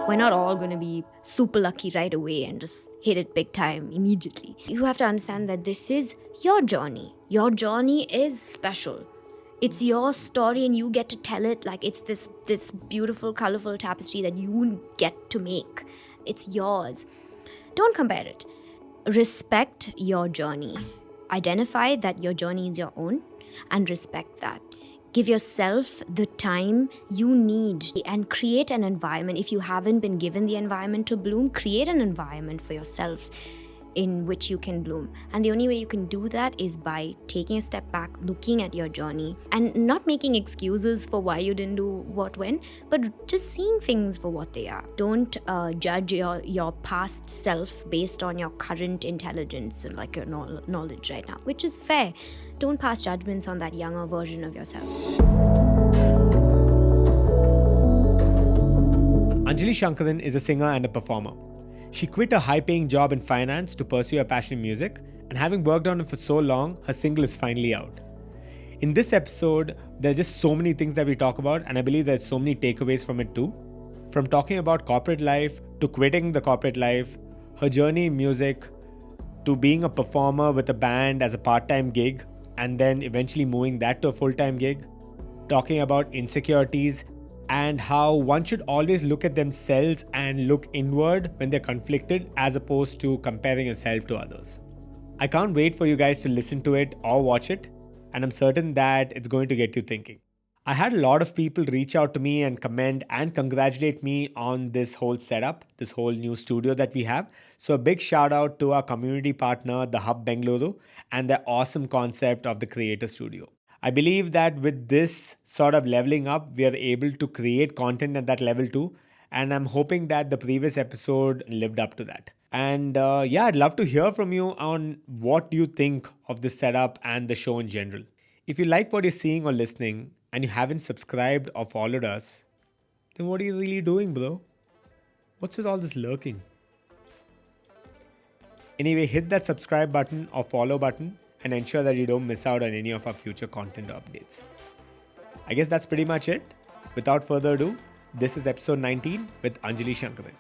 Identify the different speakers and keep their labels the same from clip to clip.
Speaker 1: We're not all going to be super lucky right away and just hit it big time immediately. You have to understand that this is your journey. Your journey is special. It's your story and you get to tell it like it's this beautiful, colorful tapestry that you get to make. It's yours. Don't compare it. Respect your journey. Identify that your journey is your own and respect that. Give yourself the time you need and create an environment. If you haven't been given the environment to bloom, create an environment for yourself in which you can bloom. And the only way you can do that is by taking a step back, looking at your journey, and not making excuses for why you didn't do what when, but just seeing things for what they are. Don't judge your past self based on your current intelligence and like your knowledge right now, which is fair. Don't pass judgments on that younger version of yourself.
Speaker 2: Anjali Sankaran is a singer and a performer. She quit a high-paying job in finance to pursue her passion in music, and having worked on it for so long, her single is finally out. In this episode, there's just so many things that we talk about, and I believe there's so many takeaways from it too. From talking about corporate life, to quitting the corporate life, her journey in music, to being a performer with a band as a part-time gig, and then eventually moving that to a full-time gig, talking about insecurities, and how one should always look at themselves and look inward when they're conflicted as opposed to comparing yourself to others. I can't wait for you guys to listen to it or watch it, and I'm certain that it's going to get you thinking. I had a lot of people reach out to me and comment and congratulate me on this whole setup, this whole new studio that we have. So a big shout out to our community partner, the Hub Bengaluru, and the awesome concept of the Creator Studio. I believe that with this sort of leveling up, we are able to create content at that level too. And I'm hoping that the previous episode lived up to that. And I'd love to hear from you on what you think of this setup and the show in general. If you like what you're seeing or listening and you haven't subscribed or followed us, then what are you really doing, bro? What's with all this lurking? Anyway, hit that subscribe button or follow button and ensure that you don't miss out on any of our future content updates. I guess that's pretty much it. Without further ado, this is episode 19 with Anjali Sankaran.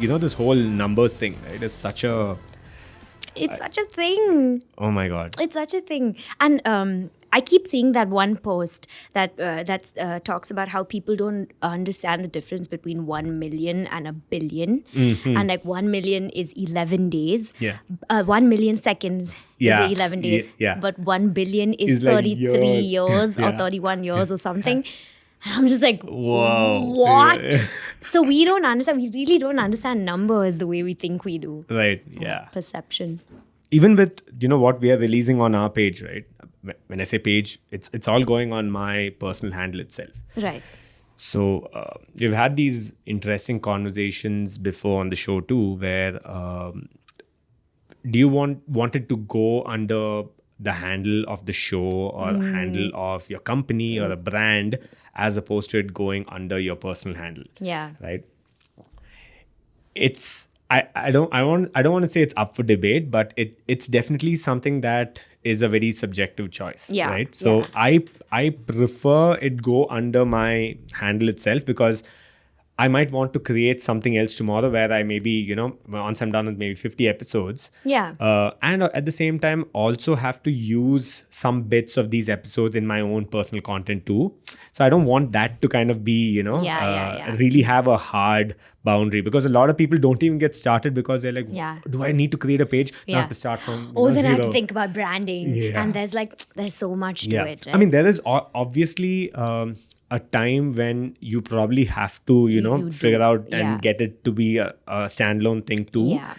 Speaker 2: You know, this whole numbers thing, right, is such a...
Speaker 1: It's such a thing.
Speaker 2: Oh my God.
Speaker 1: It's such a thing. And I keep seeing that one post that talks about how people don't understand the difference between 1 million and a billion.
Speaker 2: Mm-hmm.
Speaker 1: And like 1 million is 11 days.
Speaker 2: Yeah.
Speaker 1: 1 million seconds
Speaker 2: Yeah.
Speaker 1: is 11 days.
Speaker 2: Yeah.
Speaker 1: But 1 billion is
Speaker 2: It's like
Speaker 1: 33
Speaker 2: years.
Speaker 1: years or
Speaker 2: Yeah.
Speaker 1: 31 years or something. And I'm just like,
Speaker 2: Whoa.
Speaker 1: what?
Speaker 2: Yeah.
Speaker 1: So we don't understand. We really don't understand numbers the way we think we do.
Speaker 2: Right, yeah.
Speaker 1: Perception.
Speaker 2: Even with, what we are releasing on our page, right? When I say page, it's all going on my personal handle itself.
Speaker 1: Right.
Speaker 2: So we've had these interesting conversations before on the show too, where do you want it to go under the handle of the show or handle of your company or a brand as opposed to it going under your personal handle?
Speaker 1: Yeah.
Speaker 2: Right. It's I don't want to say it's up for debate, but it's definitely something that is a very subjective choice.
Speaker 1: Yeah.
Speaker 2: Right. So
Speaker 1: Yeah.
Speaker 2: I prefer it go under my handle itself because I might want to create something else tomorrow where I maybe, once I'm done with maybe 50 episodes.
Speaker 1: Yeah.
Speaker 2: And at the same time, also have to use some bits of these episodes in my own personal content too. So I don't want that to kind of be, really have a hard boundary because a lot of people don't even get started because they're like, do I need to create a page? Now I have to start from
Speaker 1: then I have to
Speaker 2: zero.
Speaker 1: think about branding.
Speaker 2: Yeah.
Speaker 1: And there's so much to it. Right?
Speaker 2: I mean, there is obviously a time when you probably have to, figure out and get it to be a standalone thing too.
Speaker 1: Yeah.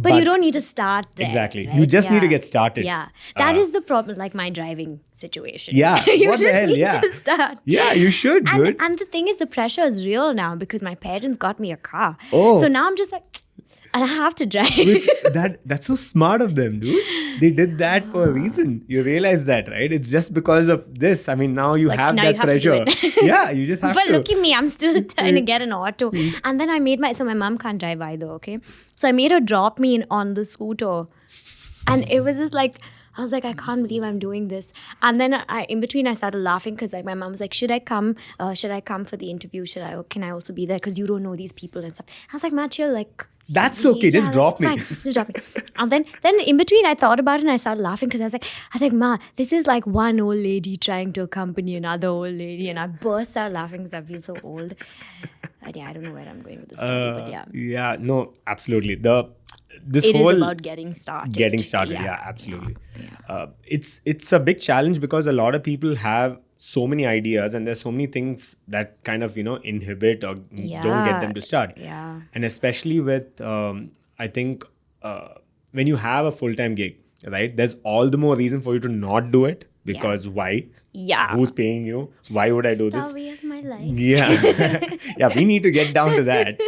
Speaker 1: But you don't need to start there.
Speaker 2: Exactly.
Speaker 1: Right?
Speaker 2: You just need to get started.
Speaker 1: Yeah. That is the problem, like my driving situation.
Speaker 2: Yeah.
Speaker 1: You
Speaker 2: What the
Speaker 1: just
Speaker 2: hell?
Speaker 1: need
Speaker 2: Yeah.
Speaker 1: to start.
Speaker 2: Yeah, you should, dude.
Speaker 1: And the thing is, the pressure is real now because my parents got me a car.
Speaker 2: Oh.
Speaker 1: So now I'm just like, and I have to drive.
Speaker 2: That's so smart of them, dude. They did that for a reason. You realize that, right? It's just because of this. I mean, now you
Speaker 1: like,
Speaker 2: have
Speaker 1: now
Speaker 2: that
Speaker 1: you have to do
Speaker 2: pressure.
Speaker 1: it.
Speaker 2: Yeah, you just have
Speaker 1: But
Speaker 2: to.
Speaker 1: look at me, I'm still trying to get an auto. And then I made so my mom can't drive either, okay? So I made her drop me on the scooter. And it was just like, I was like, I can't believe I'm doing this. And then in between, I started laughing because like my mom was like, should I come? Should I come for the interview? Can I also be there? Because you don't know these people and stuff. I was like, Ma, chill, like.
Speaker 2: That's okay. Just drop me.
Speaker 1: Fine. Just drop me. And then in between, I thought about it and I started laughing because I was like, Ma, this is like one old lady trying to accompany another old lady, and I burst out laughing because I feel so old. But yeah, I don't know where I'm going with this story, but yeah.
Speaker 2: Yeah, no, absolutely. It
Speaker 1: is about getting started.
Speaker 2: Yeah, absolutely. It's a big challenge because a lot of people have so many ideas and there's so many things that kind of inhibit or don't get them to start.
Speaker 1: Yeah.
Speaker 2: And especially with I think when you have a full-time gig, right, there's all the more reason for you to not do it because why?
Speaker 1: Yeah.
Speaker 2: Who's paying you? Why would I do this?
Speaker 1: Story of my life.
Speaker 2: Yeah. Yeah, we need to get down to that.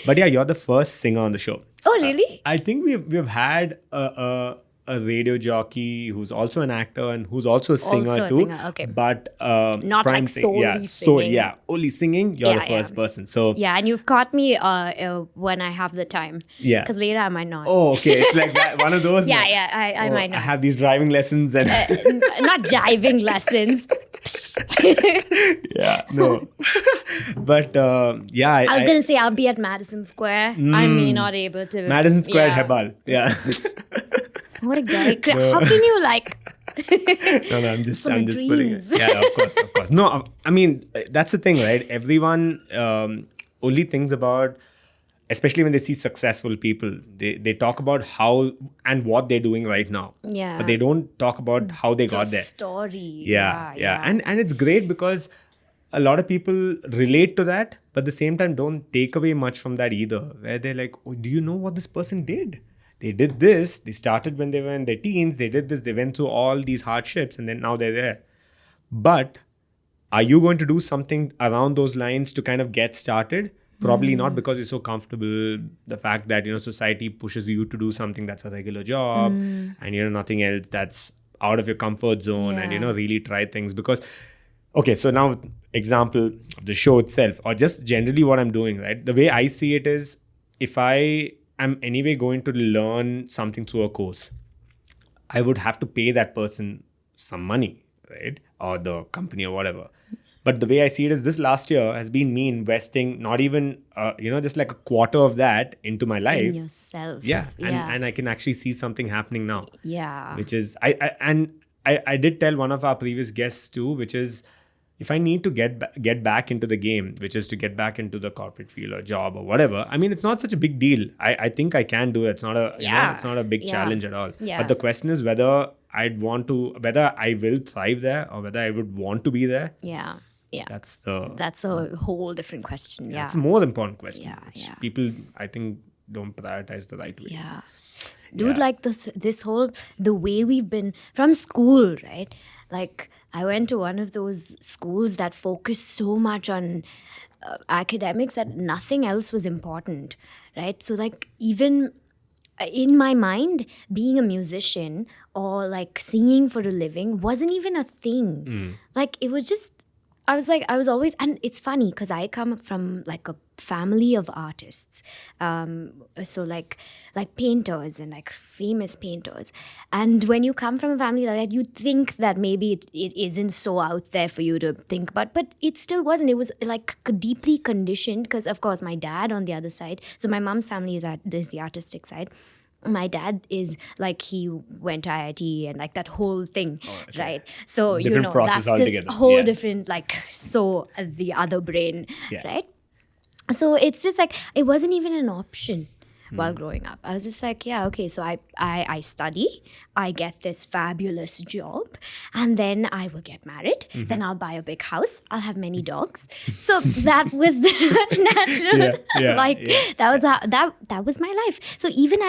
Speaker 2: But yeah, you're the first singer on the show.
Speaker 1: Oh, really?
Speaker 2: I think we've had a radio jockey who's also an actor and who's also a singer
Speaker 1: Also a
Speaker 2: too.
Speaker 1: singer, okay.
Speaker 2: But
Speaker 1: Not
Speaker 2: prime
Speaker 1: like
Speaker 2: sing-
Speaker 1: solely
Speaker 2: yeah,
Speaker 1: singing.
Speaker 2: only singing. You're the first person. So
Speaker 1: Yeah, and you've caught me when I have the time.
Speaker 2: Yeah.
Speaker 1: Because later I might not.
Speaker 2: oh, okay, it's like that. One of those.
Speaker 1: Yeah,
Speaker 2: now.
Speaker 1: yeah, I might
Speaker 2: I
Speaker 1: not.
Speaker 2: have these driving lessons and
Speaker 1: Not jiving lessons.
Speaker 2: yeah, no. But yeah,
Speaker 1: I was gonna say I'll be at Madison Square. I may not able to.
Speaker 2: Madison Square,
Speaker 1: Yeah.
Speaker 2: Hebal. Yeah.
Speaker 1: What a guy! How can you like?
Speaker 2: No, I'm just
Speaker 1: For my
Speaker 2: putting it.
Speaker 1: dreams.
Speaker 2: Yeah, of course. No, I mean that's the thing, right? Everyone only thinks about, especially when they see successful people, they talk about how and what they're doing right now.
Speaker 1: Yeah.
Speaker 2: But they don't talk about how they got
Speaker 1: The
Speaker 2: there.
Speaker 1: story.
Speaker 2: Yeah. And it's great because a lot of people relate to that, but at the same time don't take away much from that either. Where they're like, oh, do you know what this person did? They did this. They started when they were in their teens. They did this. They went through all these hardships and then now they're there. But are you going to do something around those lines to kind of get started? Probably not, because you're so comfortable. The fact that, society pushes you to do something that's a regular job and, nothing else that's out of your comfort zone and,
Speaker 1: Yeah.
Speaker 2: really try things. Because, okay, so now example of the show itself or just generally what I'm doing, right? The way I see it is if I am anyway going to learn something through a course, I would have to pay that person some money, right? Or the company or whatever. But the way I see it is this last year has been me investing not even, just like a quarter of that into my life.
Speaker 1: In yourself.
Speaker 2: Yeah. And I can actually see something happening now.
Speaker 1: Yeah.
Speaker 2: Which is, I did tell one of our previous guests too, which is if I need to get back into the game, which is to get back into the corporate field or job or whatever, I mean, it's not such a big deal. I think I can do it. It's not it's not a big challenge at all.
Speaker 1: Yeah.
Speaker 2: But the question is whether I will thrive there or whether I would want to be there.
Speaker 1: Yeah. Yeah.
Speaker 2: That's
Speaker 1: a whole different question. Yeah.
Speaker 2: It's a more important question.
Speaker 1: Yeah,
Speaker 2: Which
Speaker 1: yeah.
Speaker 2: people, I think, don't prioritize the right way.
Speaker 1: Yeah. Dude,
Speaker 2: Yeah.
Speaker 1: like this whole, the way we've been from school, right? Like I went to one of those schools that focused so much on academics that nothing else was important, right? So like even in my mind, being a musician or like singing for a living wasn't even a thing. Like it was just, I was always, and it's funny because I come from like a family of artists. So like painters and like famous painters. And when you come from a family like that, you think that maybe it isn't so out there for you to think about, but it still wasn't. It was like deeply conditioned because of course my dad on the other side. So my mom's family is the artistic side. My dad is like, he went to IIT and like that whole thing, right? So,
Speaker 2: Different process
Speaker 1: that's
Speaker 2: altogether.
Speaker 1: this whole
Speaker 2: Yeah.
Speaker 1: different, like, so the other brain,
Speaker 2: Yeah.
Speaker 1: right? So it's just like, it wasn't even an option, while growing up. I was just like, yeah, okay, so I study, I get this fabulous job, and then I will get married. Then I'll buy a big house. I'll have many dogs. So that was the natural, that was that was my life. So even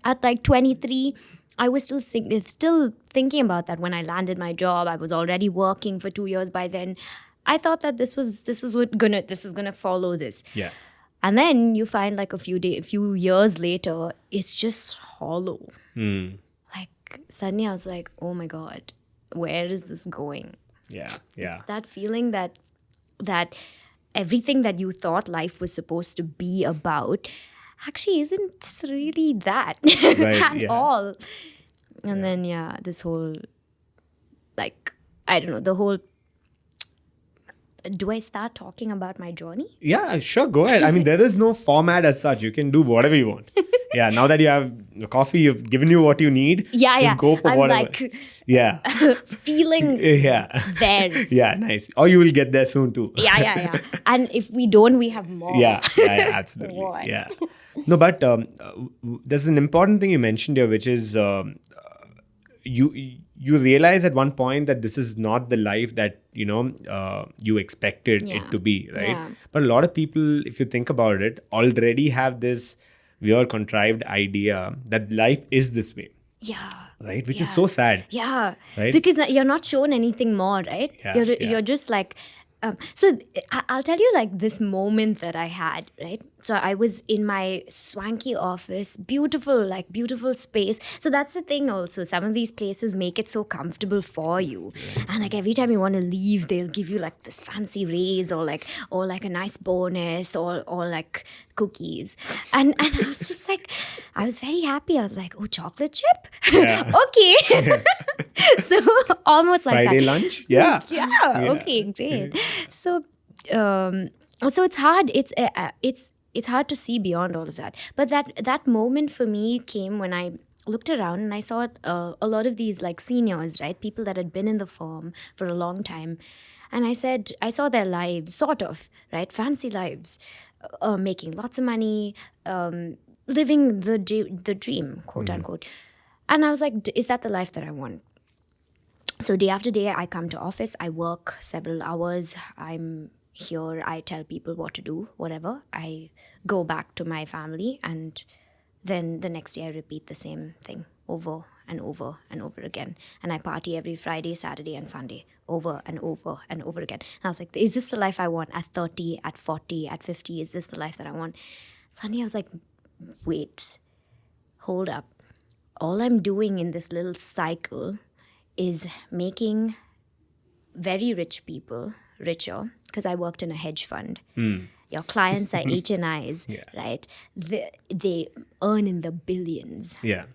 Speaker 1: at like 23, I was still thinking about that when I landed my job. I was already working for 2 years by then. I thought that this is gonna follow this.
Speaker 2: Yeah.
Speaker 1: And then you find like a few years later, it's just hollow. Like suddenly I was like, oh my God, where is this going?
Speaker 2: Yeah. Yeah.
Speaker 1: It's that feeling that everything that you thought life was supposed to be about actually isn't really that at all. And then this whole, like, I don't know, the whole, do I start talking about my journey?
Speaker 2: Yeah, sure. Go ahead. I mean, there is no format as such. You can do whatever you want. Yeah. Now that you have the coffee, you've given you what you need. Just go for
Speaker 1: I'm
Speaker 2: whatever.
Speaker 1: Like feeling there.
Speaker 2: Yeah. Nice. Or you will get there soon too.
Speaker 1: Yeah. And if we don't, we have more.
Speaker 2: Yeah. Absolutely.
Speaker 1: What?
Speaker 2: Yeah. No, but there's an important thing you mentioned here, which is you realize at one point that this is not the life that you expected it to be, right?
Speaker 1: Yeah.
Speaker 2: But a lot of people, if you think about it, already have this weird contrived idea that life is this way,
Speaker 1: Yeah.
Speaker 2: right? Which is so sad.
Speaker 1: Yeah.
Speaker 2: Right?
Speaker 1: Because you're not shown anything more, right?
Speaker 2: Yeah,
Speaker 1: You're just like, so I'll tell you like this moment that I had, right? So I was in my swanky office, beautiful space. So that's the thing also. Some of these places make it so comfortable for you. And like every time you want to leave, they'll give you like this fancy raise or like a nice bonus or like cookies. And I was just like, I was very happy. I was like, oh, chocolate chip?
Speaker 2: Yeah.
Speaker 1: Okay. So almost like
Speaker 2: Friday
Speaker 1: that.
Speaker 2: lunch? Yeah.
Speaker 1: Yeah. Okay, great. So it's hard. It's hard to see beyond all of that. But that moment for me came when I looked around and I saw a lot of these like seniors, right? People that had been in the firm for a long time. And I saw their lives, sort of, right? Fancy lives, making lots of money, living the dream, quote unquote. And I was like, is that the life that I want? So day after day, I come to office, I work several hours, I'm here, I tell people what to do, whatever. I go back to my family, and then the next day I repeat the same thing over and over and over again. And I party every Friday, Saturday, and Sunday, over and over and over again. And I was like, is this the life I want at 30, at 40, at 50? Is this the life that I want? Suddenly I was like, wait, hold up. All I'm doing in this little cycle is making very rich people richer, because I worked in a hedge fund. Your clients are HNIs, right? They earn in the billions.
Speaker 2: Yeah.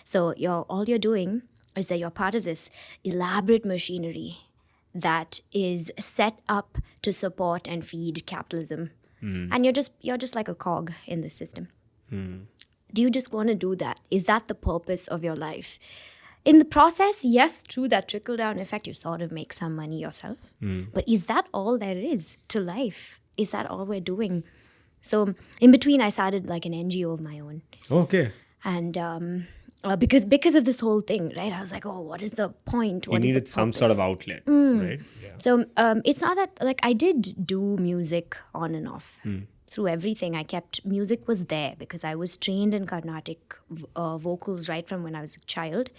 Speaker 1: So all you're doing is that you're part of this elaborate machinery that is set up to support and feed capitalism. And you're just like a cog in the system. Do you just want to do that? Is that the purpose of your life? In the process, yes, through that trickle-down effect, you sort of make some money yourself. But is that all there is to life? Is that all we're doing? So in between, I started like an NGO of my own.
Speaker 2: Okay.
Speaker 1: And because of this whole thing, right? I was like, oh, what is the point?
Speaker 2: You needed some sort of outlet, right? Yeah.
Speaker 1: So it's not that, like, I did do music on and off. Through everything, music was there because I was trained in Carnatic vocals right from when I was a child.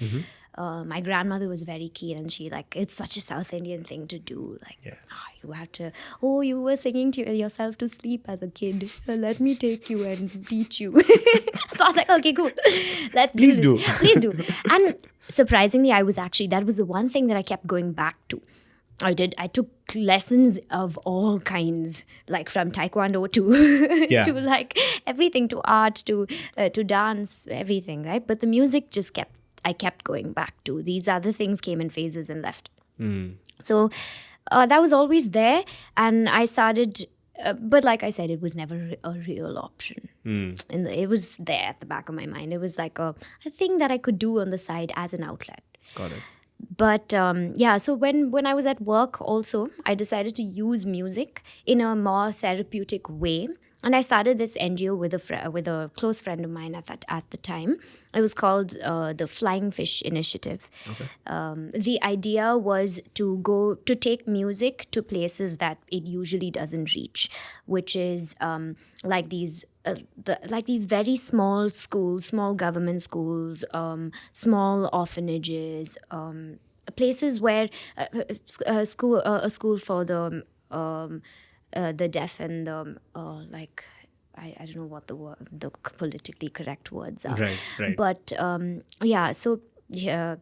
Speaker 1: My grandmother was very keen, and it's such a South Indian thing to do. Like, you have to, you were singing to yourself to sleep as a kid. Let me take you and teach you. So I was like, okay, cool. Please do. And surprisingly, that was the one thing that I kept going back to. I took lessons of all kinds, like from taekwondo to to like everything, to art, to dance, everything, right? But the music I kept going back to. These other things came in phases and left. So that was always there, and I started. But like I said, it was never a real option. It was there at the back of my mind. It was like a thing that I could do on the side as an outlet.
Speaker 2: Got it.
Speaker 1: But so when I was at work also, I decided to use music in a more therapeutic way And I started this NGO with with a close friend of mine at the time. It was called the Flying Fish Initiative.
Speaker 2: Okay.
Speaker 1: The idea was to take music to places that it usually doesn't reach, which is like these. Like these very small schools, small government schools, small orphanages, places where a school for the deaf and like I don't know what the politically correct words are.
Speaker 2: Right, right.
Speaker 1: But yeah, so yeah,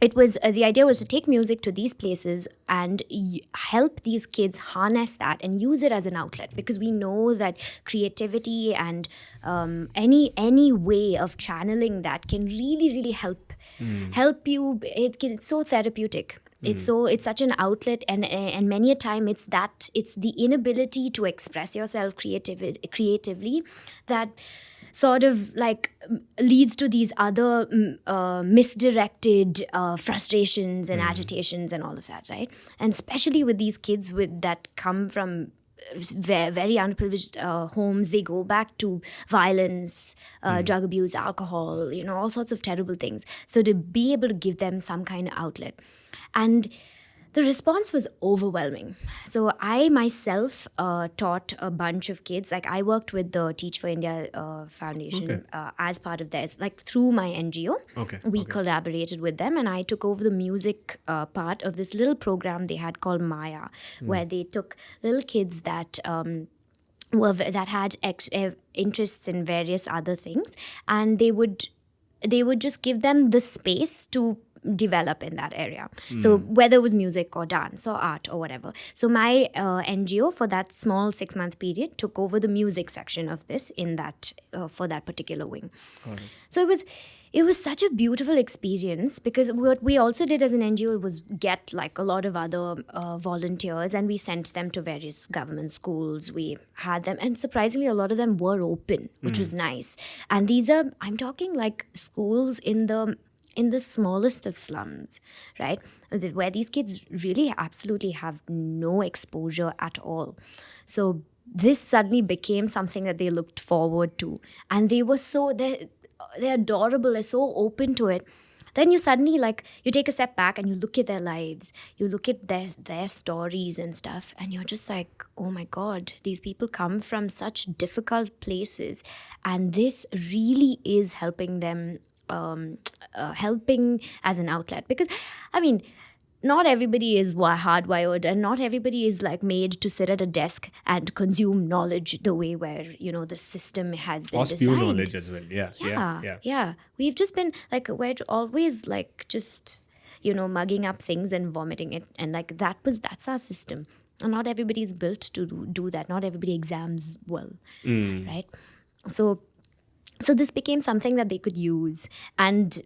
Speaker 1: it was the idea was to take music to these places and help these kids harness that and use it as an outlet, because we know that creativity and any way of channeling that can really help you. It's so therapeutic. It's such an outlet, and many a time it's the inability to express yourself creatively that sort of like leads to these other misdirected frustrations and agitations and all of that, right? And especially with these kids that come from very unprivileged homes, they go back to violence, drug abuse, alcohol, all sorts of terrible things. So to be able to give them some kind of outlet. And the response was overwhelming. So I myself taught a bunch of kids. Like I worked with the Teach for India Foundation as part of theirs, like through my NGO.
Speaker 2: Okay.
Speaker 1: We collaborated with them, and I took over the music part of this little program they had called Maya, where they took little kids that that had interests in various other things, and they would just give them the space to develop in that area. So whether it was music or dance or art or whatever. So my NGO for that small 6-month period took over the music section of this in that for that particular wing. So it was such a beautiful experience, because what we also did as an NGO was get like a lot of other volunteers, and we sent them to various government schools. We had them, and surprisingly a lot of them were open, which was nice. And these are, I'm talking like schools in the smallest of slums, right? Where these kids really absolutely have no exposure at all. So this suddenly became something that they looked forward to. And they were they're adorable, they're so open to it. Then you suddenly, like, you take a step back and you look at their lives, you look at their stories and stuff, and you're just like, oh my God, these people come from such difficult places. And this really is helping them, helping as an outlet. Because, I mean, not everybody is hardwired, and not everybody is like made to sit at a desk and consume knowledge the way where the system has been
Speaker 2: or
Speaker 1: designed.
Speaker 2: spew knowledge as well. Yeah.
Speaker 1: We've just been like, we're always like just mugging up things and vomiting it, and like that's our system. And not everybody is built to do that. Not everybody exams well, right? So this became something that they could use. And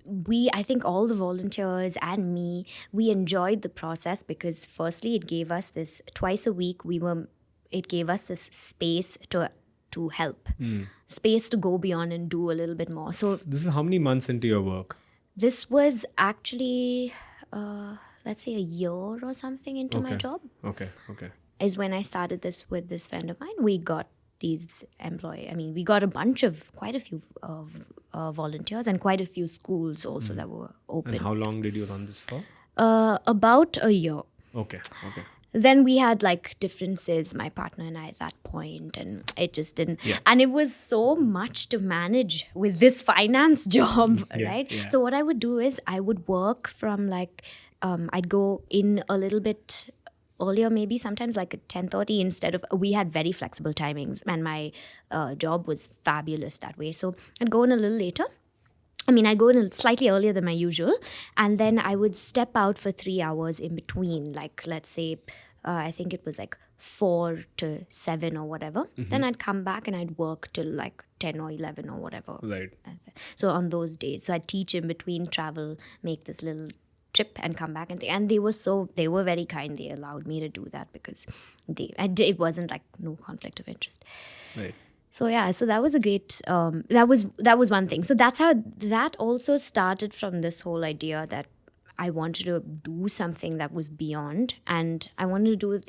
Speaker 1: I think all the volunteers and me, we enjoyed the process, because firstly, it gave us this twice a week. It gave us this space to help, space to go beyond and do a little bit more. So
Speaker 2: this is how many months into your work?
Speaker 1: This was actually, let's say, a year or something into my job.
Speaker 2: Okay.
Speaker 1: Is when I started this with this friend of mine. We got we got quite a few volunteers, and quite a few schools also that were open.
Speaker 2: And how long did you run this for?
Speaker 1: About a year.
Speaker 2: Okay.
Speaker 1: Then we had like differences, my partner and I, at that point, and it just didn't.
Speaker 2: Yeah.
Speaker 1: And it was so much to manage with this finance job, right?
Speaker 2: Yeah.
Speaker 1: So what I would do is I would work from like, I'd go in a little bit earlier, maybe sometimes like at 10:30 instead of, we had very flexible timings, and my job was fabulous that way. So I'd go in a little later. I'd go in slightly earlier than my usual, and then I would step out for 3 hours in between, like let's say, I think it was like 4 to 7 or whatever. Then I'd come back and I'd work till like 10 or 11 or whatever.
Speaker 2: Right.
Speaker 1: So on those days, so I'd teach in between, travel, make this little trip and come back, and they were very kind. They allowed me to do that because it wasn't like no conflict of interest.
Speaker 2: Right.
Speaker 1: So yeah, so that was a great, that was one thing. So that's how that also started, from this whole idea that I wanted to do something that was beyond, and I wanted to do it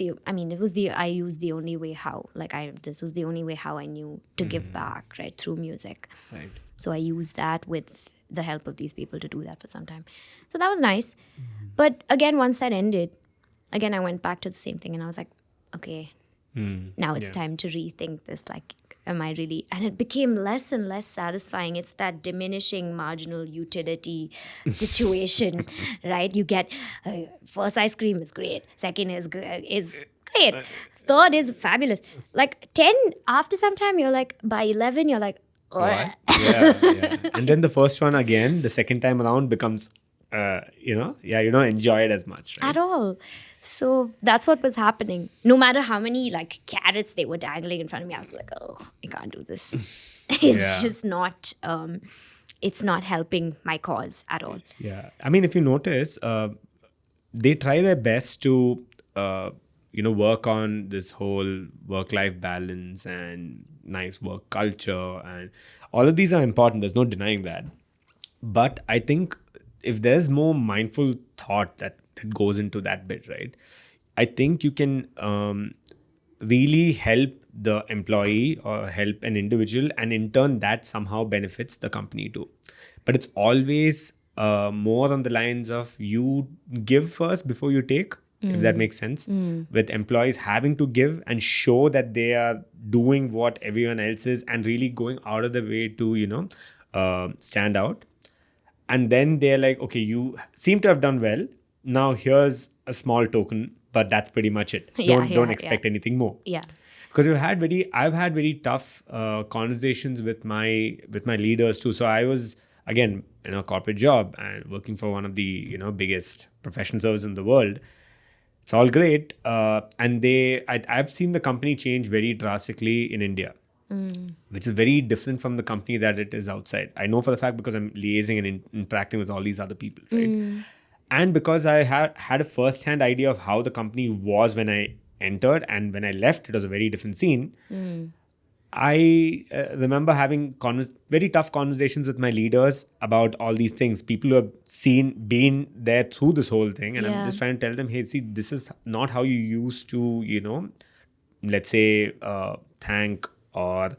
Speaker 1: I used the only way how. This was the only way how I knew to give back, right, through music.
Speaker 2: Right.
Speaker 1: So I used that with the help of these people to do that for some time. So that was nice. But again, once that ended, again, I went back to the same thing and I was like, okay, now it's time to rethink this. Like, am I really? And it became less and less satisfying. It's that diminishing marginal utility situation, right? You get first ice cream is great, second is great. Third is fabulous. Like 10, after some time, you're like, by 11, you're like,
Speaker 2: What? Yeah. And then the first one again, the second time around becomes, you don't enjoy it as much, right?
Speaker 1: at all. So that's what was happening. No matter how many like carrots they were dangling in front of me, I was like, oh, I can't do this. It's just not. It's not helping my cause at all.
Speaker 2: Yeah. I mean, if you notice, they try their best to, work on this whole work-life balance and nice work culture, and all of these are important. There's no denying that. But I think if there's more mindful thought that goes into that bit, right? I think you can really help the employee or help an individual, and in turn that somehow benefits the company too. But it's always more on the lines of you give first before you take, if that makes sense. With employees having to give and show that they are doing what everyone else is and really going out of the way to stand out. And then they're like, okay, you seem to have done well. Now here's a small token, but that's pretty much it. Don't expect anything more.
Speaker 1: Yeah.
Speaker 2: Because I've had very tough conversations with my leaders too. So I was again in a corporate job and working for one of the biggest professional services in the world. It's all great, and I've seen the company change very drastically in India, which is very different from the company that it is outside. I know for the fact because I'm liaising and interacting with all these other people, right? And because I had a first-hand idea of how the company was when I entered, and when I left, it was a very different scene. I remember having very tough conversations with my leaders about all these things. People who have been there through this whole thing. And I'm just trying to tell them, hey, see, this is not how you used to, let's say, thank or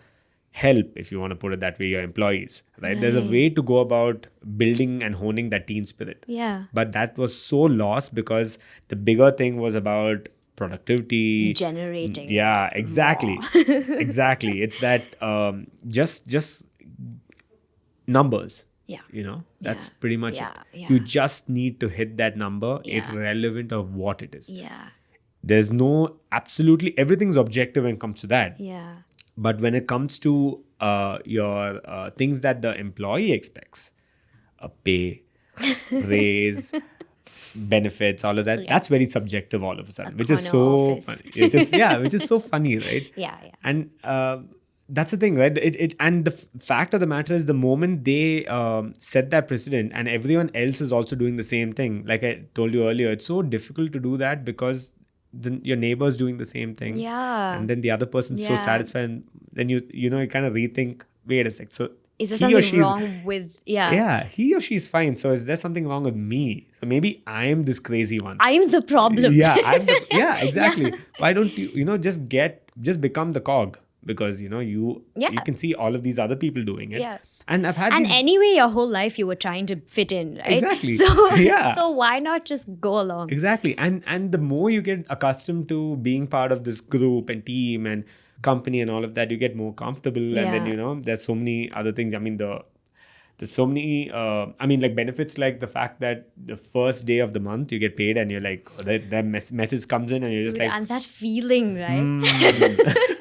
Speaker 2: help, if you want to put it that way, your employees, right? There's a way to go about building and honing that team spirit.
Speaker 1: Yeah.
Speaker 2: But that was so lost because the bigger thing was about productivity,
Speaker 1: generating.
Speaker 2: Yeah, exactly. Exactly. It's that just numbers.
Speaker 1: Yeah.
Speaker 2: That's pretty much it.
Speaker 1: Yeah.
Speaker 2: You just need to hit that number, irrelevant of what it is.
Speaker 1: Yeah.
Speaker 2: There's no absolutely everything's objective when it comes to that.
Speaker 1: Yeah.
Speaker 2: But when it comes to your things that the employee expects, a pay, raise, benefits, all of that, that's very subjective all of a sudden, which is so funny. Which is so funny, right?
Speaker 1: Yeah.
Speaker 2: And that's the thing, right? And the fact of the matter is, the moment they set that precedent and everyone else is also doing the same thing, like I told you earlier, it's so difficult to do that because your neighbor's doing the same thing.
Speaker 1: Yeah.
Speaker 2: And then the other person's so satisfied. And then you kind of rethink, wait a sec. So
Speaker 1: is there something wrong with,
Speaker 2: yeah, he or she's fine. So is there something wrong with me? So maybe I'm this crazy one.
Speaker 1: I'm the problem.
Speaker 2: Yeah, exactly. Why don't you, just become the cog? Because, you can see all of these other people doing it.
Speaker 1: Yeah.
Speaker 2: And I've had
Speaker 1: anyway, your whole life you were trying to fit in, right?
Speaker 2: Exactly.
Speaker 1: So why not just go along?
Speaker 2: Exactly. And the more you get accustomed to being part of this group and team and company and all of that, you get more comfortable. And then, there's so many other things. I mean, there's so many, like benefits, like the fact that the first day of the month you get paid and you're like, that message comes in and you're just like.
Speaker 1: And that feeling, right?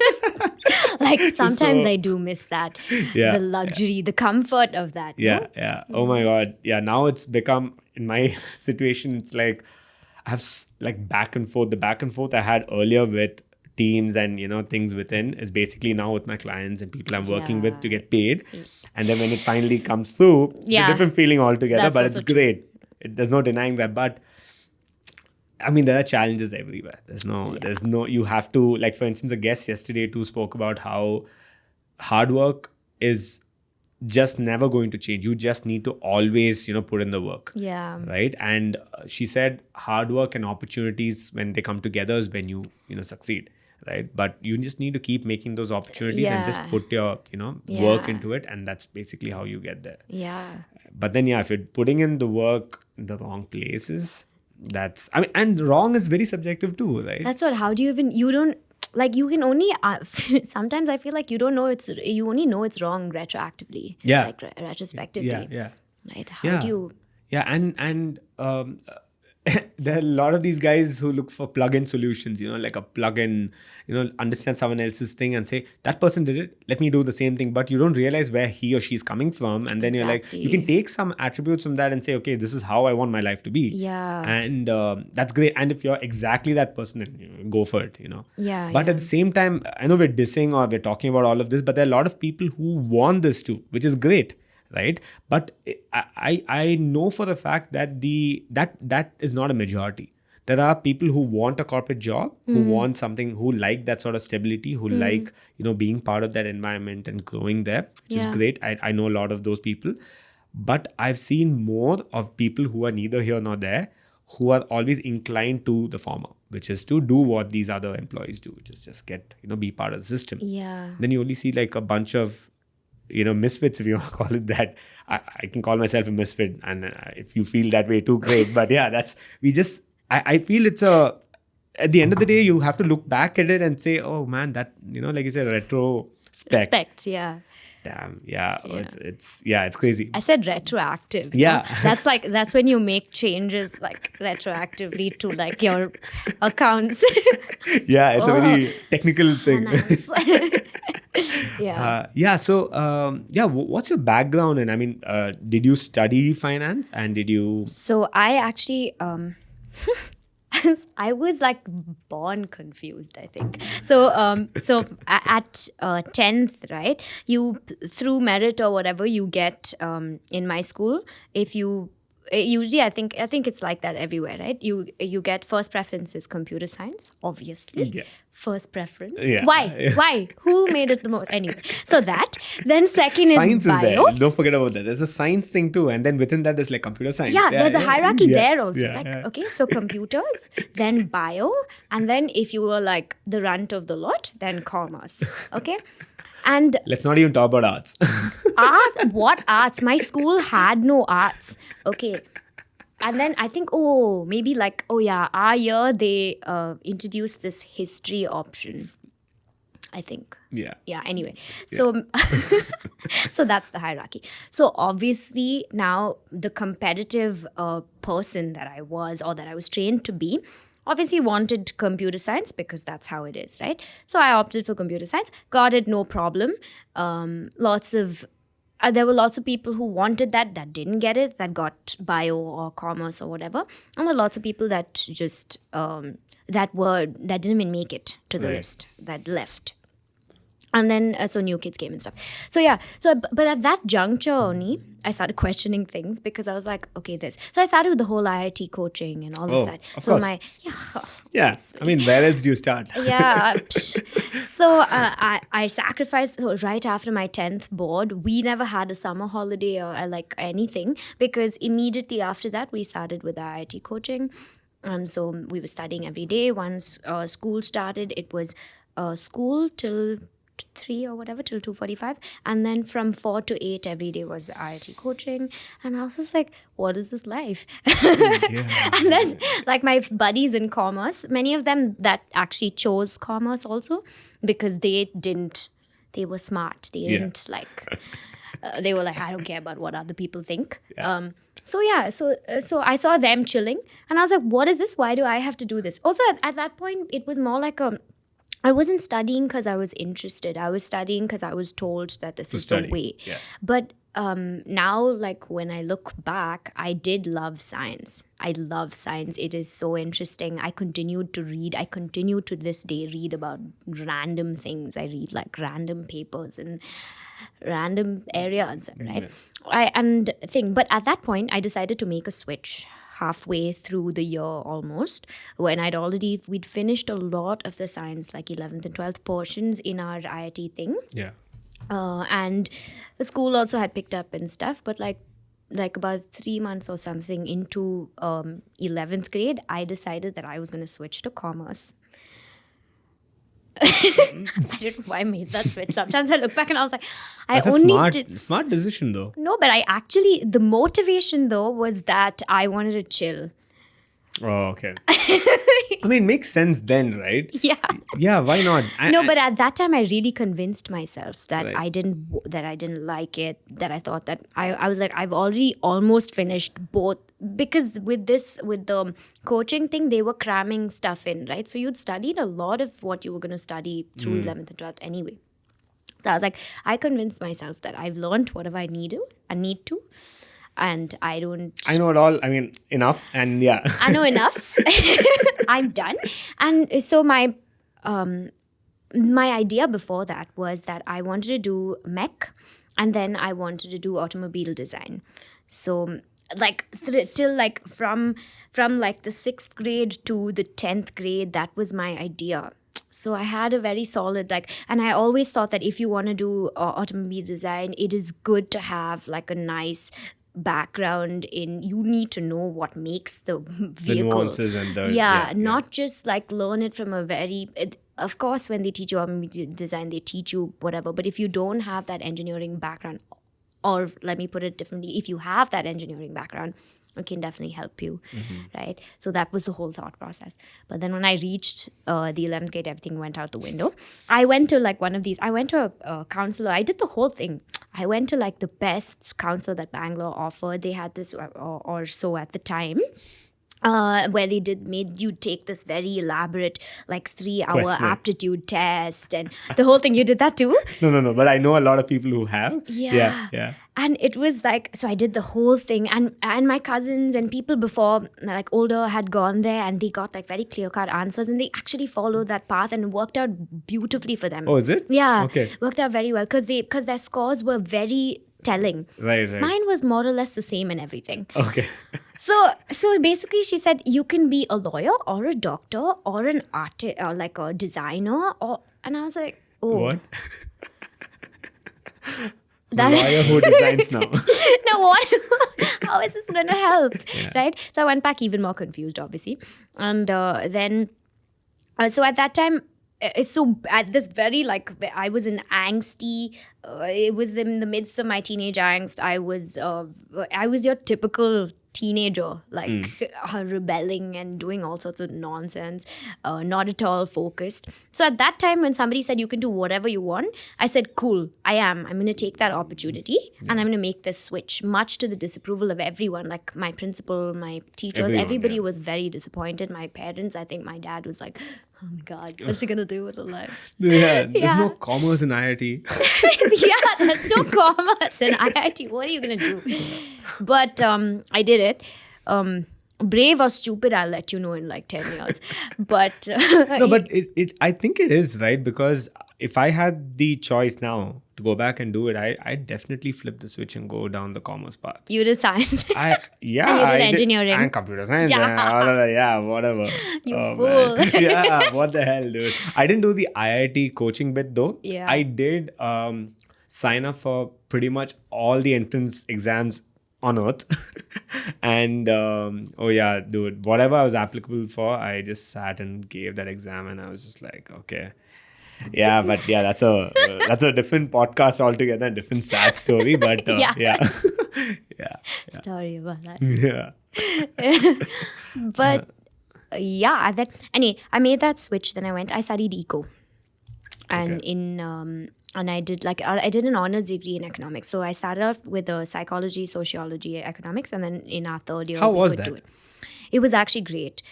Speaker 1: Like sometimes I do miss that.
Speaker 2: Yeah,
Speaker 1: the luxury, the comfort of that.
Speaker 2: Yeah. Oh my God. Yeah. Now it's become, in my situation, it's like I have like back and forth. The back and forth I had earlier with teams and things within is basically now with my clients and people I'm working with to get paid. And then when it finally comes through, it's a different feeling altogether. But it's great. There's no denying that. But I mean, there are challenges everywhere. There's no, you have to, like, for instance, a guest yesterday too spoke about how hard work is just never going to change. You just need to always, put in the work.
Speaker 1: Yeah.
Speaker 2: Right. And she said hard work and opportunities, when they come together, is when you succeed. Right. But you just need to keep making those opportunities and just
Speaker 1: Yeah.
Speaker 2: put your, work into it. And that's basically how you get there.
Speaker 1: Yeah.
Speaker 2: But then, if you're putting in the work in the wrong places, and wrong is very subjective too, right?
Speaker 1: That's what. How do you don't, like, you can only sometimes I feel like you only know it's wrong retroactively.
Speaker 2: Yeah.
Speaker 1: Like retrospectively.
Speaker 2: Yeah.
Speaker 1: Right. How do you?
Speaker 2: Yeah, and there are a lot of these guys who look for plug-in solutions, like a plug-in, understand someone else's thing and say, that person did it, let me do the same thing. But you don't realize where he or she's coming from. And then you're like, you can take some attributes from that and say, okay, this is how I want my life to be.
Speaker 1: Yeah.
Speaker 2: And that's great. And if you're exactly that person, then go for it,
Speaker 1: Yeah.
Speaker 2: But at the same time, I know we're dissing or we're talking about all of this, but there are a lot of people who want this too, which is great. Right. But I know for the fact that that is not a majority. There are people who want a corporate job, who want something, who like that sort of stability, who like, being part of that environment and growing there, which is great. I know a lot of those people. But I've seen more of people who are neither here nor there, who are always inclined to the former, which is to do what these other employees do, which is just get, be part of the system.
Speaker 1: Yeah.
Speaker 2: Then you only see like a bunch of misfits, if you want to call it that. I can call myself a misfit, and if you feel that way too, great. But yeah, I feel it's at the end of the day, you have to look back at it and say, oh man, that, like you said, retrospect.
Speaker 1: Respect, yeah.
Speaker 2: Damn, yeah. It's crazy.
Speaker 1: I said retroactive.
Speaker 2: Yeah.
Speaker 1: That's when you make changes like retroactively to like your accounts.
Speaker 2: Yeah, it's a very technical thing.
Speaker 1: Yeah.
Speaker 2: So what's your background? And I mean, did you study finance, and did you?
Speaker 1: So I actually I was like born confused, I think. So at 10th, right, you through merit or whatever you get in my school, if you usually I think it's like that everywhere, right? You get first preference is computer science, obviously.
Speaker 2: Yeah.
Speaker 1: First preference.
Speaker 2: Yeah.
Speaker 1: Why? Who made it the most? Anyway, so that. Then second
Speaker 2: Science
Speaker 1: is bio.
Speaker 2: is there. Don't forget about that. There's a science thing too, and then within that there's like computer science.
Speaker 1: Yeah, there's a hierarchy there also.
Speaker 2: Yeah.
Speaker 1: Okay, so computers, then bio, and then if you were like the runt of the lot, then commerce. Okay. And
Speaker 2: let's not even talk about arts.
Speaker 1: art, what arts? My school had no arts. Okay. And then I think, our year they introduced this history option, I think.
Speaker 2: Yeah.
Speaker 1: Yeah, anyway. So so that's the hierarchy. So obviously now the competitive person that I was, or that I was trained to be, obviously wanted computer science because that's how it is, right? So I opted for computer science, got it no problem. There were lots of people who wanted that didn't get it, that got bio or commerce or whatever. And there were lots of people that just, that didn't even make it to the list, that left. And then, so new kids came and stuff. So yeah, but at that juncture only, I started questioning things because I was like, okay, this. So I started with the whole IIT coaching and all of that.
Speaker 2: Of
Speaker 1: so
Speaker 2: course. Yeah, I mean, where else do you start?
Speaker 1: Yeah. So I sacrificed right after my 10th board. We never had a summer holiday or like anything, because immediately after that, we started with IIT coaching. So we were studying every day. Once school started, it was school till 3 or whatever, till 2:45, and then from 4 to 8 every day was the IIT coaching. And I was just like, what is this life? And there's like my buddies in commerce, many of them that actually chose commerce also because they were smart, they didn't like they were like, I don't care about what other people think. So I saw them chilling and I was like, what is this? Why do I have to do this? Also at that point it was more like I wasn't studying because I was interested. I was studying because I was told that this is the way.
Speaker 2: Yeah.
Speaker 1: But now, like when I look back, I did love science. I love science. It is so interesting. I continued to read. I continue to this day read about random things. I read like random papers and random areas, right? But at that point, I decided to make a switch. Halfway through the year almost, when we'd finished a lot of the science, like 11th and 12th portions in our IIT thing.
Speaker 2: Yeah.
Speaker 1: And the school also had picked up and stuff, but like about 3 months or something into 11th grade, I decided that I was going to switch to commerce. I don't know why I made that switch. Sometimes I look back and I was like,
Speaker 2: That's a smart decision though.
Speaker 1: No, but I actually, the motivation though was that I wanted to chill.
Speaker 2: Oh, okay. I mean, makes sense then, right?
Speaker 1: Yeah.
Speaker 2: Yeah, why not?
Speaker 1: No, but at that time I really convinced myself that
Speaker 2: Right.
Speaker 1: I didn't like it, that I thought that I was like, I've already almost finished both, because with the coaching thing, they were cramming stuff in, right? So you'd studied a lot of what you were going to study through 11th and 12th anyway. So I was like, I convinced myself that I've learned whatever I need to, and I
Speaker 2: know it all. I mean, enough. And yeah.
Speaker 1: I know enough. I'm done. And so my idea before that was that I wanted to do mech, and then I wanted to do automobile design. So like till like from like the 6th grade to the 10th grade, that was my idea. So I had a very solid and I always thought that if you want to do automobile design, it is good to have like a nice background in, you need to know what makes the vehicle.
Speaker 2: The nuances and the...
Speaker 1: Not just like learn it from a very... of course, when they teach you automobile design, they teach you whatever. But if you don't have that engineering background, or let me put it differently, if you have that engineering background, it can definitely help you, right? So that was the whole thought process. But then when I reached the 11th grade, everything went out the window. I went to like one of these, I went to a counselor. I did the whole thing. I went to like the best counselor that Bangalore offered. They had this or so at the time. Where they made you take this very elaborate, like 3-hour
Speaker 2: Questionnaire.
Speaker 1: aptitude test and the whole thing. You did that too?
Speaker 2: No. But I know a lot of people who have.
Speaker 1: Yeah.
Speaker 2: Yeah.
Speaker 1: And it was like, so I did the whole thing, and my cousins and people before, like older, had gone there, and they got like very clear-cut answers, and they actually followed that path, and it worked out beautifully for them.
Speaker 2: Oh, is it?
Speaker 1: Yeah.
Speaker 2: Okay.
Speaker 1: Worked out very well because their scores were very telling.
Speaker 2: Right.
Speaker 1: Mine was more or less the same and everything.
Speaker 2: Okay.
Speaker 1: So basically, she said you can be a lawyer or a doctor or an artist or like a designer, and I was like, oh,
Speaker 2: What? The lawyer who designs now.
Speaker 1: no, what? How is this going to help?
Speaker 2: Yeah.
Speaker 1: Right? So I went back even more confused, obviously. And then, so at that time, so at this very, like, I was in angsty, it was in the midst of my teenage angst. I was your typical teenager, like rebelling and doing all sorts of nonsense, not at all focused. So at that time, when somebody said you can do whatever you want, I said, cool, I'm going to take that opportunity and I'm going to make this switch, much to the disapproval of everyone, like my principal, my teachers. Everybody was very disappointed. My parents, I think my dad was like, oh my God, what's she going to do with her life?
Speaker 2: Yeah, there's no commerce in IIT.
Speaker 1: Yeah, there's no commerce in IIT. What are you going to do? But I did it. Brave or stupid, I'll let you know in like 10 years. But
Speaker 2: No, but I think it is, right? Because if I had the choice now to go back and do it, I'd definitely flip the switch and go down the commerce path.
Speaker 1: You did science.
Speaker 2: And you did
Speaker 1: engineering.
Speaker 2: and computer science.
Speaker 1: Yeah.
Speaker 2: And all of that. Yeah, whatever.
Speaker 1: You
Speaker 2: man.
Speaker 1: fool.
Speaker 2: Yeah, what the hell, dude. I didn't do the IIT coaching bit though.
Speaker 1: Yeah.
Speaker 2: I did sign up for pretty much all the entrance exams on earth. And oh yeah, dude, whatever I was applicable for, I just sat and gave that exam, and I was just like, okay. Yeah, but yeah, that's a different podcast altogether, a different sad story. But
Speaker 1: Yeah.
Speaker 2: yeah.
Speaker 1: Sorry about that.
Speaker 2: Yeah.
Speaker 1: But yeah, anyway, I made that switch. Then I studied eco, and
Speaker 2: Okay.
Speaker 1: and I did an honors degree in economics. So I started off with psychology, sociology, economics, and then in our third year,
Speaker 2: How
Speaker 1: we
Speaker 2: was
Speaker 1: could
Speaker 2: that?
Speaker 1: do it. It was actually great.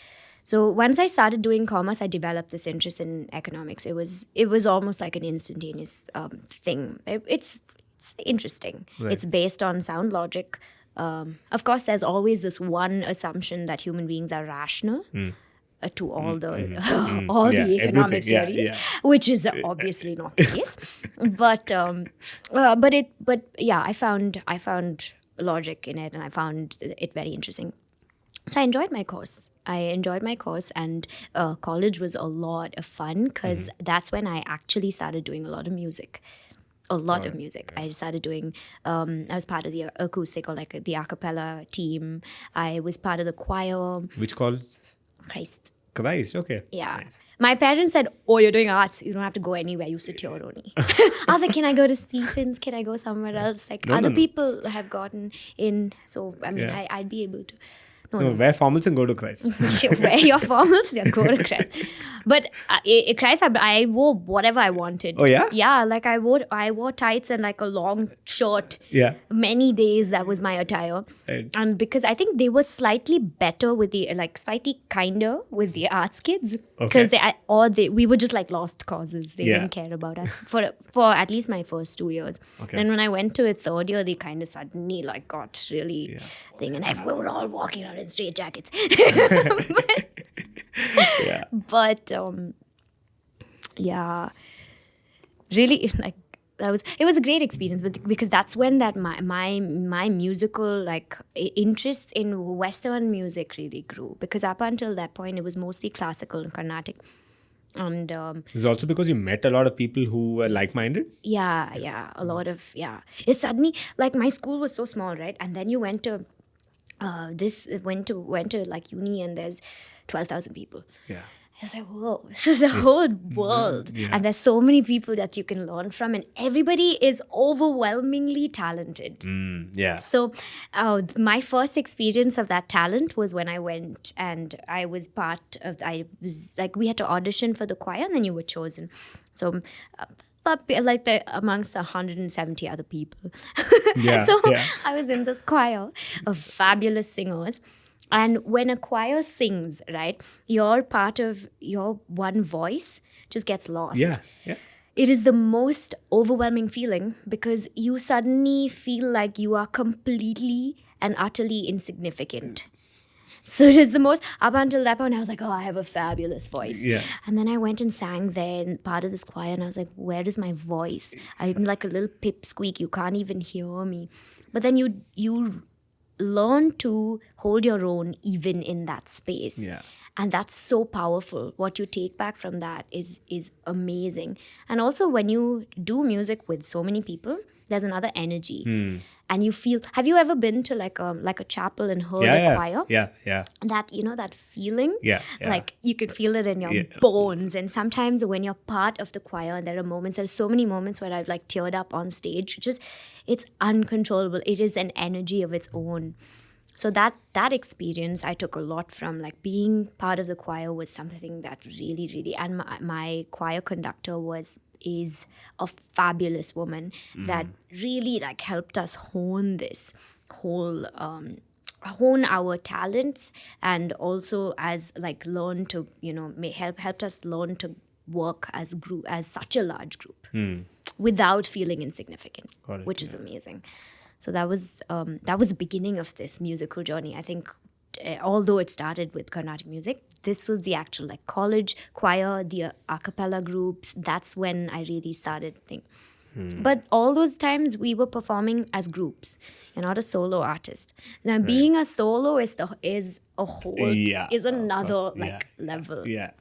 Speaker 1: So once I started doing commerce, I developed this interest in economics. It was almost like an instantaneous thing. It's interesting.
Speaker 2: Right.
Speaker 1: It's based on sound logic. Of course, there's always this one assumption that human beings are rational. To all the all
Speaker 2: Yeah,
Speaker 1: the economic
Speaker 2: everything. Yeah,
Speaker 1: theories,
Speaker 2: yeah.
Speaker 1: which is obviously not the case. But yeah, I found logic in it, and I found it very interesting. So I enjoyed my course. And college was a lot of fun because that's when I actually started doing a lot of music. a lot of music. I started doing, I was part of the acoustic or like the a cappella team. I was part of the choir.
Speaker 2: Which calls
Speaker 1: Christ.
Speaker 2: Okay.
Speaker 1: Yeah.
Speaker 2: Nice.
Speaker 1: My parents said, oh, you're doing arts. You don't have to go anywhere. You sit here only. I was like, can I go to Stephens? Can I go somewhere else? Like other people have gotten in. So, I mean, I'd be able to.
Speaker 2: No, wear formals and go to Christ.
Speaker 1: Wear your formals, go to Christ. But Christ, I wore whatever I wanted.
Speaker 2: Oh, yeah?
Speaker 1: Yeah, like I wore tights and like a long shirt.
Speaker 2: Yeah.
Speaker 1: Many days that was my attire.
Speaker 2: Right.
Speaker 1: And because I think they were slightly better with the, like slightly kinder with the arts kids. Because we were just like lost causes. They didn't care about us for at least my first 2 years. Okay. Then when I went to a third year, they kind of suddenly like got really thing. And we were all walking around in straight jackets. But really like it was a great experience, but because that's when that my musical like interest in Western music really grew, because up until that point it was mostly classical and Carnatic. And
Speaker 2: it's also because you met a lot of people who were like-minded.
Speaker 1: A lot of it's suddenly like my school was so small, right? And then you went to went to like uni and there's 12,000 people.
Speaker 2: Yeah.
Speaker 1: It's like, whoa, this is a whole world. Yeah. And there's so many people that you can learn from, and everybody is overwhelmingly talented. So my first experience of that talent was when I went and I was we had to audition for the choir and then you were chosen. So like amongst 170 other people. I was in this choir of fabulous singers. And when a choir sings, right, your part of your one voice just gets lost.
Speaker 2: Yeah.
Speaker 1: It is the most overwhelming feeling because you suddenly feel like you are completely and utterly insignificant. So it is the most, up until that point, I was like, oh, I have a fabulous voice.
Speaker 2: Yeah.
Speaker 1: And then I went and sang there and part of this choir and I was like, where is my voice? I'm like a little pipsqueak. You can't even hear me. But then you learn to hold your own even in that space.
Speaker 2: Yeah.
Speaker 1: And that's so powerful. What you take back from that is amazing. And also when you do music with so many people, there's another energy. And you feel, have you ever been to like a chapel and heard a choir?
Speaker 2: Yeah.
Speaker 1: That, that feeling?
Speaker 2: Yeah.
Speaker 1: Like you can feel it in your bones. And sometimes when you're part of the choir, and there's so many moments where I've like teared up on stage, it's uncontrollable. It is an energy of its own. So that experience I took a lot from, like being part of the choir was something that really, really, and my choir conductor is a fabulous woman that really like helped us hone this whole hone our talents, and also as like learn to helped us learn to work as such a large group without feeling insignificant, which is amazing. So that was the beginning of this musical journey. I think although it started with Carnatic music, this was the actual like college choir, the a cappella groups. That's when I really started thinking. But all those times we were performing as groups. You're not a solo artist. Now being a solo is another level.
Speaker 2: Yeah.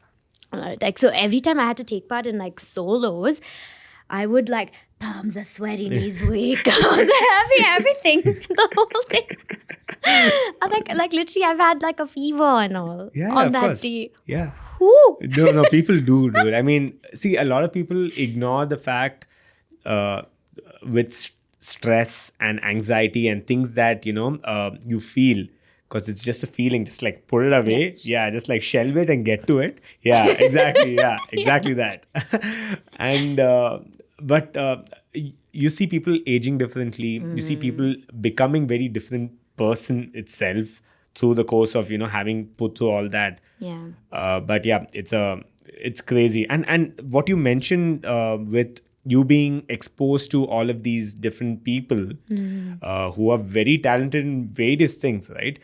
Speaker 1: Like so every time I had to take part in like solos, I would like palms are sweaty, knees weak, arms are heavy, everything, the whole thing. like literally, I've had like a fever and all on that day.
Speaker 2: Yeah.
Speaker 1: Woo.
Speaker 2: No, people do it. I mean, see, a lot of people ignore the fact with stress and anxiety and things that you feel. Because it's just a feeling, just like put it away. Yeah, just like shelve it and get to it. Yeah, exactly. Yeah, exactly that. And, but you see people aging differently. You see people becoming very different person itself through the course of, having put through all that.
Speaker 1: Yeah.
Speaker 2: But yeah, it's crazy. And what you mentioned with you being exposed to all of these different people who are very talented in various things, right?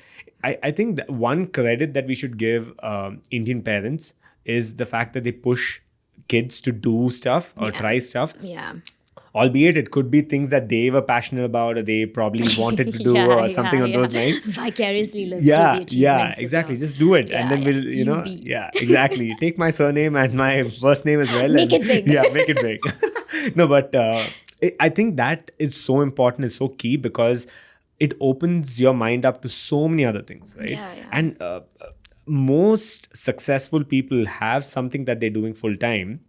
Speaker 2: I think that one credit that we should give Indian parents is the fact that they push kids to do stuff or try stuff.
Speaker 1: Yeah.
Speaker 2: Albeit it could be things that they were passionate about or they probably wanted to do or something on those lines.
Speaker 1: Vicariously live through the achievements.
Speaker 2: Yeah, exactly. Just do it. And then we'll, exactly. Take my surname and my first name as well.
Speaker 1: Make it big.
Speaker 2: Yeah, make it big. No, but I think that is so important, is so key, because it opens your mind up to so many other things, right?
Speaker 1: Yeah, yeah.
Speaker 2: And most successful people have something that they're doing full time,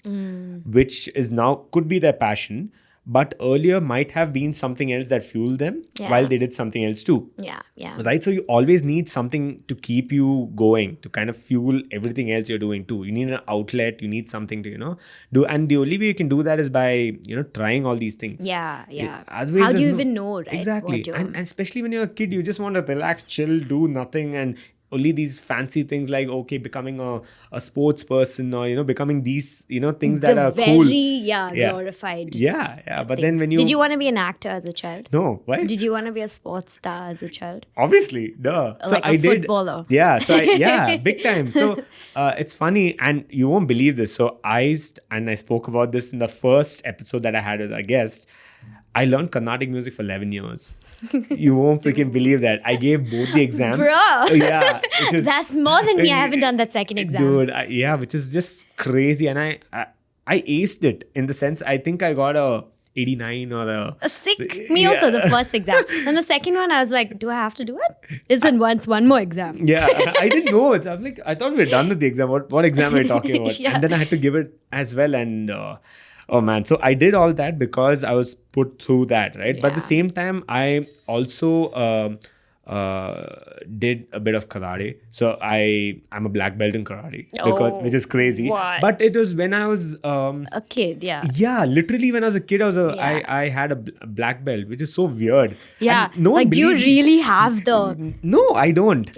Speaker 2: which is now could be their passion, but earlier might have been something else that fueled them
Speaker 1: Yeah.
Speaker 2: while they did something else too.
Speaker 1: Yeah, yeah.
Speaker 2: Right? So you always need something to keep you going, to kind of fuel everything else you're doing too. You need an outlet, you need something to, do. And the only way you can do that is by, trying all these things.
Speaker 1: Yeah, yeah.
Speaker 2: Otherwise,
Speaker 1: How do
Speaker 2: there's
Speaker 1: you
Speaker 2: no-
Speaker 1: even know, right?
Speaker 2: Exactly.
Speaker 1: what you're-
Speaker 2: And especially when you're a kid, you just want to relax, chill, do nothing, and only these fancy things like, okay, becoming a sports person, or, becoming these, things that
Speaker 1: the
Speaker 2: are
Speaker 1: very,
Speaker 2: cool.
Speaker 1: glorified.
Speaker 2: Yeah. But then
Speaker 1: things.
Speaker 2: when you...
Speaker 1: Did you want to be an actor as a child?
Speaker 2: No, why?
Speaker 1: Did you want to be a sports star as a child?
Speaker 2: Obviously, duh. So
Speaker 1: Like a
Speaker 2: I did.
Speaker 1: footballer.
Speaker 2: Yeah. Big time. So it's funny, and you won't believe this. So I spoke about this in the first episode that I had as a guest. I learned Carnatic music for 11 years. You won't freaking believe that. I gave both the exams.
Speaker 1: Bro.
Speaker 2: Yeah. Which is,
Speaker 1: That's more than me. I haven't done that second exam.
Speaker 2: Dude, which is just crazy. And I aced it, in the sense, I think I got a 89 or
Speaker 1: A sick. Me also, the first exam. And the second one, I was like, do I have to do it? Isn't once one more exam?
Speaker 2: Yeah, I didn't know it. I'm like, I thought we were done with the exam. What exam are you talking about?
Speaker 1: Yeah.
Speaker 2: And then I had to give it as well. And oh man, so I did all that because I was put through that, right? But at the
Speaker 1: Yeah.
Speaker 2: same time, I also did a bit of karate. So I'm a black belt in karate,
Speaker 1: Oh,
Speaker 2: which is crazy.
Speaker 1: what?
Speaker 2: But it was when I was
Speaker 1: A kid, yeah.
Speaker 2: yeah, literally when I was a kid,
Speaker 1: Yeah.
Speaker 2: I had a black belt, which is so weird.
Speaker 1: Yeah.
Speaker 2: And no one
Speaker 1: Like, do you
Speaker 2: believed-
Speaker 1: really have the...
Speaker 2: No, I don't.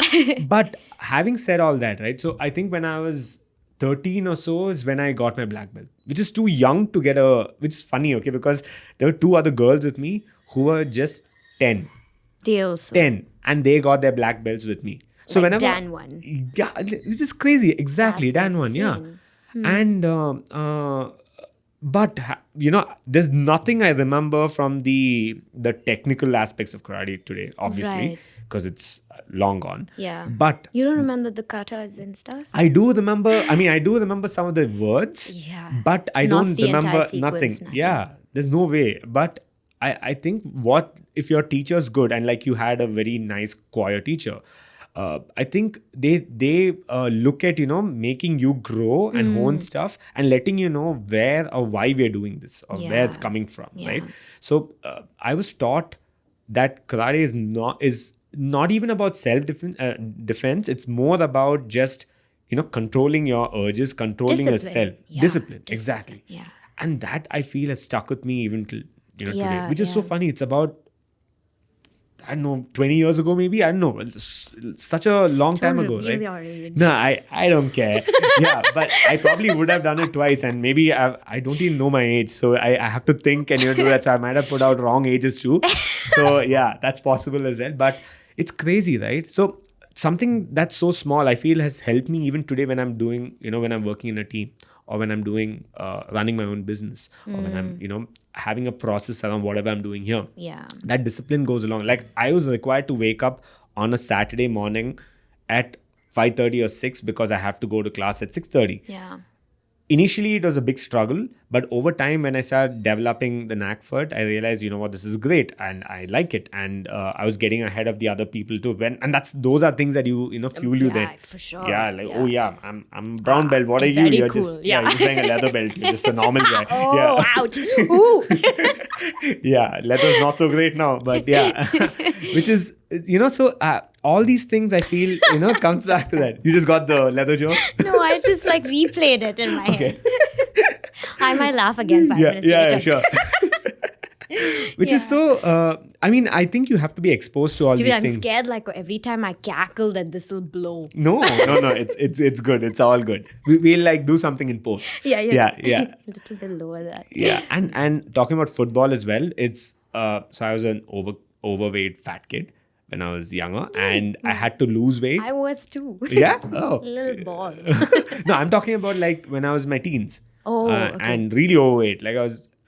Speaker 2: But having said all that, right? So I think when I was 13 or so is when I got my black belt, which is too young to get which is funny, okay? Because there were two other girls with me who were just 10,
Speaker 1: They also.
Speaker 2: 10, and they got their black belts with me. So
Speaker 1: Like
Speaker 2: whenever...
Speaker 1: Dan won.
Speaker 2: Yeah, this is crazy. Exactly.
Speaker 1: That's
Speaker 2: Dan won, yeah.
Speaker 1: insane.
Speaker 2: And but there's nothing I remember from the technical aspects of karate today, obviously,
Speaker 1: Right.
Speaker 2: because it's long gone.
Speaker 1: Yeah.
Speaker 2: But
Speaker 1: You don't remember the katas and stuff?
Speaker 2: I do remember some of the words,
Speaker 1: Yeah.
Speaker 2: but I
Speaker 1: Not
Speaker 2: don't
Speaker 1: the entire
Speaker 2: remember
Speaker 1: sequence,
Speaker 2: nothing.
Speaker 1: nothing.
Speaker 2: Yeah, there's no way. But I think if your teacher's good, and like you had a very nice choir teacher, I think they look at making you grow and hone stuff and letting you know where or why we're doing this or where it's
Speaker 1: Yeah.
Speaker 2: coming from,
Speaker 1: Yeah.
Speaker 2: right? So I was taught that karate is not even about self defense. It's more about just controlling your urges, controlling yourself,
Speaker 1: Yeah.
Speaker 2: discipline. Exactly.
Speaker 1: Yeah.
Speaker 2: And that I feel has stuck with me even till today,
Speaker 1: Yeah,
Speaker 2: which is so
Speaker 1: yeah.
Speaker 2: funny. It's about, I don't know, 20 years ago maybe. I don't know. Such a long time
Speaker 1: Don't
Speaker 2: ago,
Speaker 1: reveal
Speaker 2: right?
Speaker 1: your age.
Speaker 2: No, I don't care. Yeah, but I probably would have done it twice, and maybe I don't even know my age, so I have to think and do that. So I might have put out wrong ages too. So yeah, that's possible as well. But it's crazy, right? So something that's so small, I feel, has helped me even today when I'm doing, when I'm working in a team, or when I'm doing running my own business, or when I'm having a process around whatever I'm doing here.
Speaker 1: Yeah.
Speaker 2: That discipline goes along. Like, I was required to wake up on a Saturday morning at 5:30 or 6 because I have to go to class at 6:30.
Speaker 1: Yeah.
Speaker 2: Initially, it was a big struggle, but over time, when I started developing the knack for it, I realized, this is great, and I like it, and I was getting ahead of the other people too. And those are things that fuel you.
Speaker 1: Yeah,
Speaker 2: Then
Speaker 1: for sure.
Speaker 2: yeah, like,
Speaker 1: Yeah.
Speaker 2: oh yeah, I'm brown belt. What are you?
Speaker 1: Very
Speaker 2: You're
Speaker 1: cool,
Speaker 2: just
Speaker 1: yeah.
Speaker 2: you're just wearing a leather belt. You're just a normal guy.
Speaker 1: Oh,
Speaker 2: Yeah.
Speaker 1: ouch. Ooh.
Speaker 2: Yeah, leather's not so great now, but yeah, which is so all these things I feel comes back to that. You just got the leather joke.
Speaker 1: No, I just like replayed it in my head. I might laugh again 5 minutes later.
Speaker 2: Sure. Which is so I think you have to be exposed to all
Speaker 1: Dude,
Speaker 2: these
Speaker 1: I'm
Speaker 2: things.
Speaker 1: scared like every time I cackle that this will blow.
Speaker 2: No, it's good. It's all good. We'll like do something in post.
Speaker 1: Yeah.
Speaker 2: Yeah.
Speaker 1: A little bit lower that.
Speaker 2: Yeah, and talking about football as well, it's so I was an overweight fat kid when I was younger, and I had to lose weight.
Speaker 1: I was too.
Speaker 2: Yeah?
Speaker 1: A
Speaker 2: Oh.
Speaker 1: little ball.
Speaker 2: No, I'm talking about like when I was in my teens.
Speaker 1: Oh, okay.
Speaker 2: And really overweight. Like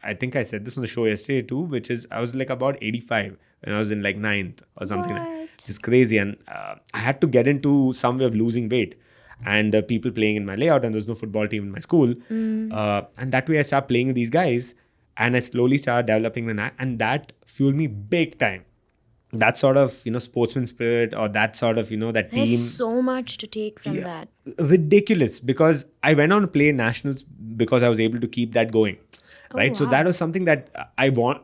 Speaker 2: I think I said this on the show yesterday too, which is I was like about 85 when I was in like 9th or something like that.
Speaker 1: What?
Speaker 2: Which is crazy. And I had to get into some way of losing weight. And people playing in my layout, and there's no football team in my school. And that way I started playing with these guys. and I slowly started developing the knack, and that fueled me big time. That sort of sportsman spirit, or that sort of that
Speaker 1: There's
Speaker 2: team.
Speaker 1: so much to take from that.
Speaker 2: Ridiculous, because I went on to play nationals because I was able to keep that going, right? So that
Speaker 1: wow.
Speaker 2: was something that I want.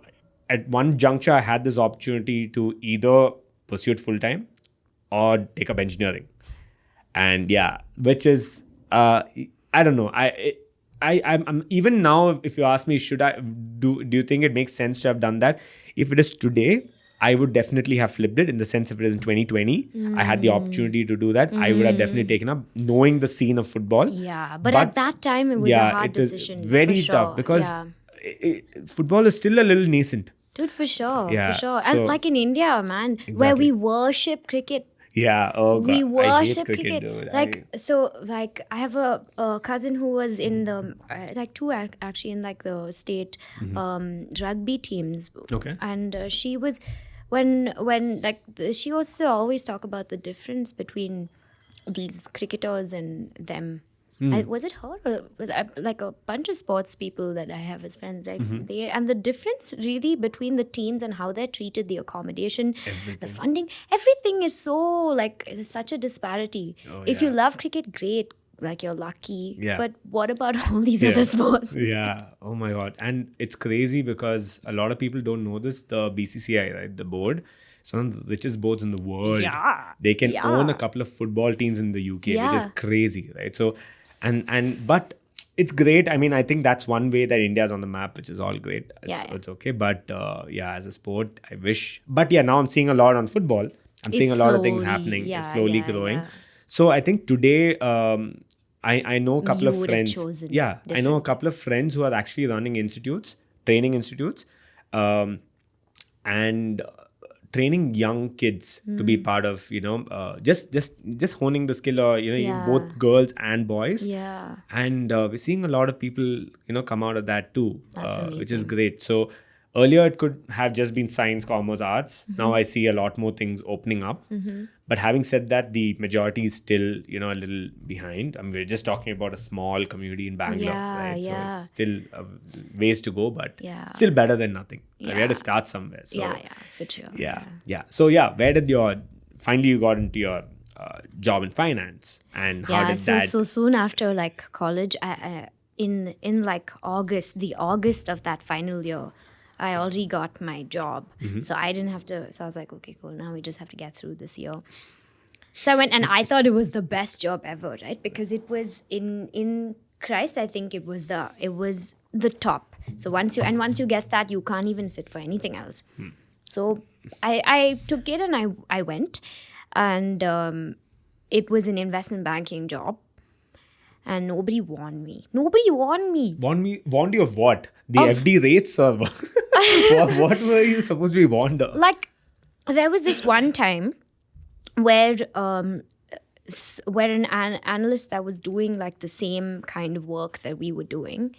Speaker 2: At one juncture, I had this opportunity to either pursue it full time or take up engineering, and which is I don't know. I'm even now. If you ask me, should I do you think it makes sense to have done that? If it is today, I would definitely have flipped it, in the sense, if it is in 2020, I had the opportunity to do that, I would have definitely taken up, knowing the scene of football.
Speaker 1: Yeah, but at that time it was a hard
Speaker 2: it is
Speaker 1: decision.
Speaker 2: very
Speaker 1: for sure.
Speaker 2: tough, because
Speaker 1: Yeah.
Speaker 2: football is still a little nascent.
Speaker 1: Dude, for sure,
Speaker 2: Yeah,
Speaker 1: for sure.
Speaker 2: so-
Speaker 1: And like in India, man, where
Speaker 2: Exactly.
Speaker 1: we worship cricket.
Speaker 2: Yeah. Oh god,
Speaker 1: We
Speaker 2: I hate
Speaker 1: worship
Speaker 2: cricket,
Speaker 1: cricket.
Speaker 2: dude.
Speaker 1: Like I have a cousin who was in the like two actually in like the state rugby teams.
Speaker 2: Okay.
Speaker 1: And she was when like she also always talk about the difference between these cricketers and them. Was it her or was like a bunch of sports people that I have as friends, right? They and the difference really between the teams and how they're treated, the accommodation, the funding, everything is so like there's such a disparity. If you love cricket, great, like you're lucky.
Speaker 2: Yeah.
Speaker 1: But what about all these other sports?
Speaker 2: Yeah. Oh my god. And it's crazy because a lot of people don't know this. The BCCI, right, the board, it's one of the richest boards in the world.
Speaker 1: Yeah.
Speaker 2: They can
Speaker 1: Yeah.
Speaker 2: own a couple of football teams in the UK, which is
Speaker 1: Yeah.
Speaker 2: crazy, right? So, but it's great. I mean, I think that's one way that India's on the map, which is all great. It's okay. But as a sport, I wish. But now I'm seeing a lot on football. I'm seeing a lot of things
Speaker 1: slowly,
Speaker 2: happening.
Speaker 1: yeah,
Speaker 2: It's slowly
Speaker 1: yeah,
Speaker 2: growing.
Speaker 1: yeah.
Speaker 2: So I think today, I know a couple
Speaker 1: You
Speaker 2: of
Speaker 1: would have
Speaker 2: friends.
Speaker 1: chosen
Speaker 2: Yeah, I know a couple of friends who are actually running institutes, training institutes, and training young kids to be part of just honing the skill, or
Speaker 1: Yeah.
Speaker 2: both girls and boys.
Speaker 1: Yeah.
Speaker 2: And we're seeing a lot of people come out of that too,
Speaker 1: That's
Speaker 2: which is
Speaker 1: amazing.
Speaker 2: great. So earlier it could have just been science, commerce, arts. Now I see a lot more things opening up. But having said that, the majority is still a little behind. I mean, we're just talking about a small community in Bangalore,
Speaker 1: Yeah,
Speaker 2: right?
Speaker 1: yeah.
Speaker 2: So it's still ways to go, but
Speaker 1: Yeah.
Speaker 2: still better than nothing. We had
Speaker 1: Yeah.
Speaker 2: to start somewhere. So
Speaker 1: Yeah, for sure.
Speaker 2: yeah. So where did finally you got into your job in finance, and how
Speaker 1: Yeah,
Speaker 2: did
Speaker 1: so
Speaker 2: that?
Speaker 1: so soon after like college, I in like August of that final year, I already got my job. So I didn't have to. So I was like, okay, cool. Now we just have to get through this year. So I went, and I thought it was the best job ever, right? Because it was in Christ. I think it was the top. So once you get that, you can't even sit for anything else. So I took it, and I went, and it was an investment banking job. And nobody warned me.
Speaker 2: Warned you of what? The FD rates, or what were you supposed to be warned of?
Speaker 1: Like, there was this one time where an analyst that was doing like the same kind of work that we were doing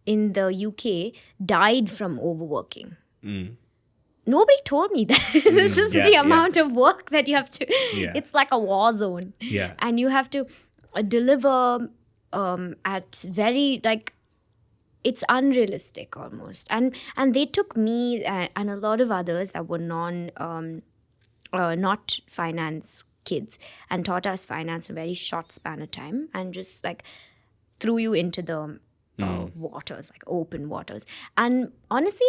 Speaker 1: in the UK died from overworking. Nobody told me that. This is the amount of work that you have to.
Speaker 2: Yeah.
Speaker 1: It's like a war zone.
Speaker 2: Yeah.
Speaker 1: And you have to deliver at very like it's unrealistic almost. And they took me and a lot of others that were not finance kids and taught us finance in a very short span of time, and just like threw you into the waters, like open waters. And honestly,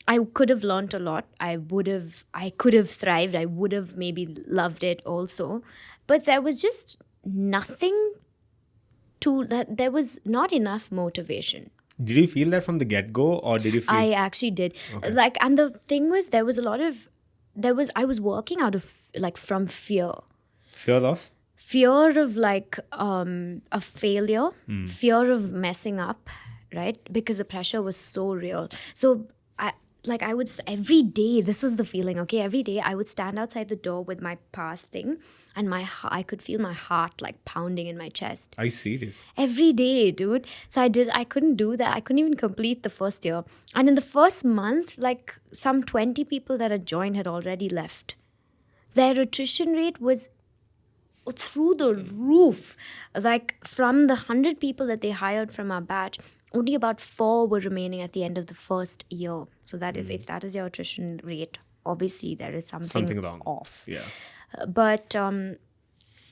Speaker 1: I could have learned a lot. I could have thrived. I would have maybe loved it also. But there was just nothing to that. There was not enough motivation.
Speaker 2: Did you feel that from the get-go, or did you feel?
Speaker 1: I actually did. Like, and the thing was, I was working out of like from fear.
Speaker 2: Fear of?
Speaker 1: Fear of like a failure, fear of messing up, right? Because the pressure was so real. So I would every day, this was the feeling, okay? Every day I would stand outside the door with my pass thing, and I could feel my heart like pounding in my chest.
Speaker 2: Are you serious?
Speaker 1: Every day, dude. So I couldn't do that. I couldn't even complete the first year. And in the first month, like some 20 people that had joined had already left. Their attrition rate was through the roof. Like from the 100 people that they hired from our batch, only about 4 were remaining at the end of the first year. So that is, if that is your attrition rate, obviously there is something
Speaker 2: wrong.
Speaker 1: off.
Speaker 2: Yeah.
Speaker 1: But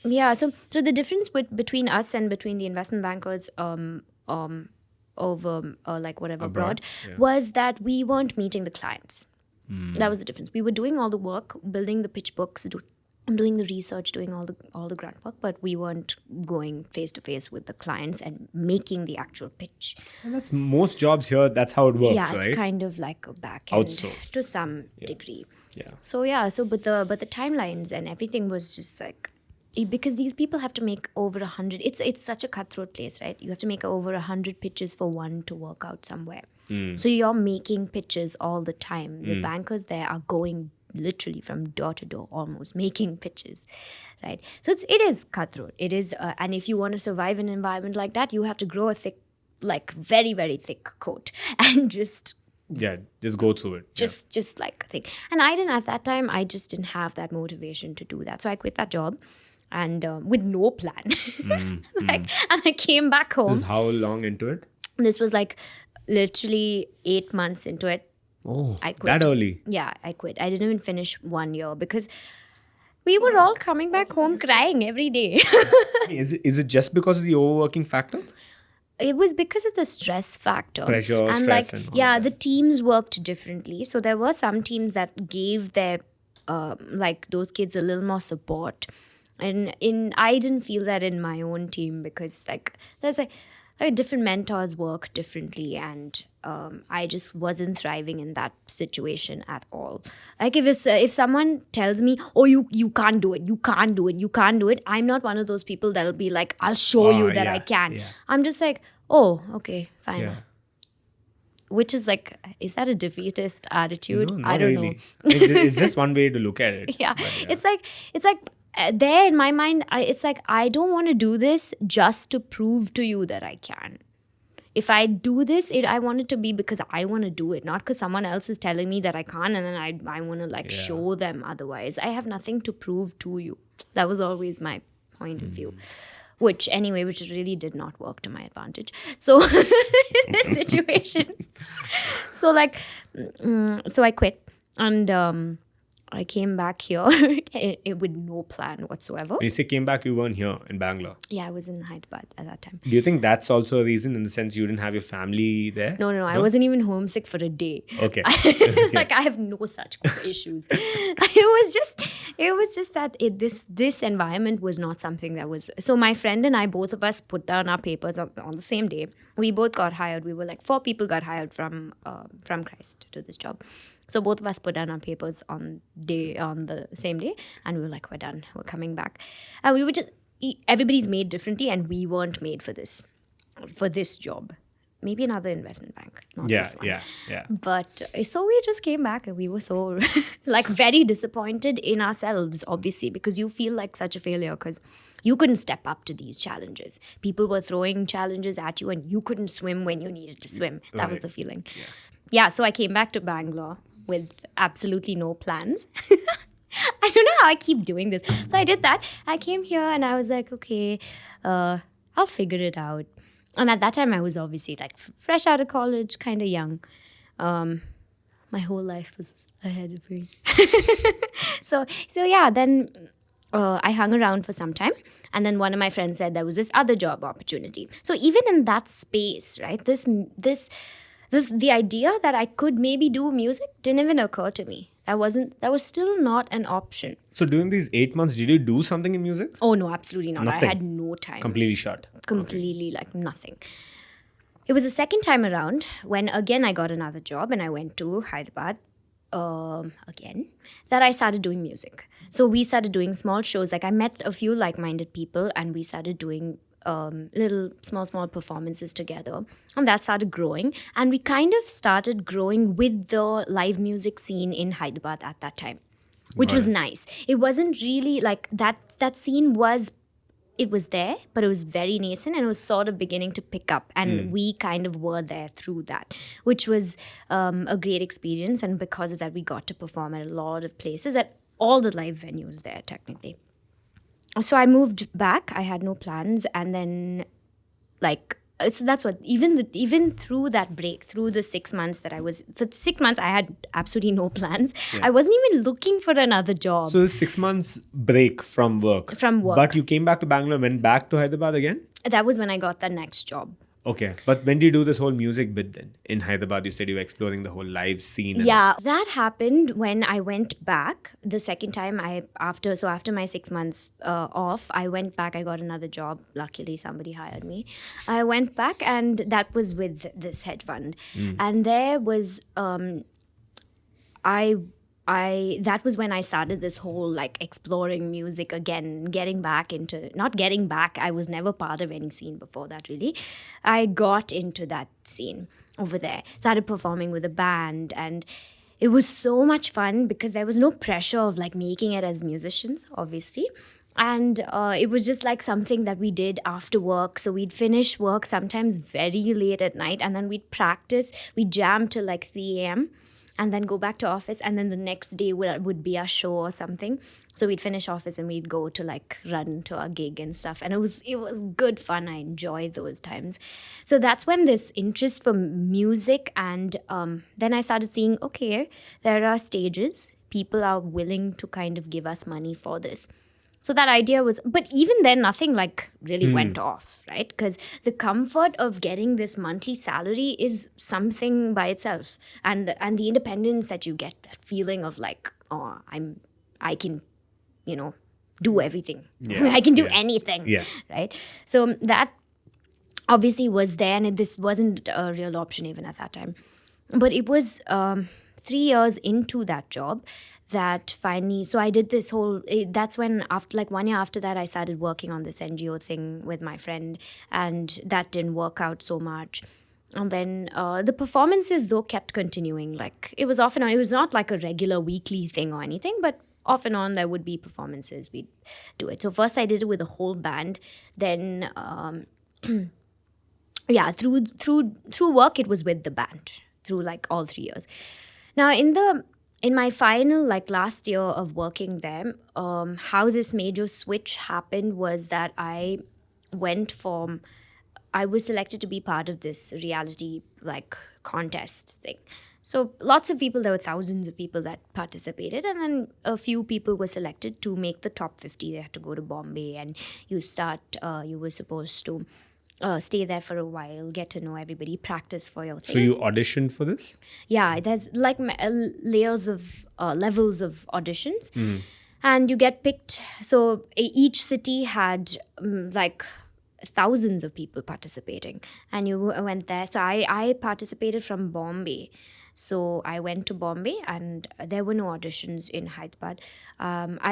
Speaker 1: yeah, so the difference between us and between the investment bankers over like whatever abroad was that we weren't meeting the clients. That was the difference. We were doing all the work, building the pitch books, doing the research, doing all the grunt work, but we weren't going face to face with the clients and making the actual pitch.
Speaker 2: And that's most jobs here. That's how it works,
Speaker 1: Yeah,
Speaker 2: right?
Speaker 1: it's kind of like a back end
Speaker 2: Outsourced.
Speaker 1: to some degree.
Speaker 2: Yeah.
Speaker 1: So but the timelines and everything was just like, because these people have to make over 100. It's such a cutthroat place, right? You have to make over 100 pitches for one to work out somewhere. So you're making pitches all the time. The bankers there are going literally from door to door, almost making pitches, right? So it is cutthroat. It is, and if you want to survive in an environment like that, you have to grow a thick, like very very thick coat and just
Speaker 2: go through it.
Speaker 1: just like a thing. And I didn't, at that time, I just didn't have that motivation to do that. So I quit that job and with no plan. And I came back home.
Speaker 2: This is how long into it?
Speaker 1: This was like literally 8 months into it.
Speaker 2: Oh,
Speaker 1: I quit.
Speaker 2: that early?
Speaker 1: Yeah, I quit. I didn't even finish 1 year because we were all coming back home crying every day.
Speaker 2: Is it just because of the overworking factor?
Speaker 1: It was because of the stress factor.
Speaker 2: Pressure,
Speaker 1: and
Speaker 2: stress,
Speaker 1: like,
Speaker 2: and all
Speaker 1: yeah,
Speaker 2: that.
Speaker 1: the teams worked differently. So there were some teams that gave their like those kids a little more support. And I didn't feel that in my own team because like there's like different mentors work differently, and I just wasn't thriving in that situation at all. Like if someone tells me, oh, you can't do it, you can't do it, you can't do it, I'm not one of those people that'll be like, I'll show you that I can.
Speaker 2: Yeah.
Speaker 1: I'm just like, oh, okay, fine.
Speaker 2: Yeah.
Speaker 1: Which is like, is that a defeatist attitude?
Speaker 2: No, not
Speaker 1: I don't
Speaker 2: really.
Speaker 1: know.
Speaker 2: It's just one way to look at it.
Speaker 1: Yeah.
Speaker 2: But
Speaker 1: It's like there in my mind, it's like, I don't want to do this just to prove to you that I can. If I do this, I want it to be because I want to do it, not because someone else is telling me that I can't, and then I want to like show them otherwise. I have nothing to prove to you. That was always my point of view. Which really did not work to my advantage. So in this situation, so like, so I quit and I came back here with no plan whatsoever.
Speaker 2: when you say came back, you weren't here in Bangalore.
Speaker 1: Yeah, I was in Hyderabad at that time.
Speaker 2: Do you think that's also a reason in the sense you didn't have your family there?
Speaker 1: No, I wasn't even homesick for a day.
Speaker 2: Okay.
Speaker 1: Like I have no such issues. It was just that this environment was not something that was. So my friend and I, both of us, put down our papers on the same day. We both got hired. We were like 4 people got hired from Christ to this job. So both of us put down our papers on the same day, and we were like, we're done. We're coming back. And we were just, everybody's made differently, and we weren't made for this job. Maybe another investment bank, not this one.
Speaker 2: Yeah.
Speaker 1: But so we just came back, and we were so like very disappointed in ourselves, obviously, because you feel like such a failure because you couldn't step up to these challenges. People were throwing challenges at you, and you couldn't swim when you needed to swim. That was the feeling. Yeah, so I came back to Bangalore with absolutely no plans. I don't know how I keep doing this. So I did that. I came here and I was like, okay, I'll figure it out. And at that time, I was obviously like fresh out of college, kind of young. My whole life was ahead of me. So yeah, then I hung around for some time. And then one of my friends said there was this other job opportunity. So even in that space, right, the idea that I could maybe do music didn't even occur to me. That was still not an option.
Speaker 2: So during these 8 months, did you do something in music?
Speaker 1: Oh no, absolutely not.
Speaker 2: Nothing.
Speaker 1: I had no time.
Speaker 2: Completely shut.
Speaker 1: Completely like nothing. It was the second time around when again I got another job and I went to Hyderabad again that I started doing music. So we started doing small shows. Like I met a few like-minded people and we started doing little small performances together, and that started growing, and we kind of started growing with the live music scene in Hyderabad at that time, which was nice. It wasn't really like that scene was there, but it was very nascent and it was sort of beginning to pick up, and we kind of were there through that, which was a great experience. And because of that, we got to perform at a lot of places, at all the live venues there technically. So I moved back. I had no plans. And then like So that's what, even through that break, through the 6 months that I was, for 6 months I had absolutely no plans. I wasn't even looking for another job.
Speaker 2: So this 6 months break from work.
Speaker 1: From work.
Speaker 2: But you came back to Bangalore, went back to Hyderabad again?
Speaker 1: That was when I got the next job.
Speaker 2: Okay. But when did you do this whole music bit then? In Hyderabad, you said you were exploring the whole live scene.
Speaker 1: Yeah, that happened when I went back the second time. After my 6 months off, I went back. I got another job. Luckily, somebody hired me. I went back, and that was with this hedge fund. And there was that was when I started this whole like exploring music again, not getting back. I was never part of any scene before that, really. I got into that scene over there, started performing with a band, and it was so much fun because there was no pressure of like making it as musicians, obviously. And it was just like something that we did after work. So we'd finish work sometimes very late at night, and then we'd practice. We'd jam till like 3 a.m. and then go back to office, and then the next day would be our show or something. So we'd finish office and we'd go to like run to our gig and stuff, and it was good fun. I enjoyed those times. So that's when this interest for music, and then I started seeing, okay, there are stages, people are willing to kind of give us money for this. So that idea was, but even then, nothing like really went off, right? Because the comfort of getting this monthly salary is something by itself, and the independence that you get, that feeling of like, oh, I can, do everything.
Speaker 2: Yeah,
Speaker 1: I can do anything,
Speaker 2: Yeah.
Speaker 1: right? So that obviously was there, and this wasn't a real option even at that time. But it was 3 years into that job that finally, so I did this whole, that's when after like 1 year after that, I started working on this NGO thing with my friend, and that didn't work out so much. And then the performances though kept continuing. Like it was off and on. It was not like a regular weekly thing or anything, but off and on there would be performances. We'd do it. So first I did it with a whole band. Then through work it was with the band through like all 3 years. Now in my final, like last year of working there, how this major switch happened was that I was selected to be part of this reality like contest thing. So lots of people, there were thousands of people that participated, and then a few people were selected to make the top 50. They had to go to Bombay, and you were supposed to stay there for a while, get to know everybody, practice for your thing.
Speaker 2: So you auditioned for this?
Speaker 1: Yeah, there's like levels of auditions, and you get picked. So each city had like thousands of people participating, and you went there. So I participated from Bombay. So I went to Bombay, and there were no auditions in Hyderabad.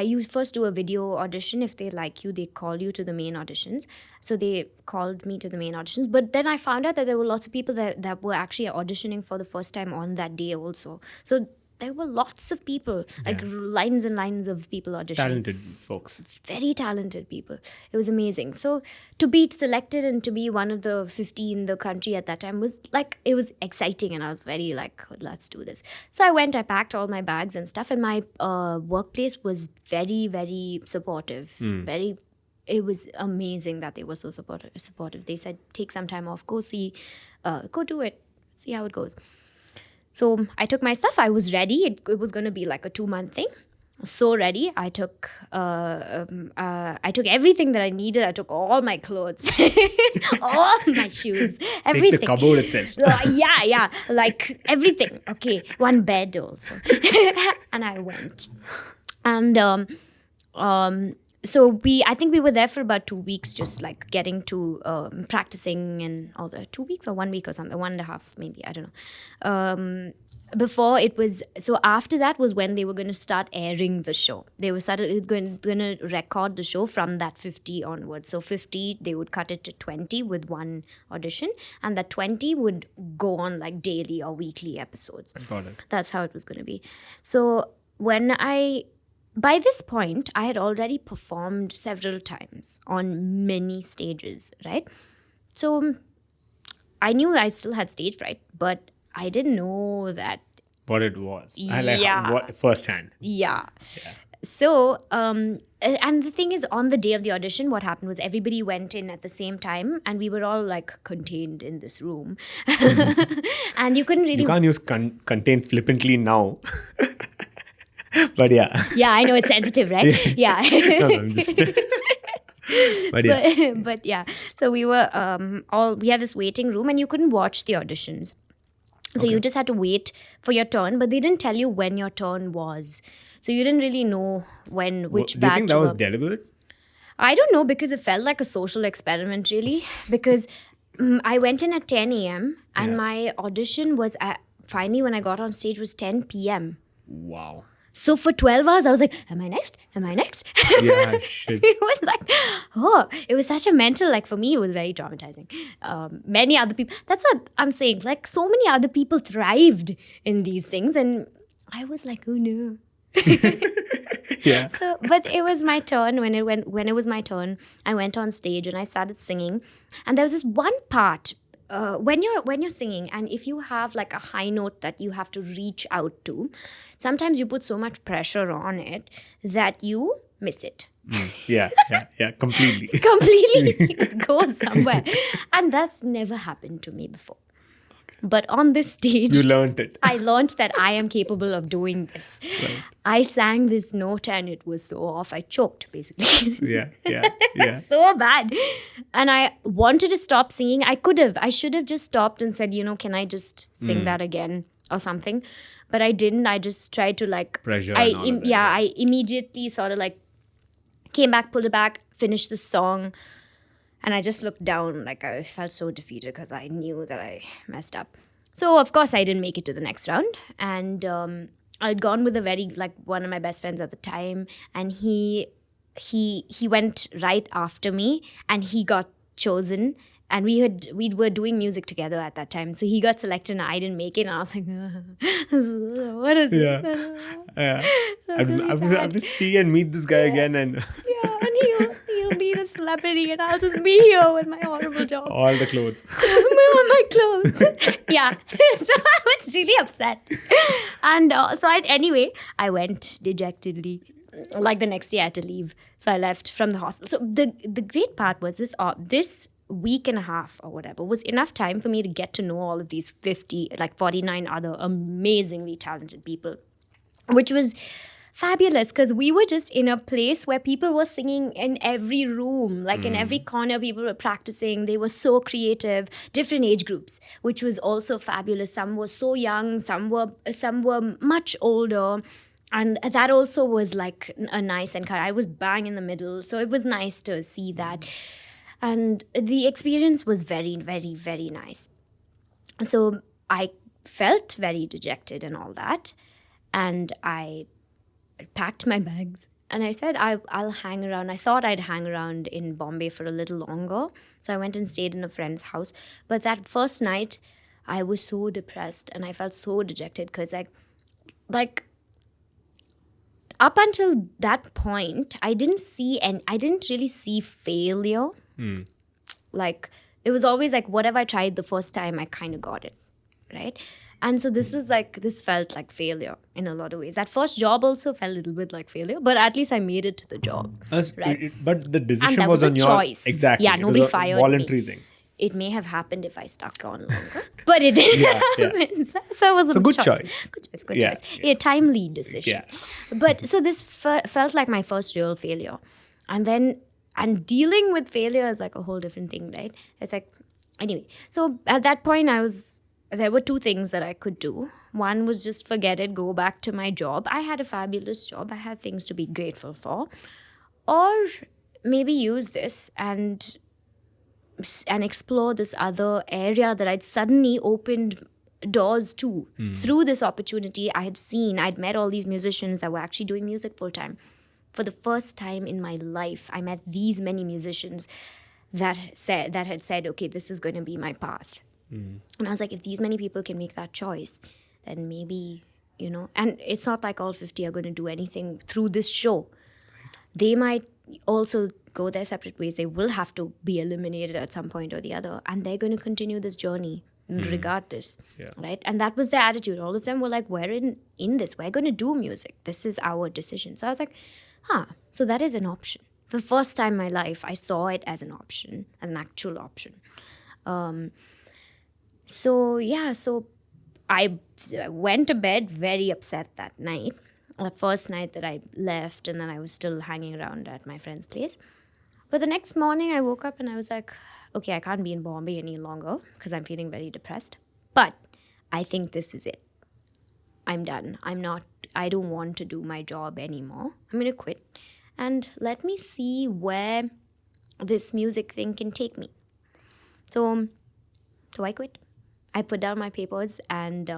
Speaker 1: You first do a video audition. If they like you, they call you to the main auditions. So they called me to the main auditions. But then I found out that there were lots of people that were actually auditioning for the first time on that day also. So there were lots of people, like lines and lines of people auditioning.
Speaker 2: Talented folks.
Speaker 1: Very talented people. It was amazing. So to be selected and to be one of the 50 in the country at that time was like, it was exciting, and I was very like, let's do this. So I packed all my bags and stuff, and my workplace was very, very supportive. It was amazing that they were so supportive. They said, take some time off, go do it, see how it goes. So I took my stuff. I was ready. It was going to be like a 2-month thing. So ready. I took everything that I needed. I took all my clothes, all my shoes, everything.
Speaker 2: Take the cupboard itself.
Speaker 1: Yeah, like everything. Okay, one bed also, and I went, and so I think we were there for about 2 weeks, just like getting to practicing and all the 2 weeks or 1 week or something, 1.5 maybe, I don't know. Before it was, so after that was when they were going to start airing the show. They were going to record the show from that 50 onwards. So 50, they would cut it to 20 with one audition, and that 20 would go on like daily or weekly episodes.
Speaker 2: Got it.
Speaker 1: That's how it was going to be. So by this point, I had already performed several times on many stages, right? So I knew I still had stage fright, but I didn't know that.
Speaker 2: What it was.
Speaker 1: Yeah.
Speaker 2: Firsthand.
Speaker 1: Yeah. So, and the thing is, on the day of the audition, what happened was everybody went in at the same time, and we were all like contained in this room, and you couldn't
Speaker 2: You
Speaker 1: really.
Speaker 2: can't use contain flippantly now. But yeah.
Speaker 1: Yeah, I know it's sensitive, right? Yeah.
Speaker 2: No, I'm just. But yeah.
Speaker 1: But yeah, so we were we had this waiting room, and you couldn't watch the auditions. So you just had to wait for your turn, but they didn't tell you when your turn was. So you didn't really know which
Speaker 2: Do you
Speaker 1: batch.
Speaker 2: think that was deliberate?
Speaker 1: I don't know, because it felt like a social experiment, really. Because I went in at 10 a.m. and
Speaker 2: Yeah.
Speaker 1: my audition was finally, when I got on stage, was 10 p.m.
Speaker 2: Wow.
Speaker 1: So for 12 hours, I was like, am I next? Am I next?
Speaker 2: Yeah, shit.
Speaker 1: It was like, it was such a mental, like for me, it was very traumatizing. Many other people, that's what I'm saying. Like so many other people thrived in these things. And I was like, oh no.
Speaker 2: Yeah.
Speaker 1: So, but it was my turn. When it was my turn, I went on stage and I started singing. And there was this one part when you're singing, and if you have like a high note that you have to reach out to, sometimes you put so much pressure on it that you miss it.
Speaker 2: Yeah. Completely.
Speaker 1: Completely. It goes somewhere. And that's never happened to me before. But on this stage,
Speaker 2: You learned it.
Speaker 1: I learned that I am capable of doing this.
Speaker 2: Right.
Speaker 1: I sang this note and it was so off. I choked, basically.
Speaker 2: Yeah.
Speaker 1: So bad. And I wanted to stop singing. I should have just stopped and said, can I just sing that again or something? But I didn't. I just tried to like
Speaker 2: Pressure and all of that, yeah.
Speaker 1: I immediately sort of like came back, pulled it back, finished the song. And I just looked down, like I felt so defeated because I knew that I messed up. So of course I didn't make it to the next round. And I'd gone with one of my best friends at the time, and he went right after me, and he got chosen. And we were doing music together at that time. So he got selected and I didn't make it. And I was like, what is
Speaker 2: Yeah.
Speaker 1: this?
Speaker 2: Yeah.
Speaker 1: really
Speaker 2: I
Speaker 1: sad.
Speaker 2: will see and meet this guy again, and
Speaker 1: Yeah, and he'll be the celebrity, and I'll just be here with my horrible job.
Speaker 2: all the clothes.
Speaker 1: On my clothes. Yeah. So I was really upset. And anyway, I went dejectedly. Like the next day I had to leave. So I left from the hostel. So the great part was this week and a half or whatever was enough time for me to get to know all of these 49 other amazingly talented people, which was fabulous because we were just in a place where people were singing in every room, like in every corner. People were practicing. They were so creative, different age groups, which was also fabulous. Some were so young, some were much older. And that also was like a nice encounter. I was bang in the middle, so it was nice to see that. And the experience was very, very, very nice. So I felt very dejected and all that. And I packed my bags and I said, I'll hang around. I thought I'd hang around in Bombay for a little longer. So I went and stayed in a friend's house. But that first night, I was so depressed and I felt so dejected because like up until that point, I didn't really see failure. Like it was always like whatever I tried the first time, I kind of got it, right? And so this felt like failure in a lot of ways. That first job also felt a little bit like failure, but at least I made it to the job. Right.
Speaker 2: But the decision
Speaker 1: that
Speaker 2: was
Speaker 1: was a
Speaker 2: on your
Speaker 1: choice.
Speaker 2: Exactly.
Speaker 1: Yeah,
Speaker 2: It
Speaker 1: nobody
Speaker 2: was a
Speaker 1: fired
Speaker 2: voluntary
Speaker 1: me.
Speaker 2: thing.
Speaker 1: It may have happened if I stuck on longer, but it didn't happen. So it was a
Speaker 2: good
Speaker 1: choice.
Speaker 2: choice.
Speaker 1: Good
Speaker 2: Yeah,
Speaker 1: choice. A timely decision.
Speaker 2: Yeah.
Speaker 1: But so this felt like my first real failure. And dealing with failure is like a whole different thing, right? It's like, anyway. So at that point, there were two things that I could do. One was just forget it, go back to my job. I had a fabulous job. I had things to be grateful for. Or maybe use this and explore this other area that I'd suddenly opened doors to. Through this opportunity I'd met all these musicians that were actually doing music full time. For the first time in my life, I met these many musicians that had said, okay, this is going to be my path. And I was like, if these many people can make that choice, then maybe, and it's not like all 50 are going to do anything through this show. They might also go their separate ways. They will have to be eliminated at some point or the other, and they're going to continue this journey regardless.
Speaker 2: Yeah.
Speaker 1: Right? And that was the attitude. All of them were like, we're in this. We're going to do music. This is our decision. So I was like, so that is an option. For the first time in my life, I saw it as an option, as an actual option. So I went to bed very upset that night. The first night that I left, and then I was still hanging around at my friend's place. But the next morning, I woke up and I was like, okay, I can't be in Bombay any longer because I'm feeling very depressed. But I think this is it. I'm done. I don't want to do my job anymore. I'm going to quit. And let me see where this music thing can take me. So I quit. I put down my papers, and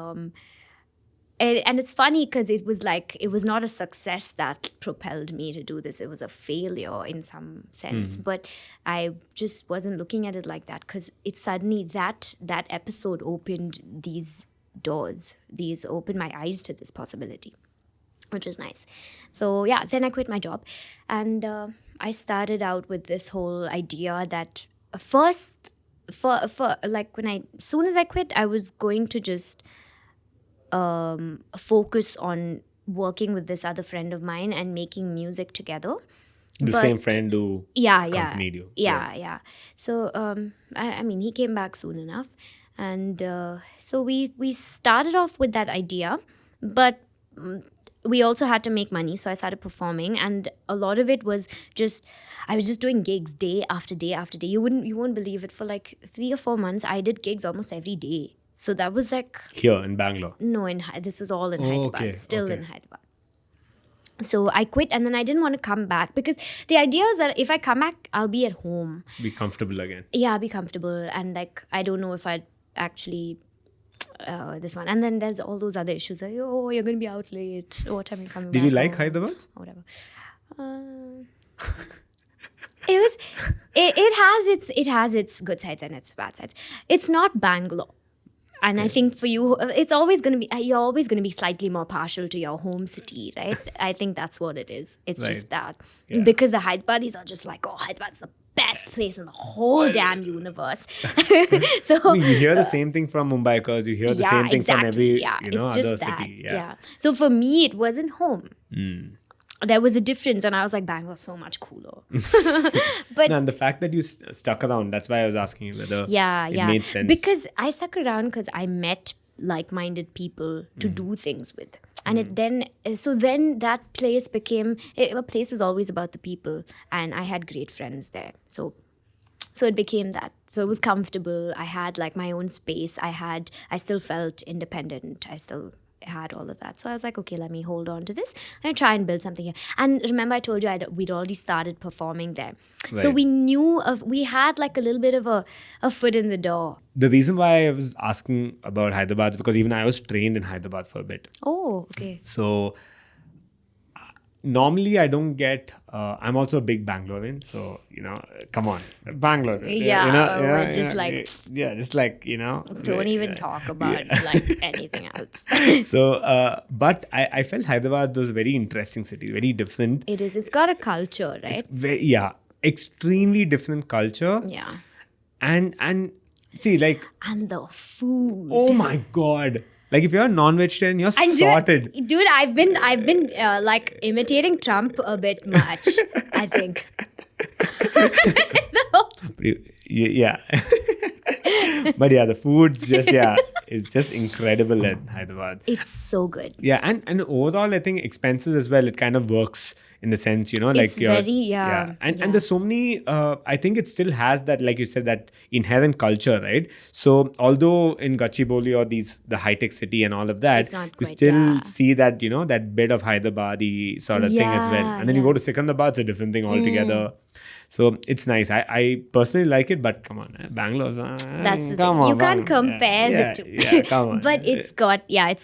Speaker 1: it's funny because it was not a success that propelled me to do this. It was a failure in some sense, but I just wasn't looking at it like that, because it suddenly that episode opened these doors. These opened my eyes to this possibility, which was nice. So yeah, then I quit my job, and I started out with this whole idea that first, for like soon as I quit, I was going to just focus on working with this other friend of mine and making music together.
Speaker 2: The same friend who accompanied you.
Speaker 1: Yeah. So I mean, he came back soon enough, and so we started off with that idea, but we also had to make money. So I started performing, and a lot of it was just, I was just doing gigs day after day after day. You won't believe it. For like 3 or 4 months, I did gigs almost every day. So that was like...
Speaker 2: Here in Bangalore?
Speaker 1: No, this was all in Hyderabad.
Speaker 2: Okay,
Speaker 1: Still in Hyderabad. So I quit, and then I didn't want to come back, because the idea is that if I come back, I'll be at home.
Speaker 2: Be comfortable again.
Speaker 1: Yeah, be comfortable. And like, I don't know if I'd actually... this one. And then there's all those other issues. Like, oh, you're going to be out late. What time are you coming back?
Speaker 2: Did you like Hyderabad?
Speaker 1: Or whatever. It has its good sides and its bad sides. It's not Bangalore. And I think for you, it's always going to be, you're always going to be slightly more partial to your home city, right? I think that's what it is. It's just that.
Speaker 2: Yeah.
Speaker 1: Because the Hyderabadis are just like, oh, Hyderabad's the best place in the whole damn universe. So
Speaker 2: I mean, you hear the same thing from Mumbaikars. You hear the same thing from every
Speaker 1: it's
Speaker 2: other
Speaker 1: just that.
Speaker 2: city.
Speaker 1: Yeah. So for me, it wasn't home. There was a difference, and I was like, Bangalore's so much cooler. But
Speaker 2: and the fact that you stuck around, that's why I was asking you whether it made sense.
Speaker 1: Because I stuck around because I met like-minded people to do things with. And then that place became, a place is always about the people, and I had great friends there. So it became that. So it was comfortable. I had like my own space. I still felt independent. I still had all of that. So I was like, okay, let me hold on to this and try and build something here. And remember, I told you we'd already started performing there.
Speaker 2: Right.
Speaker 1: So we knew we had like a little bit of a foot in the door.
Speaker 2: The reason why I was asking about Hyderabad is because even I was trained in Hyderabad for a bit.
Speaker 1: Oh, okay.
Speaker 2: So normally I don't get, I'm also a big Bangalorean. So, come on, Bangalore.
Speaker 1: We're just don't even talk about like anything else.
Speaker 2: So, but I felt Hyderabad was a very interesting city, very different.
Speaker 1: It is. It's got a culture, right?
Speaker 2: Extremely different culture.
Speaker 1: Yeah.
Speaker 2: And see, like...
Speaker 1: And the food.
Speaker 2: Oh my God. Like, if you're a non-vegetarian, you're sorted.
Speaker 1: Dude, I've been like imitating Trump a bit much, I think.
Speaker 2: Yeah. But yeah, the food's just, it's just incredible in Hyderabad.
Speaker 1: It's so good.
Speaker 2: Yeah, and overall, I think expenses as well, it kind of works in the sense, like
Speaker 1: it's very,
Speaker 2: And there's so many, I think it still has that, like you said, that inherent culture, right? So although in Gachibowli or the high-tech city and all of that, you still see that, that bit of Hyderabadi sort of thing as well. And then you go to Secunderabad, it's a different thing altogether. So it's nice. I personally like it, but come on, Bangalore's...
Speaker 1: That's the thing. You can't compare the two.
Speaker 2: Yeah, come on.
Speaker 1: But it's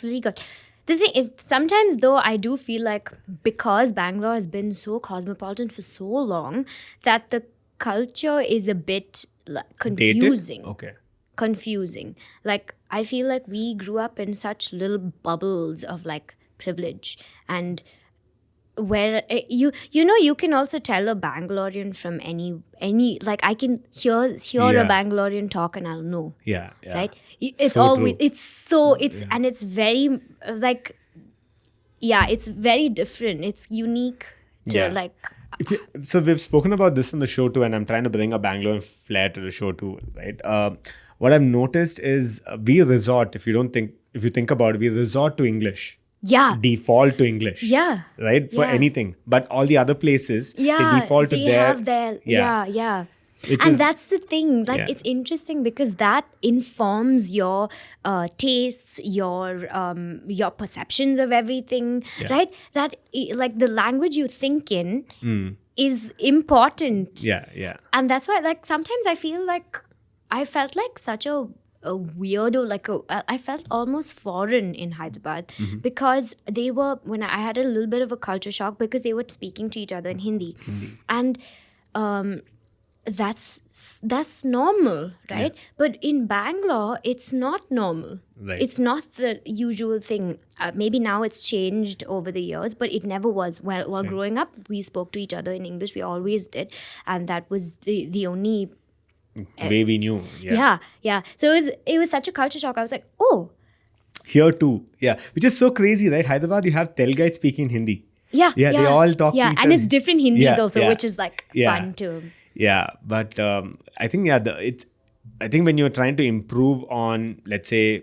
Speaker 1: really good. The thing is, sometimes though, I do feel like because Bangalore has been so cosmopolitan for so long, that the culture is a bit confusing.
Speaker 2: Dated? Okay.
Speaker 1: Confusing. Like, I feel like we grew up in such little bubbles of like privilege, and where you can also tell a Bangalorean from any like I can hear a
Speaker 2: Yeah.
Speaker 1: Bangalorean talk and I'll know,
Speaker 2: Yeah. Yeah.
Speaker 1: right? It's
Speaker 2: So
Speaker 1: always
Speaker 2: true.
Speaker 1: it's and it's very like it's very different. It's unique to
Speaker 2: Yeah.
Speaker 1: like
Speaker 2: So we've spoken about this on the show too, and I'm trying to bring a Bangalore flair to the show too, right? What I've noticed is we resort, if you think about it, we resort to English,
Speaker 1: yeah
Speaker 2: default to English,
Speaker 1: yeah
Speaker 2: right? For
Speaker 1: yeah
Speaker 2: anything, but all the other places they
Speaker 1: yeah
Speaker 2: default to
Speaker 1: they
Speaker 2: their,
Speaker 1: have their
Speaker 2: yeah,
Speaker 1: yeah
Speaker 2: which
Speaker 1: and
Speaker 2: is,
Speaker 1: that's the thing, like
Speaker 2: yeah,
Speaker 1: it's interesting because that informs your tastes, your perceptions of everything,
Speaker 2: yeah,
Speaker 1: right? Like the language you think in is important.
Speaker 2: yeah, yeah,
Speaker 1: And that's why like sometimes I feel like I felt like such a weirdo, like I felt almost foreign in Hyderabad because they were, when I had a little bit of a culture shock because they were speaking to each other in Hindi. And that's normal, right? But in Bangalore it's not normal.
Speaker 2: Right.
Speaker 1: It's not the usual thing. Maybe now it's changed over the years, but it never was. While growing up we spoke to each other in English, we always did, and that was the only
Speaker 2: way we knew.
Speaker 1: yeah. So it was such a culture shock. I was like, oh
Speaker 2: Here too, yeah, which is so crazy, right? Hyderabad, you have Telgites speaking Hindi.
Speaker 1: yeah
Speaker 2: They all talk to each
Speaker 1: and
Speaker 2: other.
Speaker 1: it's different Hindis
Speaker 2: Yeah,
Speaker 1: also,
Speaker 2: yeah,
Speaker 1: which is like
Speaker 2: yeah.
Speaker 1: fun too.
Speaker 2: Yeah, but I think I think when you're trying to improve on, let's say,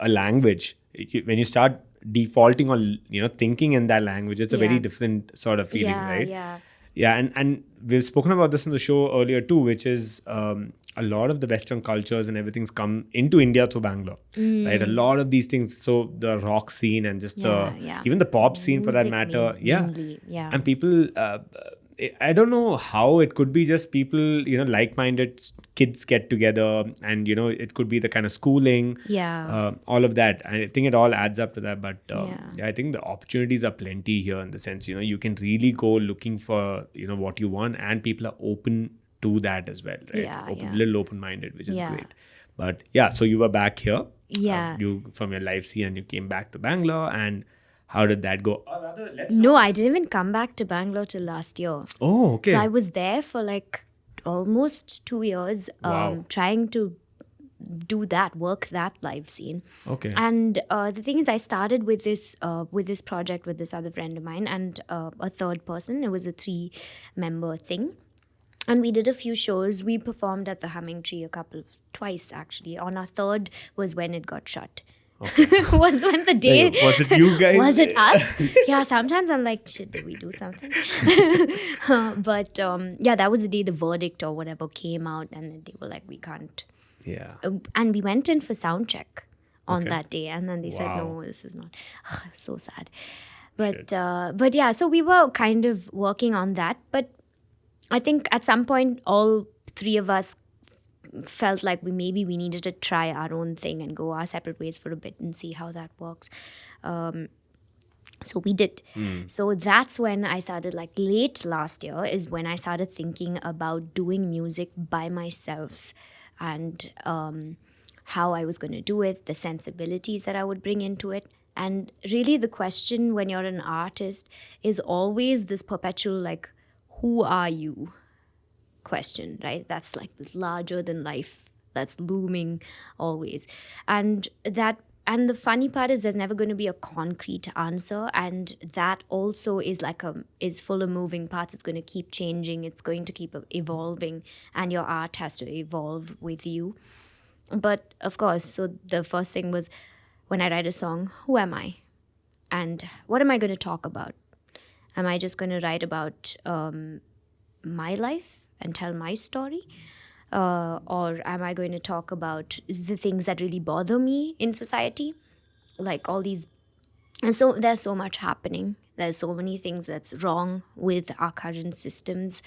Speaker 2: a language, when you start defaulting on thinking in that language, it's a very
Speaker 1: Yeah.
Speaker 2: different sort of feeling, right?
Speaker 1: Yeah
Speaker 2: Yeah, and we've spoken about this in the show earlier too, which is a lot of the Western cultures and everything's come into India through Bangalore, right? A lot of these things, so the rock scene and just
Speaker 1: Yeah.
Speaker 2: even the pop scene for that
Speaker 1: Music
Speaker 2: matter,
Speaker 1: mainly, yeah.
Speaker 2: and people. I don't know how it could be just people, like-minded kids get together, and it could be the kind of schooling,
Speaker 1: Yeah.
Speaker 2: all of that. And I think it all adds up to that. But
Speaker 1: Yeah.
Speaker 2: I think the opportunities are plenty here in the sense, you can really go looking for, what you want, and people are open to that as well, right?
Speaker 1: Yeah.
Speaker 2: Little open-minded, which is
Speaker 1: Yeah.
Speaker 2: great. But yeah, so you were back here,
Speaker 1: Yeah.
Speaker 2: you from your life scene, and you came back to Bangalore, and how did that go? Or rather, let's
Speaker 1: No, I didn't even come back to Bangalore till last year.
Speaker 2: Oh, okay.
Speaker 1: So I was there for like almost 2 years,
Speaker 2: Wow.
Speaker 1: trying to work that live scene.
Speaker 2: Okay.
Speaker 1: And the thing is, I started with this project with this other friend of mine and a third person. It was a 3-member thing. And we did a few shows. We performed at the Humming Tree twice actually. On our third was when it got shut. Was when the day
Speaker 2: Like, was it you guys?
Speaker 1: was it us? Yeah, sometimes I'm like, shit, did we do something? But that was the day the verdict or whatever came out, and then they were like, we can't.
Speaker 2: Yeah.
Speaker 1: And we went in for sound check on
Speaker 2: Okay.
Speaker 1: that day, and then they said,
Speaker 2: Wow.
Speaker 1: no, this is not. So sad. But yeah, so we were kind of working on that. But I think at some point, all 3 of us felt like we needed to try our own thing and go our separate ways for a bit and see how that works. So we did. So that's when I started, like late last year is when I started thinking about doing music by myself, and how I was going to do it, the sensibilities that I would bring into it. And really the question when you're an artist is always this perpetual, like, who are you question, right? That's like this larger than life that's looming always. And the funny part is there's never going to be a concrete answer, and that also is is full of moving parts. It's going to keep changing, it's going to keep evolving, and your art has to evolve with you. But of course, so the first thing was, when I write a song, who am I? And what am I going to talk about? Am I just going to write about my life and tell my story? Or am I going to talk about the things that really bother me in society? Like all these. And so there's so much happening. There's so many things that's wrong with our current systems.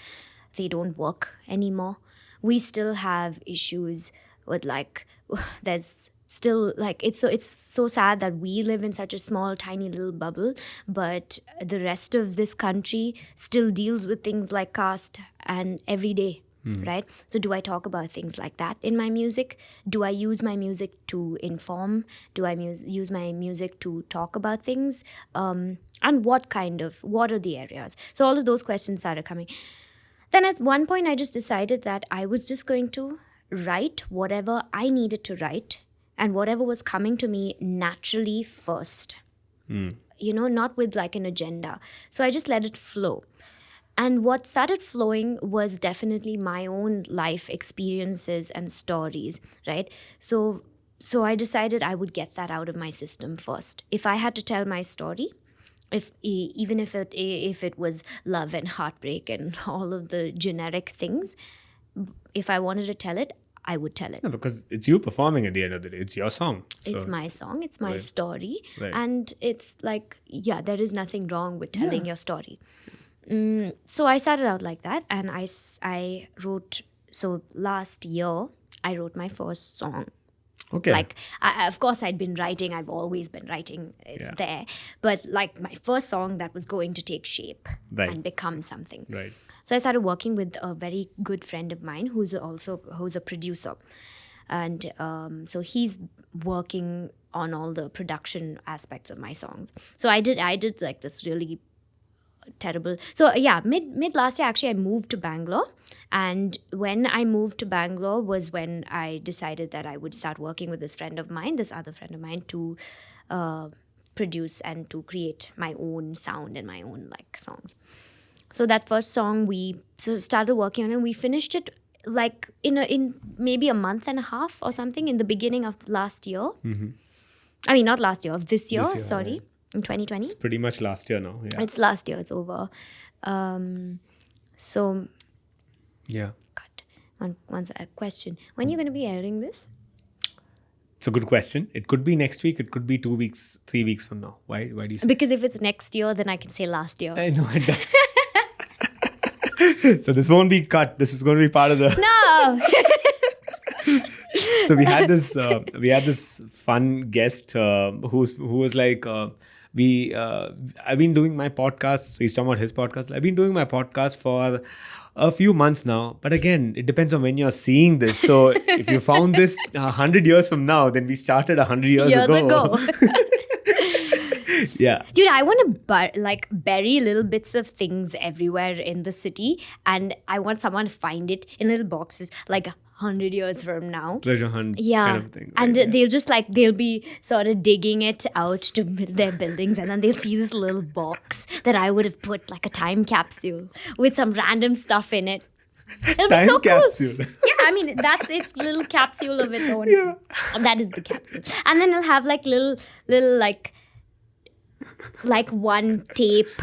Speaker 1: They don't work anymore. We still have issues with, like, there's still, like, it's so sad that we live in such a small tiny little bubble, but the rest of this country still deals with things like caste and every day. right? So do I talk about things like that in my music? Do I use my music to inform? Do I use my music to talk about things? And what are the areas? So all of those questions started coming. Then at one point, I just decided that I was just going to write whatever I needed to write and whatever was coming to me naturally first, not with like an agenda. So I just let it flow. And what started flowing was definitely my own life experiences and stories, right? So I decided I would get that out of my system first. If I had to tell my story, even if it was love and heartbreak and all of the generic things, if I wanted to tell it, I would tell it.
Speaker 2: No, because it's you performing at the end of the day. It's your song.
Speaker 1: It's my song. It's my story.
Speaker 2: Right.
Speaker 1: And it's like, there is nothing wrong with telling your story. So I started out like that, and I wrote. So last year, I wrote my first song.
Speaker 2: Okay.
Speaker 1: Like, of course, I'd been writing. I've always been writing. It's there. But like my first song that was going to take shape and become something.
Speaker 2: Right.
Speaker 1: So I started working with a very good friend of mine who's a producer. And so he's working on all the production aspects of my songs. So I did like this really terrible. So mid last year, actually, I moved to Bangalore. And when I moved to Bangalore was when I decided that I would start working with this other friend of mine, to produce and to create my own sound and my own like songs. So that first song we started working on, and we finished it like in maybe a month and a half or something in the beginning of last year. I mean, not last year, of this year, sorry.
Speaker 2: Yeah.
Speaker 1: In 2020.
Speaker 2: It's pretty much last year now. Yeah.
Speaker 1: It's last year. It's over. So.
Speaker 2: Yeah.
Speaker 1: God. Once a question. When are you going to be airing this?
Speaker 2: It's a good question. It could be next week. It could be 2 weeks, 3 weeks from now. Why do you say?
Speaker 1: Because if it's next year, then I can say last year.
Speaker 2: I know. So this won't be cut. This is going to be part of the.
Speaker 1: No.
Speaker 2: So we had this fun guest who was like, I've been doing my podcast. So he's talking about his podcast. I've been doing my podcast for a few months now, but again, it depends on when you're seeing this. So if you found this 100 years from now, then we started 100 years ago. Yeah.
Speaker 1: Dude, I want to bury little bits of things everywhere in the city, and I want someone to find it in little boxes, like 100 years from now.
Speaker 2: Treasure hunt
Speaker 1: kind
Speaker 2: of thing.
Speaker 1: Right? And they'll be sort of digging it out to build their buildings, and then they'll see this little box that I would have put like a time capsule with some random stuff in it. It'll
Speaker 2: time
Speaker 1: be so
Speaker 2: capsule.
Speaker 1: Cool. Yeah, I mean, that's its little capsule of its own.
Speaker 2: Yeah.
Speaker 1: That is the capsule. And then it'll have like little like one tape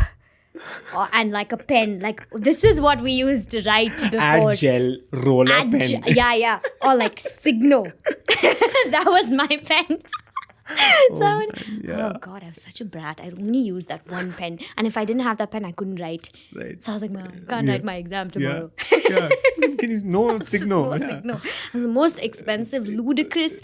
Speaker 1: and like a pen. Like, this is what we used to write before.
Speaker 2: Add gel roller pen.
Speaker 1: Yeah. Or like Signo. That was my pen. Oh God, I was such a brat. I only used that one pen, and if I didn't have that pen, I couldn't write.
Speaker 2: Right.
Speaker 1: So I was like, I can't write my exam tomorrow.
Speaker 2: Yeah. Can you no Signo?
Speaker 1: Signo. The most expensive, ludicrous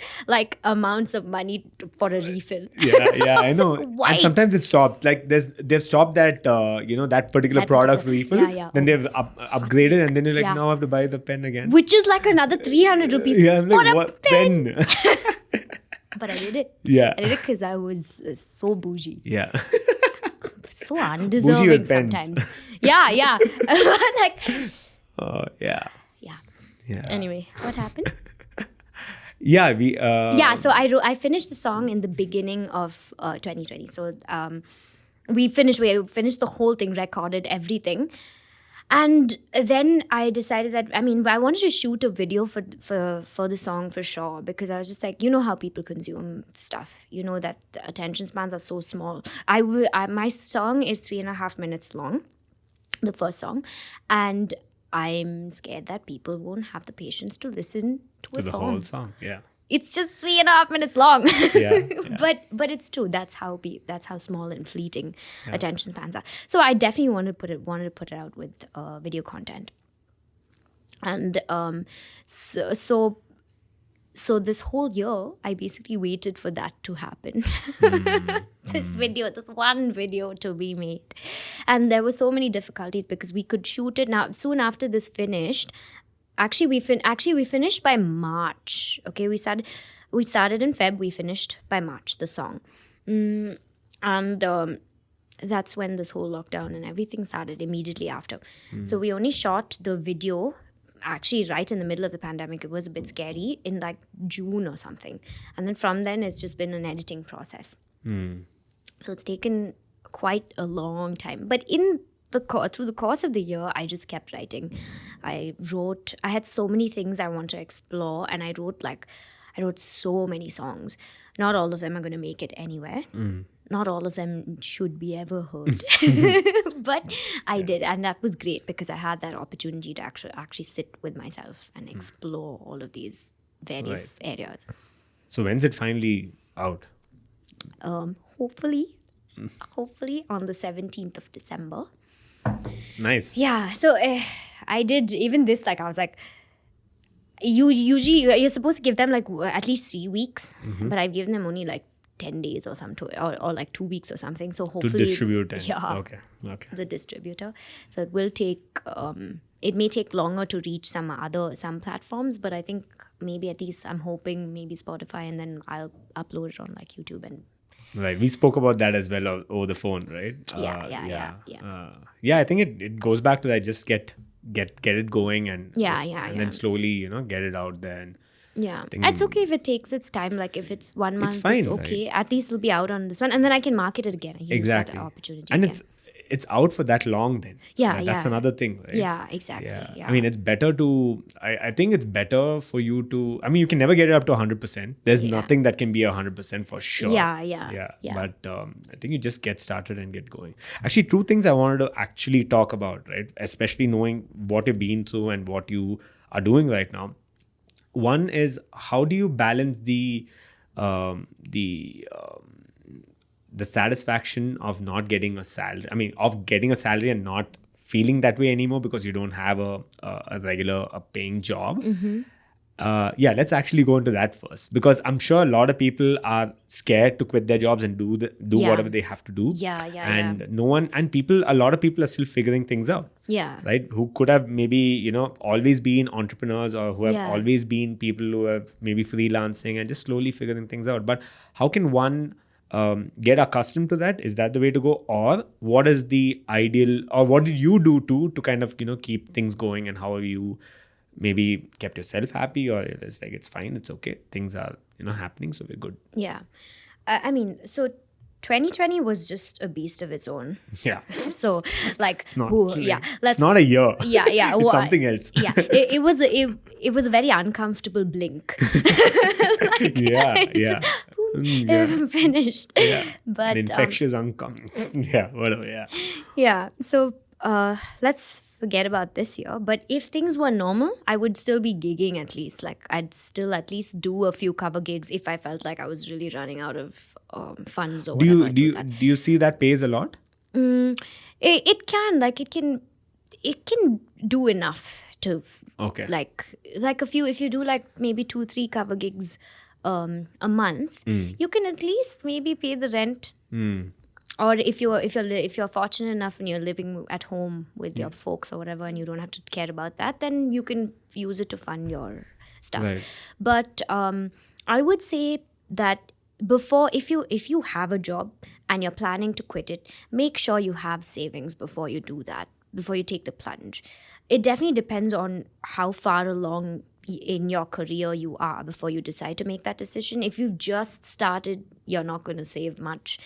Speaker 1: amounts of money for a refill.
Speaker 2: Yeah, I know.
Speaker 1: Like,
Speaker 2: and sometimes it's stopped. Like they've stopped that that particular product's refill.
Speaker 1: Yeah.
Speaker 2: Then they've upgraded, and then you're like, now I have to buy the pen again.
Speaker 1: Which is like another 300 rupees
Speaker 2: I'm
Speaker 1: for
Speaker 2: like,
Speaker 1: a
Speaker 2: what
Speaker 1: pen. But I did it.
Speaker 2: Yeah.
Speaker 1: I did it because I was so bougie.
Speaker 2: Yeah.
Speaker 1: So undeserving sometimes. Yeah.
Speaker 2: Yeah.
Speaker 1: Anyway, what happened?
Speaker 2: Yeah, we.
Speaker 1: So I finished the song in the beginning of 2020. So we finished the whole thing, recorded everything. And then I decided that, I wanted to shoot a video for the song for sure, because I was just like, how people consume stuff. That the attention spans are so small. My song is 3.5 minutes long, the first song. And I'm scared that people won't have the patience to listen to a
Speaker 2: the
Speaker 1: song.
Speaker 2: whole song, yeah.
Speaker 1: It's just 3.5 minutes long.
Speaker 2: Yeah.
Speaker 1: But it's true. That's how small and fleeting attention spans are. So I definitely wanted to put it out with video content. And so this whole year, I basically waited for that to happen. This one video to be made. And there were so many difficulties because we could shoot it. Now, soon after this finished, Actually we finished by March. Okay, we started in Feb. We finished by March the song, and that's when this whole lockdown and everything started immediately after. So we only shot the video actually right in the middle of the pandemic. It was a bit scary in like June or something, and then from then it's just been an editing process. So it's taken quite a long time. But through the course of the year, I just kept writing. I had so many things I want to explore, and I wrote so many songs. Not all of them are going to make it anywhere. Not all of them should be ever heard. But I did, and that was great because I had that opportunity to actually sit with myself and explore all of these various areas.
Speaker 2: So when's it finally out?
Speaker 1: Hopefully on the 17th of December.
Speaker 2: Nice.
Speaker 1: Yeah, so I did even this, like I was like, you're supposed to give them like at least 3 weeks, but I've given them only like 10 days or something, or like 2 weeks or something. So hopefully
Speaker 2: To distribute it.
Speaker 1: Yeah.
Speaker 2: Okay.
Speaker 1: The distributor. So it will take it may take longer to reach some platforms, but I think maybe at least I'm hoping maybe Spotify, and then I'll upload it on like YouTube and
Speaker 2: Right. We spoke about that as well over the phone, right?
Speaker 1: Yeah.
Speaker 2: I think it goes back to that. Just get it going and then slowly, get it out there. And
Speaker 1: yeah, it's okay if it takes its time. Like if it's 1 month,
Speaker 2: fine,
Speaker 1: it's okay.
Speaker 2: right?
Speaker 1: At least it'll be out on this one, and then I can market it again. Use
Speaker 2: Exactly.
Speaker 1: that opportunity
Speaker 2: And
Speaker 1: again.
Speaker 2: it's out for that long then.
Speaker 1: Yeah,
Speaker 2: That's another thing, right?
Speaker 1: Yeah, exactly. Yeah.
Speaker 2: I mean, it's better to. I think it's better for you to. I mean, you can never get it up to 100%. There's nothing that can be 100% for sure.
Speaker 1: Yeah.
Speaker 2: But I think you just get started and get going. Actually, two things I wanted to actually talk about, right? Especially knowing what you've been through and what you are doing right now. One is, how do you balance the satisfaction of not getting a salary? I mean, of getting a salary and not feeling that way anymore because you don't have a regular paying job. Let's actually go into that first, because I'm sure a lot of people are scared to quit their jobs and do whatever they have to do. And a lot of people are still figuring things out. Right? Who could have maybe, always been entrepreneurs, or who have always been people who have maybe freelancing and just slowly figuring things out. But how can one get accustomed to that? Is that the way to go? Or what is the ideal, or what did you do to kind of, keep things going, and how have you maybe kept yourself happy? Or it's like, it's fine, it's okay, things are happening, so we're good?
Speaker 1: I mean, so 2020 was just a beast of its own. So like
Speaker 2: it's not
Speaker 1: it's
Speaker 2: not a year.
Speaker 1: It's
Speaker 2: something else.
Speaker 1: It was a very uncomfortable blink. Finished. But
Speaker 2: an infectious whatever.
Speaker 1: So let's forget about this year. But if things were normal, I would still be gigging at least. Like I'd still at least do a few cover gigs if I felt like I was really running out of funds or whatever.
Speaker 2: Do you see that pays a lot?
Speaker 1: It can do enough to like a few. If you do like maybe 2-3 cover gigs a month, you can at least maybe pay the rent. Or if you're fortunate enough and you're living at home with your folks or whatever, and you don't have to care about that, then you can use it to fund your stuff.
Speaker 2: Right.
Speaker 1: But I would say that if you have a job and you're planning to quit it, make sure you have savings before you do that, before you take the plunge. It definitely depends on how far along in your career you are before you decide to make that decision. If you've just started, you're not going to save much.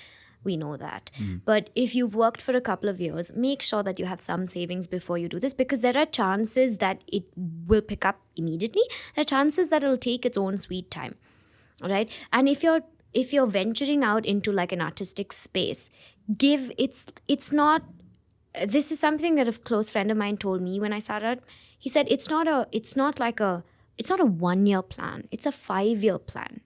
Speaker 1: We know that. But if you've worked for a couple of years, make sure that you have some savings before you do this, because there are chances that it will pick up immediately. There are chances that it'll take its own sweet time, right? And if you're venturing out into like an artistic space, it's not. This is something that a close friend of mine told me when I started. He said it's not a 1-year plan. It's a 5-year plan.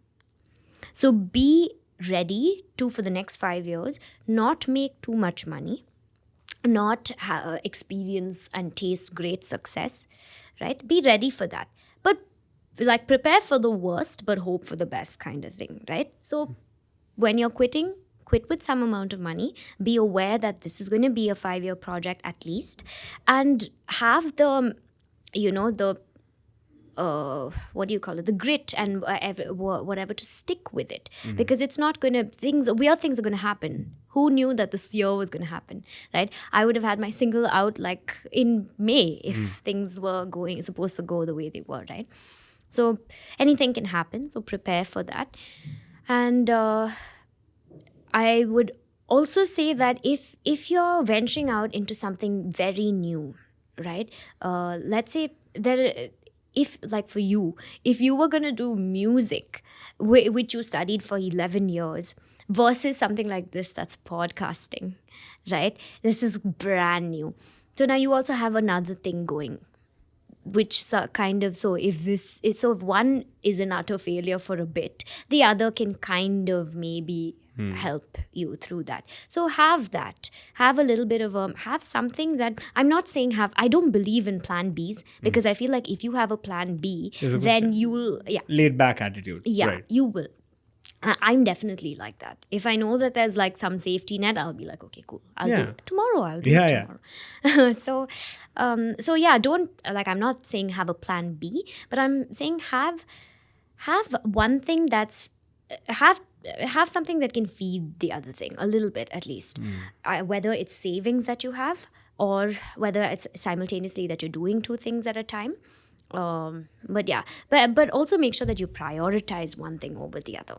Speaker 1: So be ready to, for the next 5 years, not make too much money, not experience and taste great success, right? Be ready for that. But like prepare for the worst, but hope for the best kind of thing, right? So when you're quitting, quit with some amount of money. Be aware that this is going to be a 5-year project at least, and have the what do you call it, the grit and whatever to stick with it, because it's not gonna, weird things are gonna happen. Who knew that this year was gonna happen, right? I would have had my single out like in May if things were supposed to go the way they were, right? So anything can happen, so prepare for that. And I would also say that if you're venturing out into something very new, right? Let's say that if, like for you, if you were going to do music, which you studied for 11 years, versus something like this that's podcasting, right? This is brand new. So now you also have another thing going, which kind of, so if one is an utter failure for a bit, the other can kind of maybe help you through that. So have a little bit of have something that, I'm not saying I don't believe in plan Bs, because I feel like if you have a plan B, then you'll
Speaker 2: laid back attitude. Right.
Speaker 1: You will. I'm definitely like that. If I know that there's like some safety net, I'll be like, okay, cool, I'll do it tomorrow. I'll do it tomorrow. So yeah, don't, like, I'm not saying have a plan B, but I'm saying have one thing that's have something that can feed the other thing a little bit at least. Whether it's savings that you have, or whether it's simultaneously that you're doing two things at a time. But also make sure that you prioritize one thing over the other.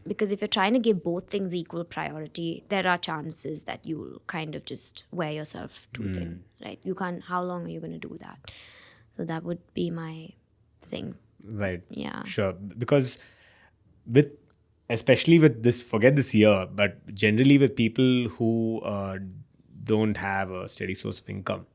Speaker 1: Because if you're trying to give both things equal priority, there are chances that you'll kind of just wear yourself too thin, right? You can't, how long are you going to do that? So that would be my thing.
Speaker 2: Right.
Speaker 1: Yeah.
Speaker 2: Sure. Because especially with this, forget this year, but generally with people who don't have a steady source of income,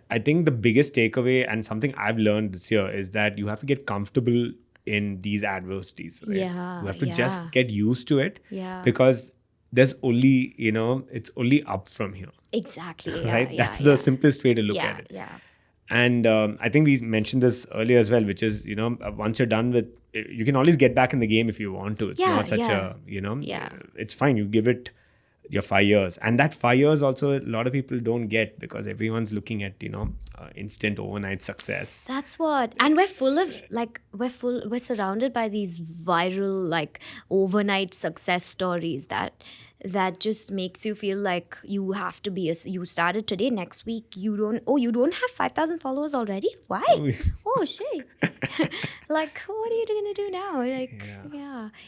Speaker 2: I think the biggest takeaway, and something I've learned this year, is that you have to get comfortable in these adversities. Right?
Speaker 1: Yeah.
Speaker 2: You have to just get used to it.
Speaker 1: Yeah.
Speaker 2: Because there's only, it's only up from here.
Speaker 1: Exactly.
Speaker 2: Right? That's the simplest way to look at it.
Speaker 1: Yeah.
Speaker 2: And I think we mentioned this earlier as well, which is, once you're done with, you can always get back in the game if you want to. It's not such a, it's fine. You give it your 5 years. And that 5 years also, a lot of people don't get, because everyone's looking at, instant overnight success.
Speaker 1: That's what. And we're full of, we're surrounded by these viral, like, overnight success stories that just makes you feel like you have to be you started today, next week you don't have 5,000 followers already? Why? Oh shit. Like, what are you going to do now? Like,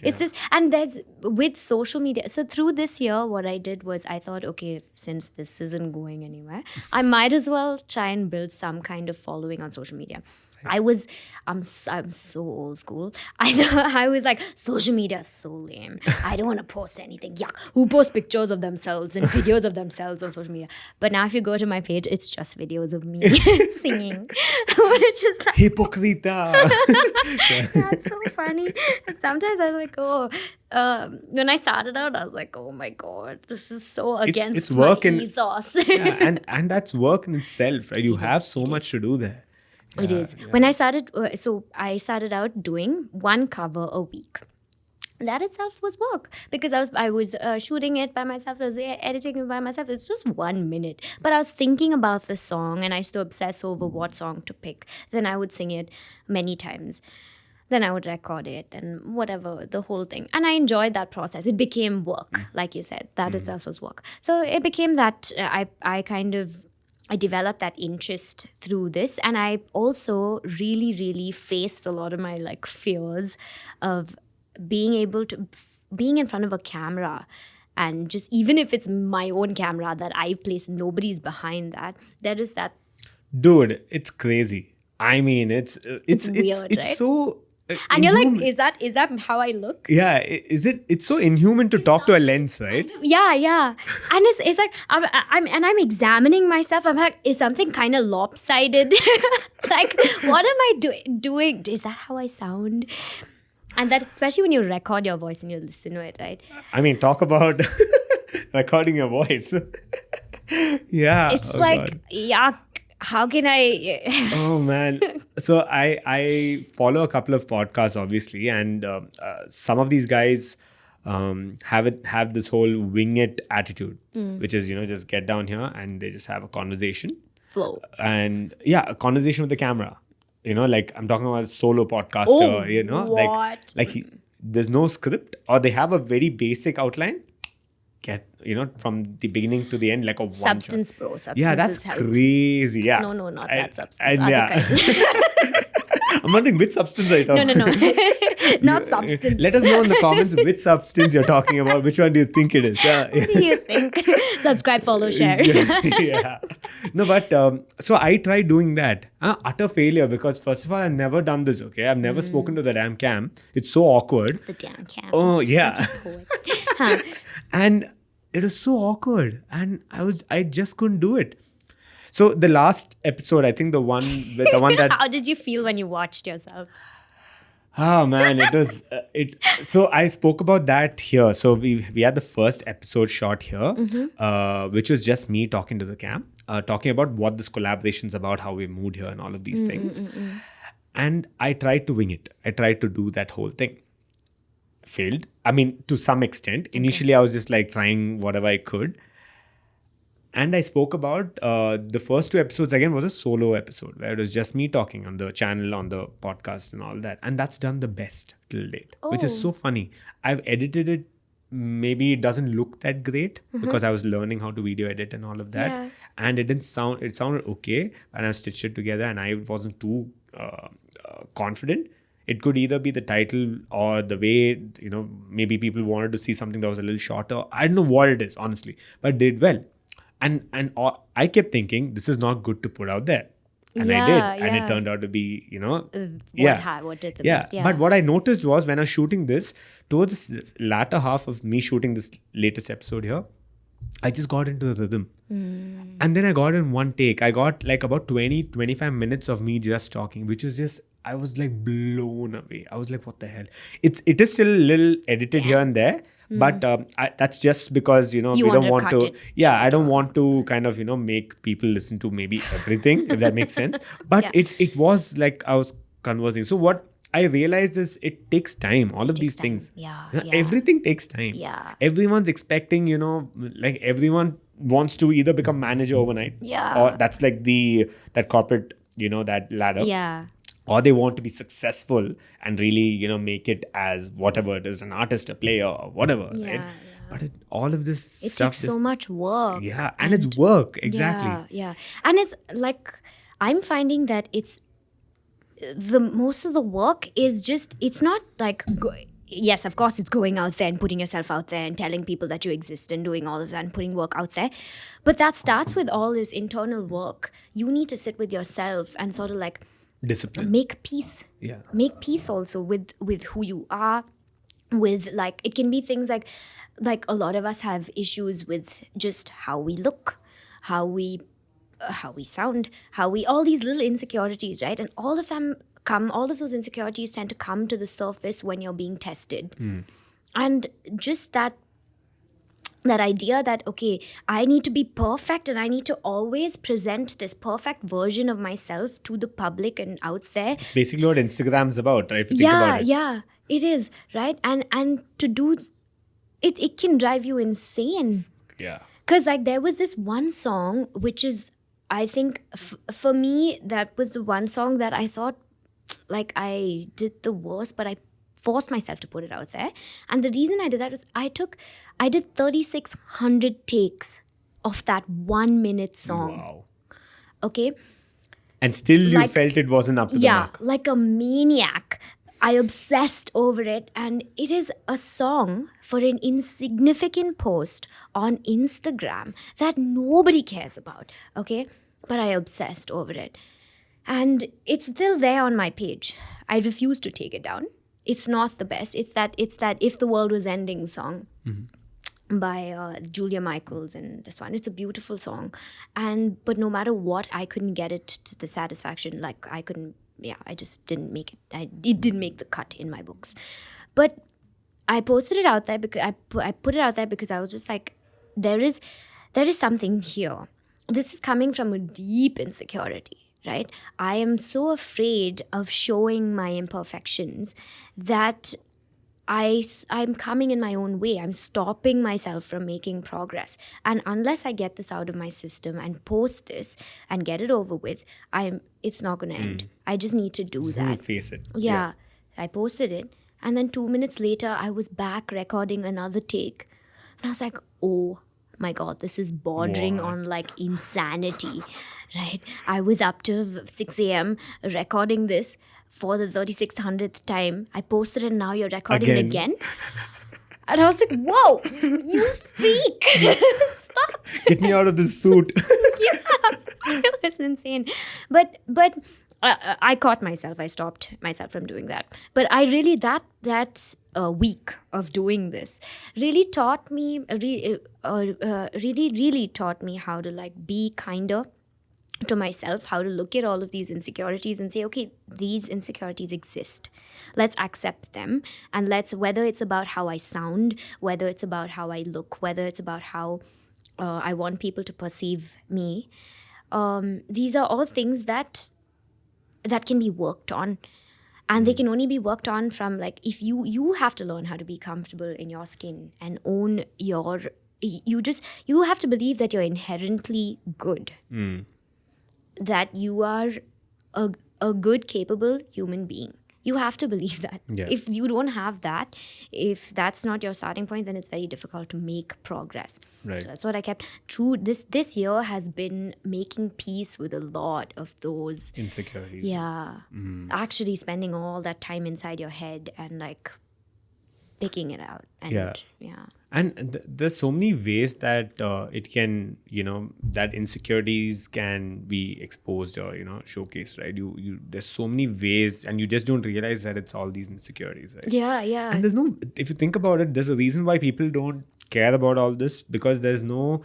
Speaker 1: it's this. And there's, with social media, so through this year, what I did was, I thought, okay, since this isn't going anywhere, I might as well try and build some kind of following on social media. I'm so old school. I was like, social media is so lame. I don't want to post anything. Yuck. Who posts pictures of themselves and videos of themselves on social media? But now if you go to my page, it's just videos of me singing. Which is like,
Speaker 2: Hypocrita.
Speaker 1: that's so funny. And sometimes I'm like, when I started out, I was like, oh my God, this is so against
Speaker 2: it's work
Speaker 1: my ethos.
Speaker 2: And that's work in itself, right? You have so much to do there.
Speaker 1: It is. When I started, I started out doing one cover a week. That itself was work, because I was shooting it by myself, I was editing it by myself. It's just 1 minute. But I was thinking about the song, and I used to obsess over what song to pick. Then I would sing it many times. Then I would record it and whatever, the whole thing. And I enjoyed that process. It became work, like you said. That itself was work. So it became that I developed that interest through this, and I also really, really faced a lot of my like fears of being in front of a camera, and just, even if it's my own camera that I place, nobody's behind that. There is that.
Speaker 2: Dude, it's crazy. I mean, it's
Speaker 1: weird,
Speaker 2: it's
Speaker 1: right?
Speaker 2: so.
Speaker 1: And
Speaker 2: inhuman.
Speaker 1: you're like, is that how I look?
Speaker 2: Yeah, it's so inhuman to talk to a lens, right?
Speaker 1: Yeah. And it's like, I'm examining myself. I'm like, is something kind of lopsided? Like, what am I doing? Is that how I sound? And that, especially when you record your voice and you listen to it, right?
Speaker 2: I mean, talk about recording your voice. Yeah.
Speaker 1: It's yuck. How can I?
Speaker 2: Oh man! So I follow a couple of podcasts, obviously, and some of these guys have this whole wing it attitude, which is just get down here and they just have a conversation,
Speaker 1: Flow,
Speaker 2: and a conversation with the camera, like I'm talking about a solo podcaster,
Speaker 1: what?
Speaker 2: there's no script, or they have a very basic outline, get, from the beginning to the end, like a one shot.
Speaker 1: Substance, bro.
Speaker 2: Yeah, that's
Speaker 1: Substances help.
Speaker 2: crazy. Yeah.
Speaker 1: No, not that substance.
Speaker 2: And
Speaker 1: Other
Speaker 2: yeah.
Speaker 1: kinds.
Speaker 2: I'm wondering which substance are you talking
Speaker 1: No. Not substance.
Speaker 2: Let us know in the comments which substance you're talking about. Which one do you think it is? Yeah.
Speaker 1: What do you think? Subscribe, follow, share.
Speaker 2: Yeah. No, but so I tried doing that. Utter failure, because first of all, I've never done this. Okay, I've never spoken to the damn cam. It's so awkward.
Speaker 1: The damn cam.
Speaker 2: Oh yeah.
Speaker 1: Such a poet. Huh.
Speaker 2: And it was so awkward, and I just couldn't do it. So the last episode, I think the one that
Speaker 1: How did you feel when you watched yourself?
Speaker 2: oh man, it was so I spoke about that here. So we had the first episode shot here, which was just me talking to the cam, talking about what this collaboration's about, how we moved here, and all of these things. And I tried to wing it. I tried to do that whole thing. Failed. I mean, to some extent. Initially, I was just like trying whatever I could. And I spoke about the first two episodes, again, was a solo episode where it was just me talking on the channel, on the podcast and all that. And that's done the best till date, which is so funny. I've edited it. Maybe it doesn't look that great because I was learning how to video edit and all of that.
Speaker 1: Yeah.
Speaker 2: And it sounded okay. And I stitched it together, and I wasn't too confident. It could either be the title or the way, maybe people wanted to see something that was a little shorter. I don't know what it is, honestly, but it did well. And I kept thinking, this is not good to put out there. And I did. And it turned out to be,
Speaker 1: What did the best? Yeah.
Speaker 2: But what I noticed was when I was shooting this, towards this latter half of me shooting this latest episode here, I just got into the rhythm. And then I got in one take. I got like about 20-25 minutes of me just talking, which is just, I was like blown away. I was like, what the hell? It is still a little edited here and there. But that's just because, we don't want to. Yeah, I don't want to kind of, make people listen to maybe everything, if that makes sense. But it was like I was conversing. So what I realized is it takes time. All of these things.
Speaker 1: Yeah.
Speaker 2: Everything takes time.
Speaker 1: Yeah.
Speaker 2: Everyone's expecting, like everyone wants to either become manager overnight.
Speaker 1: Yeah.
Speaker 2: Or that's like that corporate, that ladder.
Speaker 1: Yeah.
Speaker 2: Or they want to be successful and really, make it as whatever it is, an artist, a player, or whatever, right?
Speaker 1: Yeah.
Speaker 2: But all of this stuff
Speaker 1: It takes so much work.
Speaker 2: Yeah, and it's work, exactly.
Speaker 1: Yeah. And it's like, I'm finding that it's the most of the work is just, it's not like, yes, of course, it's going out there and putting yourself out there and telling people that you exist and doing all of that and putting work out there. But that starts with all this internal work. You need to sit with yourself and sort of like,
Speaker 2: Discipline.
Speaker 1: make peace.
Speaker 2: Yeah.
Speaker 1: Make peace also with who you are, with like, it can be things like a lot of us have issues with just how we look, how we sound, all these little insecurities, right? And all of those insecurities tend to come to the surface when you're being tested. And just that idea that, okay, I need to be perfect and I need to always present this perfect version of myself to the public and out there.
Speaker 2: It's basically what Instagram's about, right? If you think about it.
Speaker 1: Yeah, it is, right? And to do it can drive you insane.
Speaker 2: Yeah.
Speaker 1: Because like there was this one song, which is, I think for me, that was the one song that I thought like I did the worst, but I forced myself to put it out there. And the reason I did that was I did 3,600 takes of that 1 minute song.
Speaker 2: Wow.
Speaker 1: Okay.
Speaker 2: And still you felt it wasn't up to the mark.
Speaker 1: Yeah, like a maniac. I obsessed over it, and it is a song for an insignificant post on Instagram that nobody cares about, okay? But I obsessed over it. And it's still there on my page. I refuse to take it down. It's not the best. It's that If the World Was Ending song by Julia Michaels, and this one. It's a beautiful song. But no matter what, I couldn't get it to the satisfaction. Like I just didn't make it. It didn't make the cut in my books. But I posted it out there because I put it out there because I was just like, there is something here. This is coming from a deep insecurity, right? I am so afraid of showing my imperfections that I'm coming in my own way. I'm stopping myself from making progress. And unless I get this out of my system and post this and get it over with, it's not going to end. I just need to do
Speaker 2: Just need
Speaker 1: that.
Speaker 2: to face it.
Speaker 1: Yeah. I posted it. And then 2 minutes later, I was back recording another take. And I was like, oh my God, this is bordering
Speaker 2: What?
Speaker 1: on like insanity, right? I was up till 6 a.m. recording this for the 3600th time. I posted it and now you're recording it again. And I was like, whoa, you freak. Stop.
Speaker 2: Get me out of this suit.
Speaker 1: It was insane. But I caught myself. I stopped myself from doing that. But I really, that week of doing this really taught me, really taught me how to like be kinder to myself, how to look at all of these insecurities and say, okay, these insecurities exist. Let's accept them. And whether it's about how I sound, whether it's about how I look, whether it's about how I want people to perceive me, these are all things that can be worked on. And they can only be worked on from like, if you have to learn how to be comfortable in your skin and own you have to believe that you're inherently good. That you are a good, capable human being. You have to believe that.
Speaker 2: Yeah.
Speaker 1: If you don't have that, if that's not your starting point, then it's very difficult to make progress.
Speaker 2: Right.
Speaker 1: So that's what I kept true. This year has been making peace with a lot of those
Speaker 2: Insecurities.
Speaker 1: Yeah. Actually spending all that time inside your head and like picking it out. And yeah.
Speaker 2: And there's so many ways that it can, that insecurities can be exposed or, showcased, right? There's so many ways and you just don't realize that it's all these insecurities, right?
Speaker 1: Yeah.
Speaker 2: And if you think about it, there's a reason why people don't care about all this, because there's no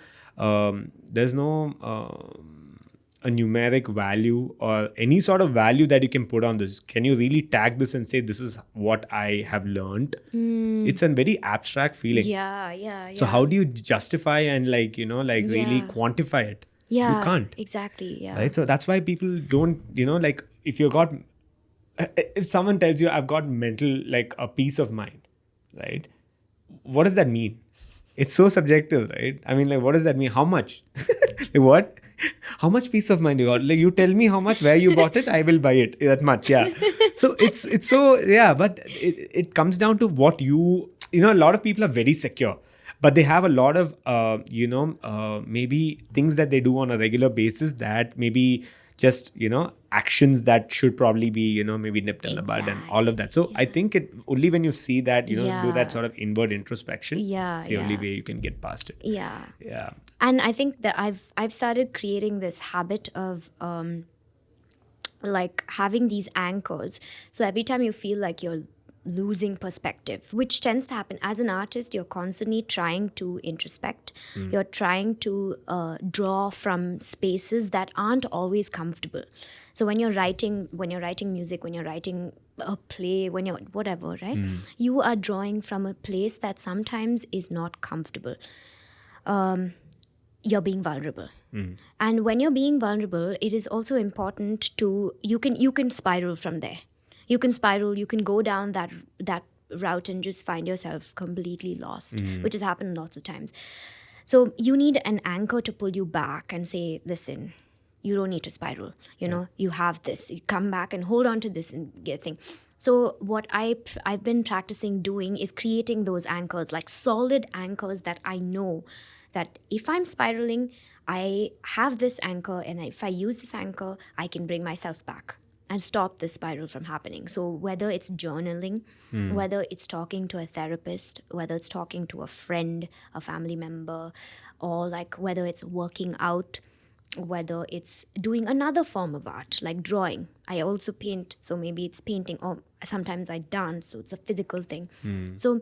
Speaker 2: a numeric value or any sort of value that you can put on this. Can you really tag this and say, this is what I have learned? It's a very abstract feeling.
Speaker 1: Yeah.
Speaker 2: So how do you justify and really quantify it?
Speaker 1: Yeah.
Speaker 2: You can't.
Speaker 1: Exactly. Yeah.
Speaker 2: Right. So that's why people don't, if someone tells you I've got mental, like a peace of mind, right? What does that mean? It's so subjective, right? I mean, like, what does that mean? How much? Like, what? How much peace of mind you got? Like, you tell me how much, where you bought it, I will buy it. That much, yeah. So it's so, yeah, but it comes down to what a lot of people are very secure, but they have a lot of, maybe things that they do on a regular basis that maybe just, actions that should probably be, maybe nipped in the bud and all of that. So I think only when you see that, do that sort of inward introspection, it's the only way you can get past it.
Speaker 1: Yeah.
Speaker 2: Yeah.
Speaker 1: And I think that I've started creating this habit of like having these anchors. So every time you feel like you're losing perspective, which tends to happen as an artist, you're constantly trying to introspect. You're trying to draw from spaces that aren't always comfortable. So when you're writing music, when you're writing a play, when you're whatever, right? You are drawing from a place that sometimes is not comfortable. You're being vulnerable. And when you're being vulnerable, it is also important to, you can spiral from there. You can spiral, you can go down that route and just find yourself completely lost, which has happened lots of times. So you need an anchor to pull you back and say, listen, you don't need to spiral. You have this. You come back and hold on to this and get a thing. So what I've been practicing doing is creating those anchors, like solid anchors that I know that if I'm spiraling, I have this anchor, and if I use this anchor, I can bring myself back and stop this spiral from happening. So whether it's journaling, whether it's talking to a therapist, whether it's talking to a friend, a family member, or like whether it's working out, whether it's doing another form of art, like drawing. I also paint, so maybe it's painting, or sometimes I dance, so it's a physical thing. So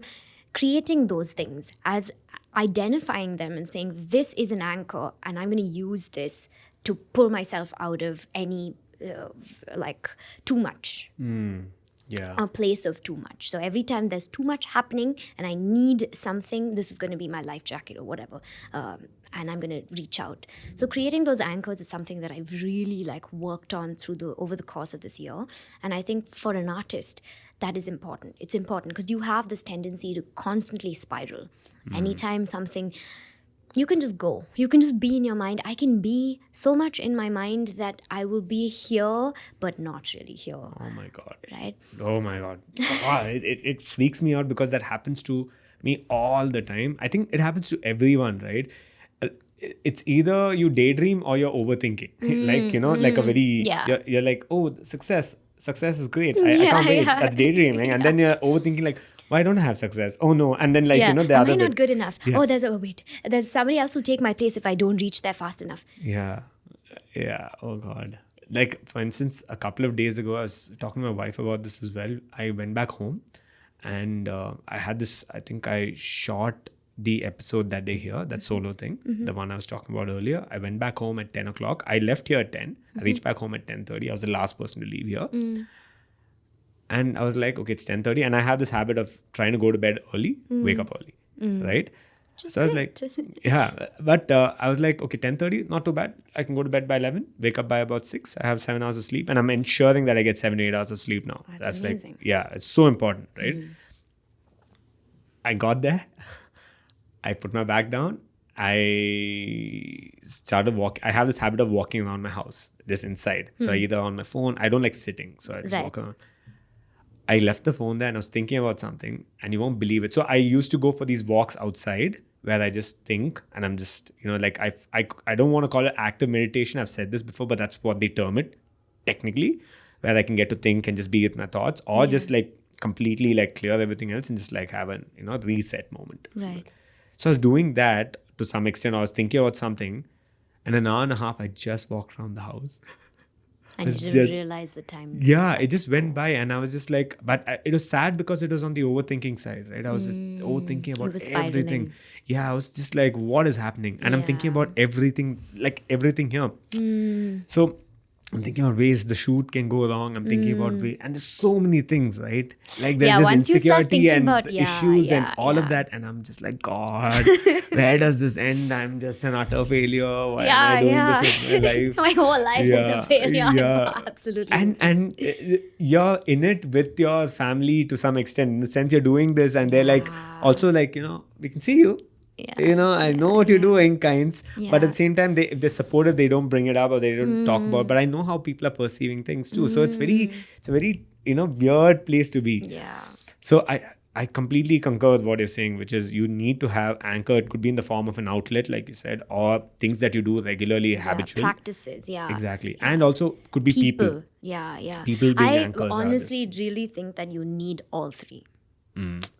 Speaker 1: creating those things, as identifying them and saying, this is an anchor, and I'm going to use this to pull myself out of any like too much.
Speaker 2: Yeah.
Speaker 1: a place of too much. So every time there's too much happening and I need something, this is going to be my life jacket or whatever. And I'm going to reach out. So creating those anchors is something that I've really like worked on over the course of this year. And I think for an artist, that is important. It's important because you have this tendency to constantly spiral. Anytime something, you can just go. You can just be in your mind. I can be so much in my mind that I will be here, but not really here.
Speaker 2: Oh my God.
Speaker 1: Right?
Speaker 2: Oh my God. It freaks me out because that happens to me all the time. I think it happens to everyone, right? It's either you daydream or you're overthinking. Like a very,
Speaker 1: Yeah.
Speaker 2: you're like, oh, success is great. I can't wait.
Speaker 1: Yeah.
Speaker 2: That's daydreaming. And then you're overthinking like, why don't I have success? Oh no. And then the
Speaker 1: Am
Speaker 2: other
Speaker 1: I not
Speaker 2: bit.
Speaker 1: good enough?
Speaker 2: Yeah.
Speaker 1: Oh, there's somebody else who'll take my place if I don't reach there fast enough.
Speaker 2: Yeah. Yeah. Oh God. Like, for instance, a couple of days ago, I was talking to my wife about this as well. I went back home and I had this, I think I shot the episode that day here, that solo thing, the one I was talking about earlier. I went back home at 10 o'clock. I left here at 10. I reached back home at 10:30. I was the last person to leave here. And I was like, okay, it's 10:30. And I have this habit of trying to go to bed early, wake up early, right? So I was like, yeah. But I was like, okay, 10:30, not too bad. I can go to bed by 11, wake up by about 6. I have 7 hours of sleep. And I'm ensuring that I get 7 to 8 hours of sleep now.
Speaker 1: That's amazing.
Speaker 2: Like, yeah, it's so important, right? I got there. I put my bag down. I started walking. I have this habit of walking around my house, just inside. So I either on my phone. I don't like sitting. So I just walk around. I left the phone there and I was thinking about something and you won't believe it. So I used to go for these walks outside where I just think and I'm just, like I don't want to call it active meditation. I've said this before, but that's what they term it technically, where I can get to think and just be with my thoughts or just like completely like clear everything else and just like have a, reset moment.
Speaker 1: Right.
Speaker 2: So I was doing that to some extent. I was thinking about something and an hour and a half, I just walked around the house.
Speaker 1: And you didn't realize the time.
Speaker 2: Yeah, it just went by and I was just like, it was sad because it was on the overthinking side, right? I was just overthinking about everything. Yeah, I was just like, what is happening? And I'm thinking about everything, like everything here. So I'm thinking about ways the shoot can go wrong. I'm thinking about ways, and there's so many things, right? Like there's this insecurity and issues and all of that. And I'm just like, God, where does this end? I'm just an utter failure. Why am I doing this in my life?
Speaker 1: My whole life is a failure.
Speaker 2: Yeah.
Speaker 1: Absolutely.
Speaker 2: And you're in it with your family to some extent. In the sense you're doing this and they're like, also like, we can see you. I know what you're doing, kinds. But at the same time, if they're supportive, they don't bring it up or they don't talk about. But I know how people are perceiving things too. So it's a very weird place to be.
Speaker 1: Yeah.
Speaker 2: So I completely concur with what you're saying, which is you need to have anchor. It could be in the form of an outlet, like you said, or things that you do regularly, habitual.
Speaker 1: Practices,
Speaker 2: Exactly. And also could be people.
Speaker 1: Yeah.
Speaker 2: People being anchors.
Speaker 1: I honestly really think that you need all three.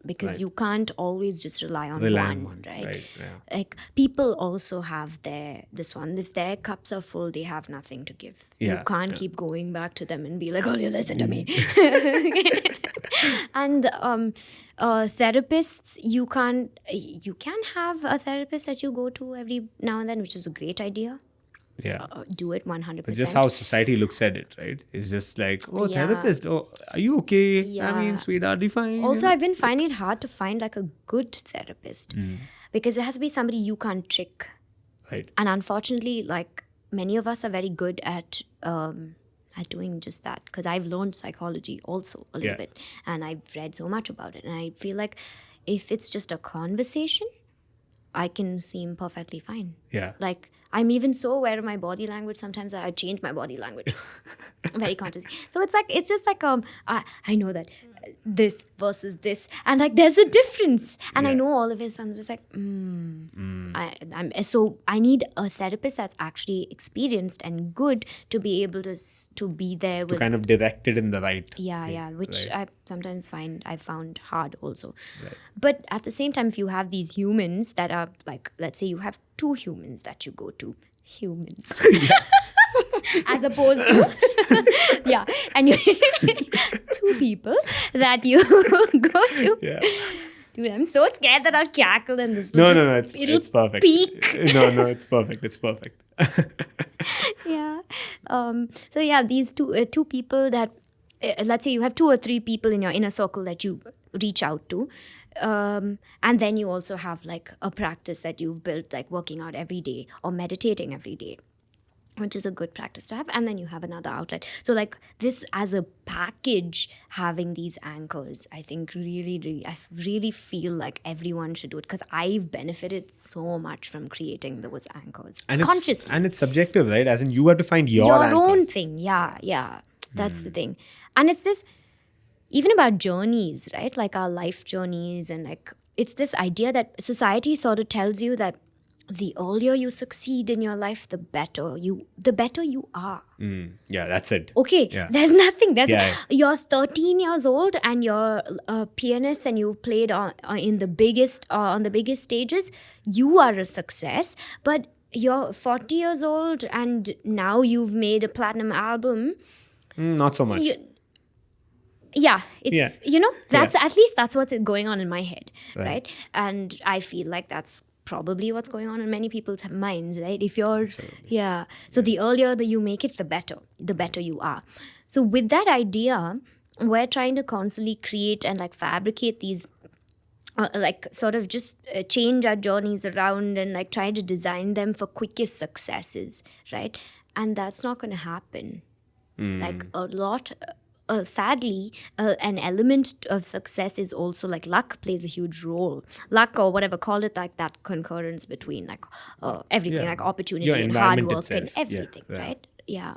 Speaker 1: Because you can't always just rely on one, right? Like people also have this one. If their cups are full, they have nothing to give. You can't keep going back to them and be like, "Oh, you listen to me." And therapists, you can have a therapist that you go to every now and then, which is a great idea.
Speaker 2: Yeah.
Speaker 1: Do it 100%.
Speaker 2: But just how society looks at it, right? It's just like, oh, therapist, oh, are you okay?
Speaker 1: Yeah.
Speaker 2: I mean, sweetheart, be fine.
Speaker 1: Also, I've been finding it hard to find like a good therapist because it has to be somebody you can't trick.
Speaker 2: Right.
Speaker 1: And unfortunately, like many of us are very good at doing just that because I've learned psychology also a little bit and I've read so much about it. And I feel like if it's just a conversation, I can seem perfectly fine.
Speaker 2: Yeah.
Speaker 1: Like I'm even so aware of my body language. Sometimes I change my body language very consciously. So it's just like I know that this versus this, and like there's a difference, and I know all of it. So I'm just like, I need a therapist that's actually experienced and good to be able to be there
Speaker 2: to
Speaker 1: with
Speaker 2: kind of direct it in the right.
Speaker 1: Which
Speaker 2: right.
Speaker 1: I sometimes I've found hard also.
Speaker 2: Right.
Speaker 1: But at the same time, if you have these humans that are like, let's say you have two humans that you go to, as opposed to and you two people that you go to.
Speaker 2: Yeah.
Speaker 1: Dude, I'm so scared that I'll cackle and this.
Speaker 2: No, it's perfect.
Speaker 1: Peak.
Speaker 2: No, it's perfect. It's perfect.
Speaker 1: Yeah. So yeah, these two people that let's say you have 2 or 3 people in your inner circle that you reach out to, and then you also have like a practice that you've built, like working out every day or meditating every day, which is a good practice to have, and then you have another outlet. So like this as a package, having these anchors, I think I really feel like everyone should do it, because I've benefited so much from creating those anchors consciously.
Speaker 2: And it's subjective, right? As in, you have to find your
Speaker 1: Your
Speaker 2: anchors.
Speaker 1: own thing. Yeah, that's the thing. And it's this, even about journeys, right? Like our life journeys, and like it's this idea that society sort of tells you that the earlier you succeed in your life, the better you are.
Speaker 2: Yeah, that's it.
Speaker 1: Okay,
Speaker 2: Yeah.
Speaker 1: there's nothing.
Speaker 2: Yeah.
Speaker 1: You're 13 years old and you're a pianist and you've played on the biggest stages. You are a success. But you're 40 years old and now you've made a platinum album.
Speaker 2: Not so much.
Speaker 1: That's at least that's what's going on in my head, right? And I feel like that's probably what's going on in many people's minds, right? If you're so the earlier that you make it, the better you are. So with that idea, we're trying to constantly create and like fabricate these like sort of just change our journeys around and like try to design them for quickest successes, right? And that's not going to happen. Like a lot sadly, an element of success is also like luck plays a huge role. Luck, or whatever, call it, like that concurrence between like everything, like opportunity and hard work
Speaker 2: itself.
Speaker 1: and everything, right? Yeah.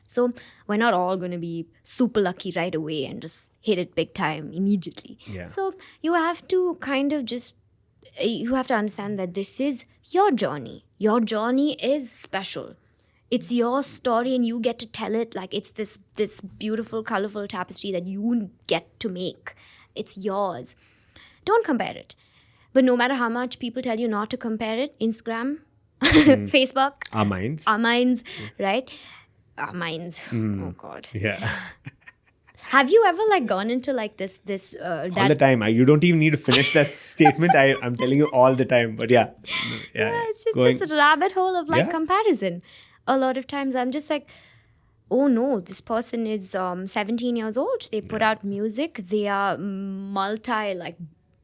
Speaker 1: So we're not all going to be super lucky right away and just hit it big time immediately.
Speaker 2: Yeah.
Speaker 1: So you have to kind of just, you have to understand that this is your journey. Your journey is special. It's your story and you get to tell it. Like it's this beautiful, colorful tapestry that you get to make. It's yours. Don't compare it. But no matter how much people tell you not to compare it, Instagram, Facebook,
Speaker 2: Our minds.
Speaker 1: Right? Our minds. Oh God.
Speaker 2: Yeah.
Speaker 1: Have you ever like gone into like this
Speaker 2: All the time. You don't even need to finish that statement. I'm telling you all the time. But yeah.
Speaker 1: It's just this rabbit hole of like comparison. A lot of times I'm just like, oh no, this person is 17 years old. They put out music. They are multi like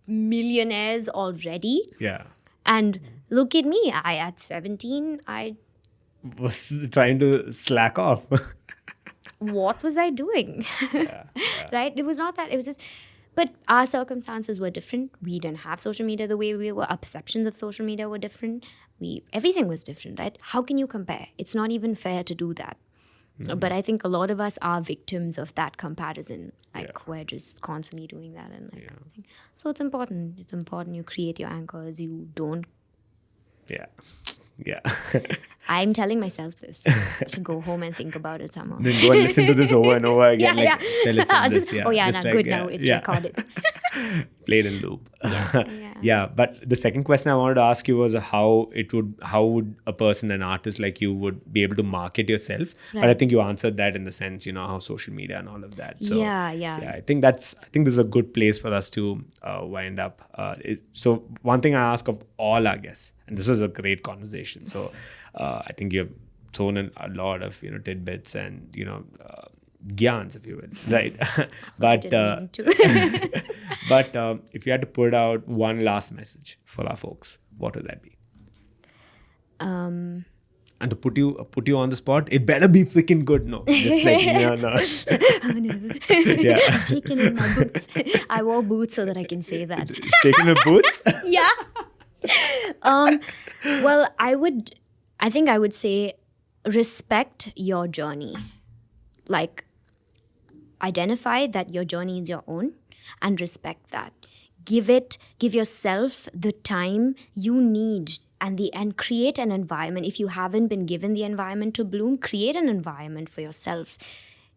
Speaker 1: millionaires already.
Speaker 2: Yeah.
Speaker 1: And look at me. At 17, I
Speaker 2: was trying to slack off.
Speaker 1: What was I doing? Right? It was not that. It was just, but our circumstances were different. We didn't have social media the way we were. Our perceptions of social media were different. Everything was different, right? How can you compare? It's not even fair to do that. But I think a lot of us are victims of that comparison. Like we're just constantly doing that, and like so it's important. It's important you create your anchors. You don't.
Speaker 2: Yeah.
Speaker 1: I'm telling myself this. I should go home and think about it somehow.
Speaker 2: Then go and listen to this over and over again. Listen
Speaker 1: Just,
Speaker 2: this.
Speaker 1: oh yeah, no, good now. It's recorded.
Speaker 2: Play it in loop. Yeah. But the second question I wanted to ask you was how would a person, an artist like you, would be able to market yourself? Right. But I think you answered that in the sense, how social media and all of that. So
Speaker 1: yeah.
Speaker 2: I think this is a good place for us to wind up. So one thing I ask of all our guests, and this was a great conversation. So I think you've thrown in a lot of tidbits and gyans, if you will, right? But if you had to put out one last message for our folks, what would that be? And to put you on the spot, it better be freaking good. No, just like no.
Speaker 1: Oh, no. Yeah. I'm shaking in my boots. I wore boots so that I can say that.
Speaker 2: Shaking in boots?
Speaker 1: Yeah. Well, I think I would say respect your journey. Like, identify that your journey is your own and respect that. Give yourself the time you need and create an environment. If you haven't been given the environment to bloom, create an environment for yourself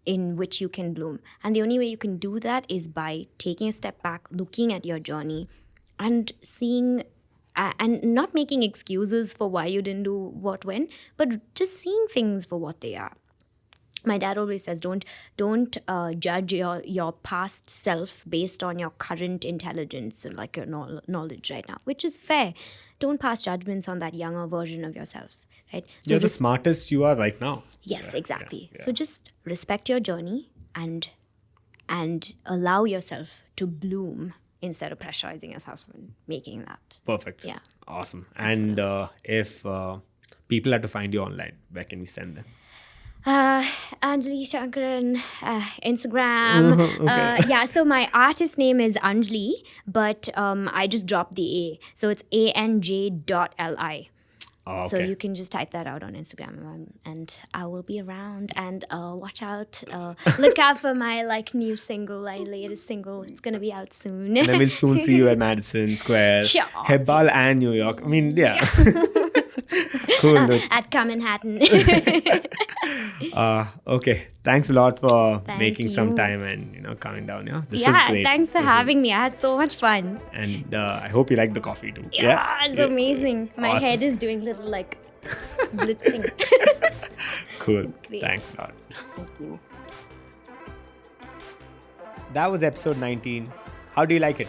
Speaker 1: in which you can bloom. And the only way you can do that is by taking a step back, looking at your journey and seeing and not making excuses for why you didn't do what when, but just seeing things for what they are. My dad always says, don't judge your past self based on your current intelligence and like your knowledge right now, which is fair. Don't pass judgments on that younger version of yourself, right? So
Speaker 2: you're the smartest you are right now.
Speaker 1: Yes, exactly. So just respect your journey and and allow yourself to bloom instead of pressurizing yourself and making that.
Speaker 2: Perfect.
Speaker 1: Yeah.
Speaker 2: Awesome. And if people have to find you online, where can we send them?
Speaker 1: Anjali Sankaran, Instagram. Yeah, so my artist name is Anjali, but I just dropped the A. So it's anj.li.
Speaker 2: Oh,
Speaker 1: So
Speaker 2: okay.
Speaker 1: you can just type that out on Instagram, and I will be around. And watch out, look out for my new single, my latest single. It's gonna be out soon.
Speaker 2: And then we'll soon see you at Madison Square,
Speaker 1: Sure.
Speaker 2: Hebbal, and New York. I mean, yeah. Cool, dude.
Speaker 1: At Manhattan.
Speaker 2: Okay. Thanks a lot for
Speaker 1: Thank
Speaker 2: making some
Speaker 1: you.
Speaker 2: time and coming down. Yeah, this is
Speaker 1: Yeah,
Speaker 2: great.
Speaker 1: thanks for having me. I had so much fun.
Speaker 2: And I hope you like the coffee too.
Speaker 1: Yeah, it's amazing. My
Speaker 2: Awesome.
Speaker 1: head is doing little blitzing.
Speaker 2: Cool.
Speaker 1: Great.
Speaker 2: Thanks a lot.
Speaker 1: Thank you.
Speaker 2: That was episode 19. How do you like it?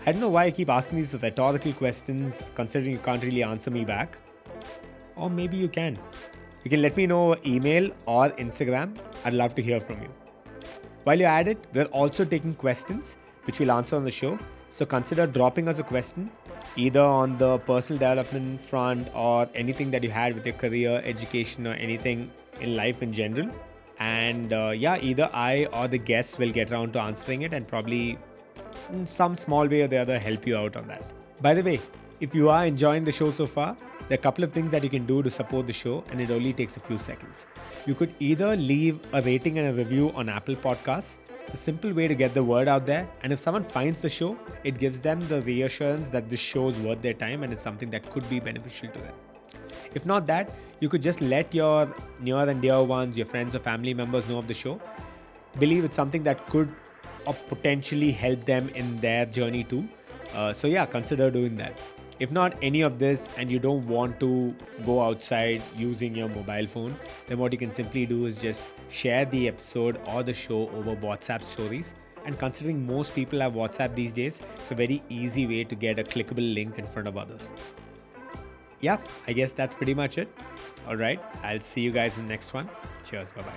Speaker 2: I don't know why I keep asking these rhetorical questions, considering you can't really answer me back. Or maybe you can. You can let me know email or Instagram. I'd love to hear from you. While you're at it, we're also taking questions, which we'll answer on the show. So consider dropping us a question, either on the personal development front or anything that you had with your career, education, or anything in life in general. And either I or the guests will get around to answering it and probably in some small way or the other help you out on that. By the way, if you are enjoying the show so far, there are a couple of things that you can do to support the show, and it only takes a few seconds. You could either leave a rating and a review on Apple Podcasts. It's a simple way to get the word out there, and if someone finds the show, it gives them the reassurance that this show is worth their time and it's something that could be beneficial to them. If not that, you could just let your near and dear ones, your friends or family members know of the show. Believe it's something that could or potentially help them in their journey too. Consider doing that. If not any of this and you don't want to go outside using your mobile phone, then what you can simply do is just share the episode or the show over WhatsApp stories. And considering most people have WhatsApp these days, it's a very easy way to get a clickable link in front of others. Yeah, I guess that's pretty much it. All right, I'll see you guys in the next one. Cheers, bye-bye.